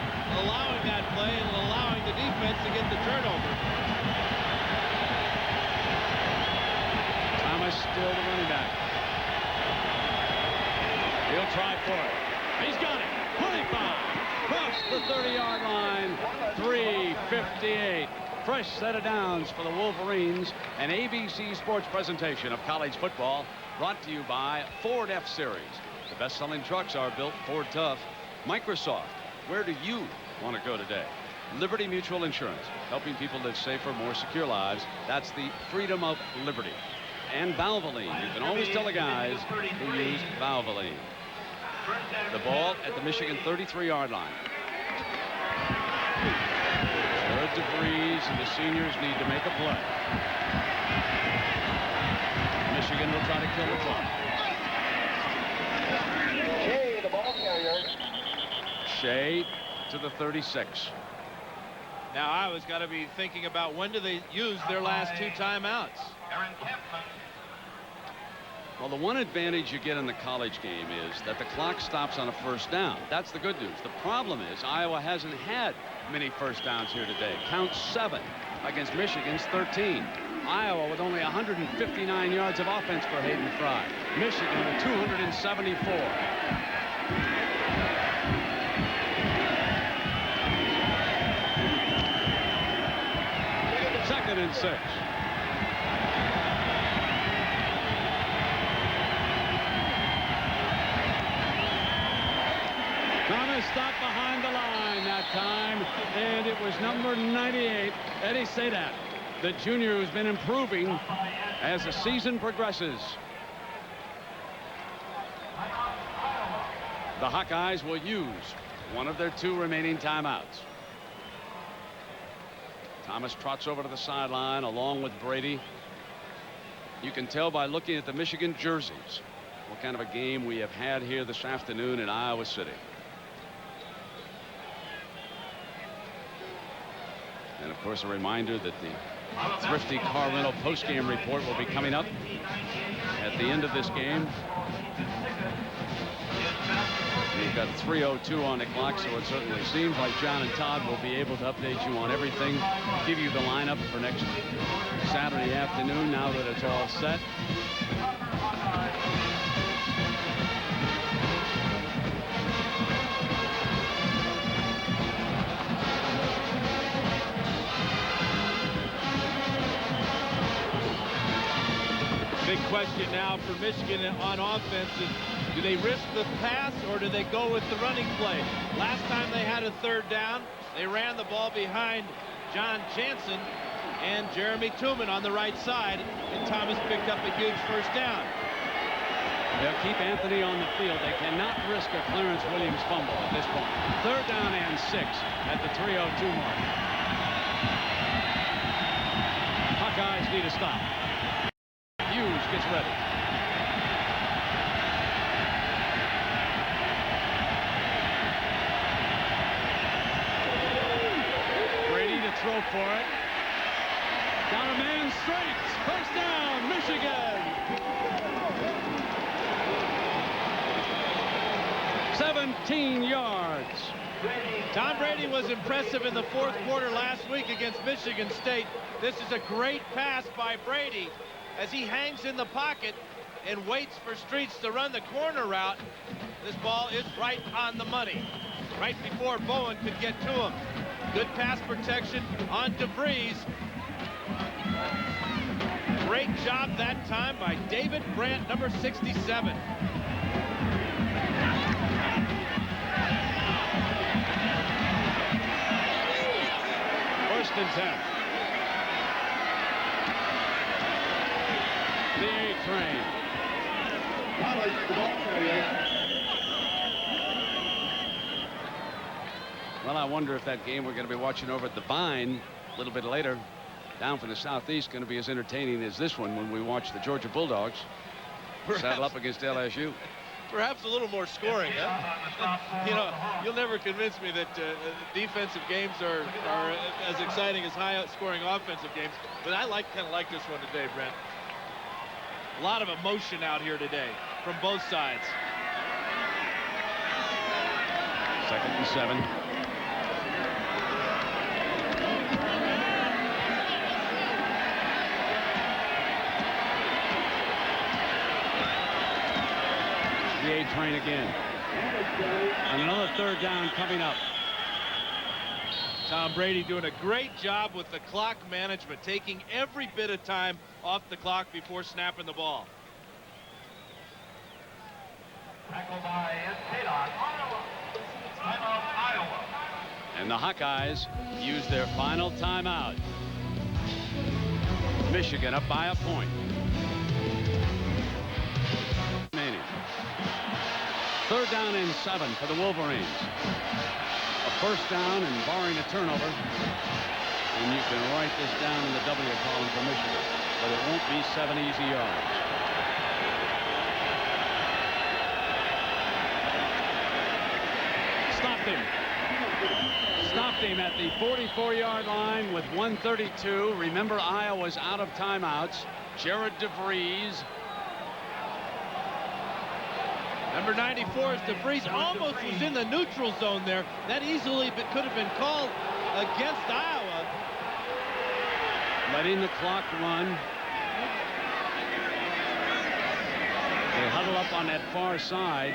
allowing that play and allowing the defense to get the turnover. Thomas still the running back. He'll try for it. He's got it. 25. Cross the 30-yard line. 3:58. Fresh set of downs for the Wolverines. An ABC Sports presentation of college football brought to you by Ford F-Series. The best-selling trucks are built Ford Tough. Microsoft. Where do you want to go today? Liberty Mutual Insurance. Helping people live safer, more secure lives. That's the freedom of liberty. And Valvoline. You can always tell the guys who use Valvoline. The ball at the Michigan 33-yard line. Jared DeVries and the seniors need to make a play. Michigan will try to kill the clock. Shea, the ball carrier. Shea to the 36. Now Iowa's got to be thinking about when do they use their last 2 timeouts. Well, the one advantage you get in the college game is that the clock stops on a first down. That's the good news. The problem is Iowa hasn't had many first downs here today. Count 7 against Michigan's 13. Iowa with only 159 yards of offense for Hayden Fry. Michigan with 274. Second and 6. Thomas stopped behind the line that time, and it was number 98, Eddie Sadat, the junior who's been improving as the season progresses. The Hawkeyes will use one of their 2 remaining timeouts. Thomas trots over to the sideline along with Brady. You can tell by looking at the Michigan jerseys what kind of a game we have had here this afternoon in Iowa City. And of course, a reminder that the Thrifty Car Rental post-game report will be coming up at the end of this game. We've got 3:02 on the clock, so it certainly seems like John and Todd will be able to update you on everything, give you the lineup for next Saturday afternoon now that it's all set. Big question now for Michigan on offense is, do they risk the pass or do they go with the running play? Last time they had a 3rd down, they ran the ball behind John Jansen and Jeremy Tooman on the right side, and Thomas picked up a huge first down. They'll keep Anthony on the field. They cannot risk a Clarence Williams fumble at this point. 3rd down and 6 at the 3:02 mark. Hawkeyes need a stop. Hughes gets ready. Brady to throw for it. Down a man straight. First down, Michigan. 17 yards. Tom Brady was impressive in the 4th quarter last week against Michigan State. This is a great pass by Brady as he hangs in the pocket and waits for Streets to run the corner route. This ball is right on the money, right before Bowen could get to him. Good pass protection on DeVries. Great job that time by David Brandt, number 67. First and 10. The A train. Well, I wonder if that game we're going to be watching over at the Vine a little bit later down from the southeast going to be as entertaining as this one when we watch the Georgia Bulldogs saddle up against LSU. Perhaps a little more scoring, huh? You know, you'll never convince me that defensive games are as exciting as high-scoring offensive games, but I kind of like this one today, Brent. A lot of emotion out here today from both sides. 2nd and 7. The A train again. And another 3rd down coming up. Tom Brady doing a great job with the clock management, taking every bit of time off the clock before snapping the ball. Tackle by Iowa. Timeout, Iowa. And the Hawkeyes use their final timeout. Michigan up by a point. Remaining. 3rd down and 7 for the Wolverines. A 1st down and barring a turnover. And you can write this down in the W column for Michigan. But it won't be 7 easy yards. Stopped him. Stopped him at the 44-yard line with 1:32. Remember, Iowa's out of timeouts. Jared DeVries. Number 94 is DeVries. Almost was in the neutral zone there. That easily could have been called against Iowa. Letting the clock run. They huddle up on that far side.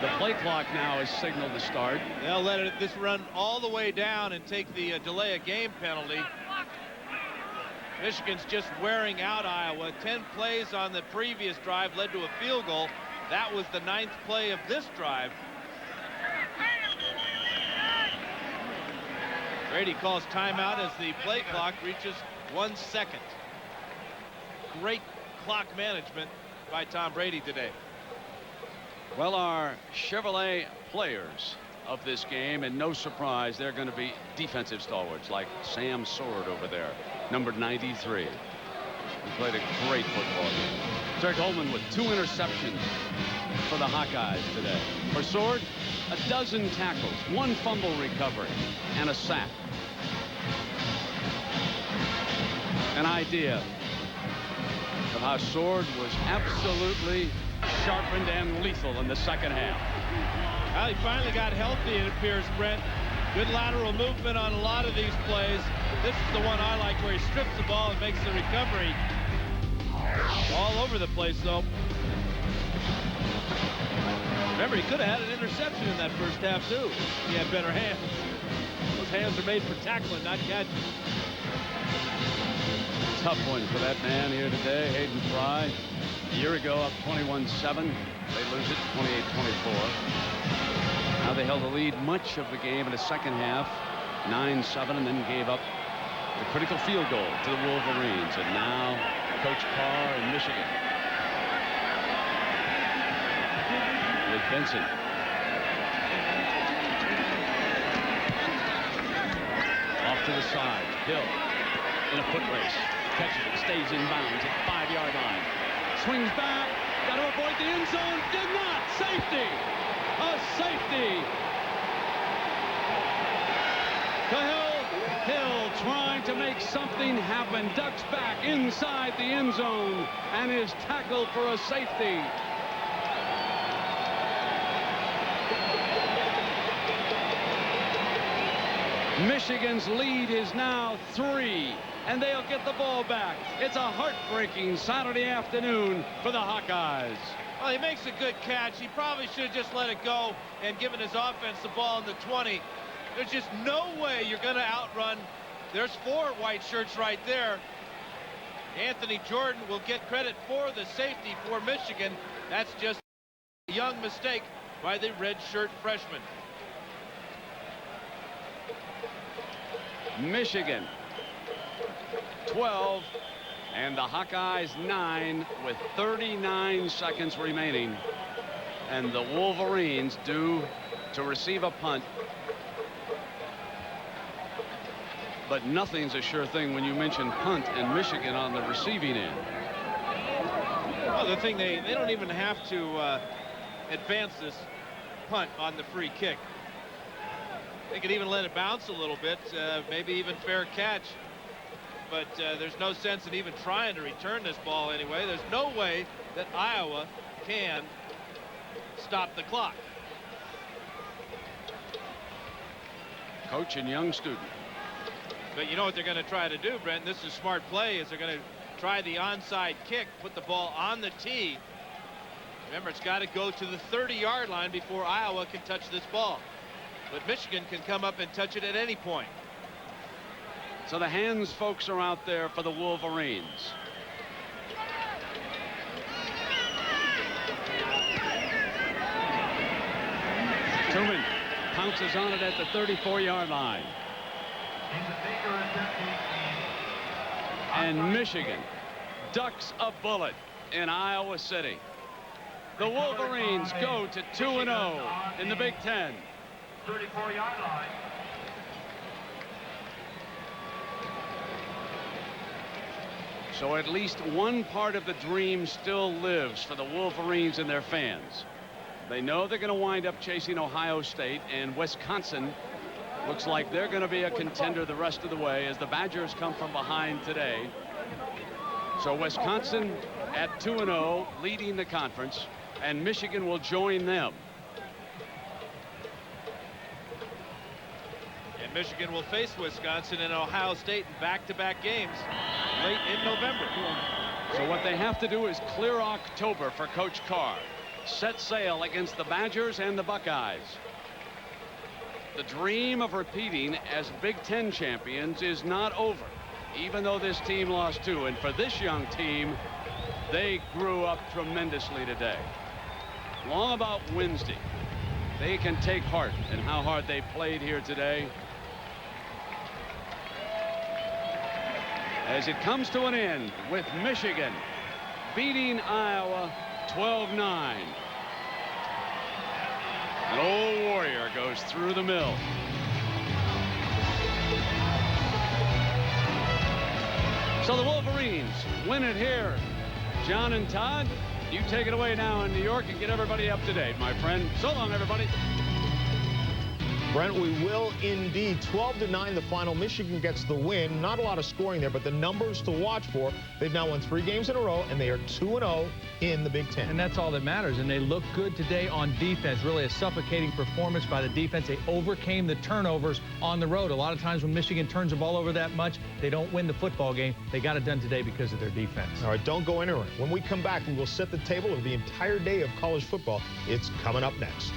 The play clock now is signaled to start. They'll let this run all the way down and take the delay of game penalty. Michigan's just wearing out Iowa. 10 plays on the previous drive led to a field goal. That was the 9th play of this drive. Brady calls timeout as the play clock reaches 1 second. Great clock management by Tom Brady today. Well, our Chevrolet players of this game, and no surprise, they're going to be defensive stalwarts like Sam Sword over there, number 93. He played a great football game. Tarig Holman with 2 interceptions for the Hawkeyes today. For Sword, a dozen tackles, 1 fumble recovery, and a sack. An idea of how Sword was absolutely sharpened and lethal in the second half. Well, he finally got healthy, it appears, Brent. Good lateral movement on a lot of these plays. This is the one I like, where he strips the ball and makes the recovery. All over the place, though. Remember, he could have had an interception in that first half, too. He had better hands. Those hands are made for tackling, not catching. Tough one for that man here today, Hayden Fry. A year ago, up 21-7. They lose it 28-24. Now they held the lead much of the game in the second half, 9-7, and then gave up the critical field goal to the Wolverines. And now Coach Carr in Michigan with Benson. Off to the side. Hill in a foot race. Catches it, stays in bounds at the 5-yard line. Swings back, got to avoid the end zone, did not. Safety, a safety. Hill trying to make something happen, ducks back inside the end zone and is tackled for a safety. Michigan's lead is now 3, and they'll get the ball back. It's a heartbreaking Saturday afternoon for the Hawkeyes. Well, he makes a good catch. He probably should have just let it go and given his offense the ball in the 20. There's just no way you're going to outrun. There's 4 white shirts right there. Anthony Jordan will get credit for the safety for Michigan. That's just a young mistake by the red shirt freshman. Michigan 12 and the Hawkeyes 9 with 39 seconds remaining, and the Wolverines due to receive a punt. But nothing's a sure thing when you mention punt and Michigan on the receiving end. Well, the thing, they don't even have to advance this punt on the free kick. They could even let it bounce a little bit, maybe even fair catch. But there's no sense in even trying to return this ball anyway. There's no way that Iowa can stop the clock. coach and young student. But you know what they're going to try to do, Brent? This is smart play. Is they're going to try the onside kick, put the ball on the tee. Remember, it's got to go to the 30-yard line before Iowa can touch this ball. But Michigan can come up and touch it at any point. So the hands folks are out there for the Wolverines. Truman pounces on it at the 34-yard line. And Michigan ducks a bullet in Iowa City. The Wolverines go to 2-0 in the Big Ten. 34-yard line. So at least one part of the dream still lives for the Wolverines and their fans. They know they're going to wind up chasing Ohio State, and Wisconsin looks like they're going to be a contender the rest of the way as the Badgers come from behind today. So Wisconsin at 2-0, leading the conference, and Michigan will join them. And Michigan will face Wisconsin and Ohio State in back-to-back games late in November. So what they have to do is clear October for Coach Carr. Set sail against the Badgers and the Buckeyes. The dream of repeating as Big Ten champions is not over, even though this team lost 2. And for this young team, they grew up tremendously today. Long about Wednesday, they can take heart in how hard they played here today. As it comes to an end with Michigan beating Iowa 12-9. An old warrior goes through the mill. So the Wolverines win it here. John and Todd, you take it away now in New York and get everybody up to date, my friend. So long, everybody. Brent, we will indeed. 12-9 the final. Michigan gets the win. Not a lot of scoring there, but the numbers to watch for. They've now won 3 games in a row, and they are 2-0 in the Big Ten. And that's all that matters. And they look good today on defense. Really a suffocating performance by the defense. They overcame the turnovers on the road. A lot of times when Michigan turns the ball over that much, they don't win the football game. They got it done today because of their defense. All right, don't go anywhere. When we come back, we will set the table of the entire day of college football. It's coming up next.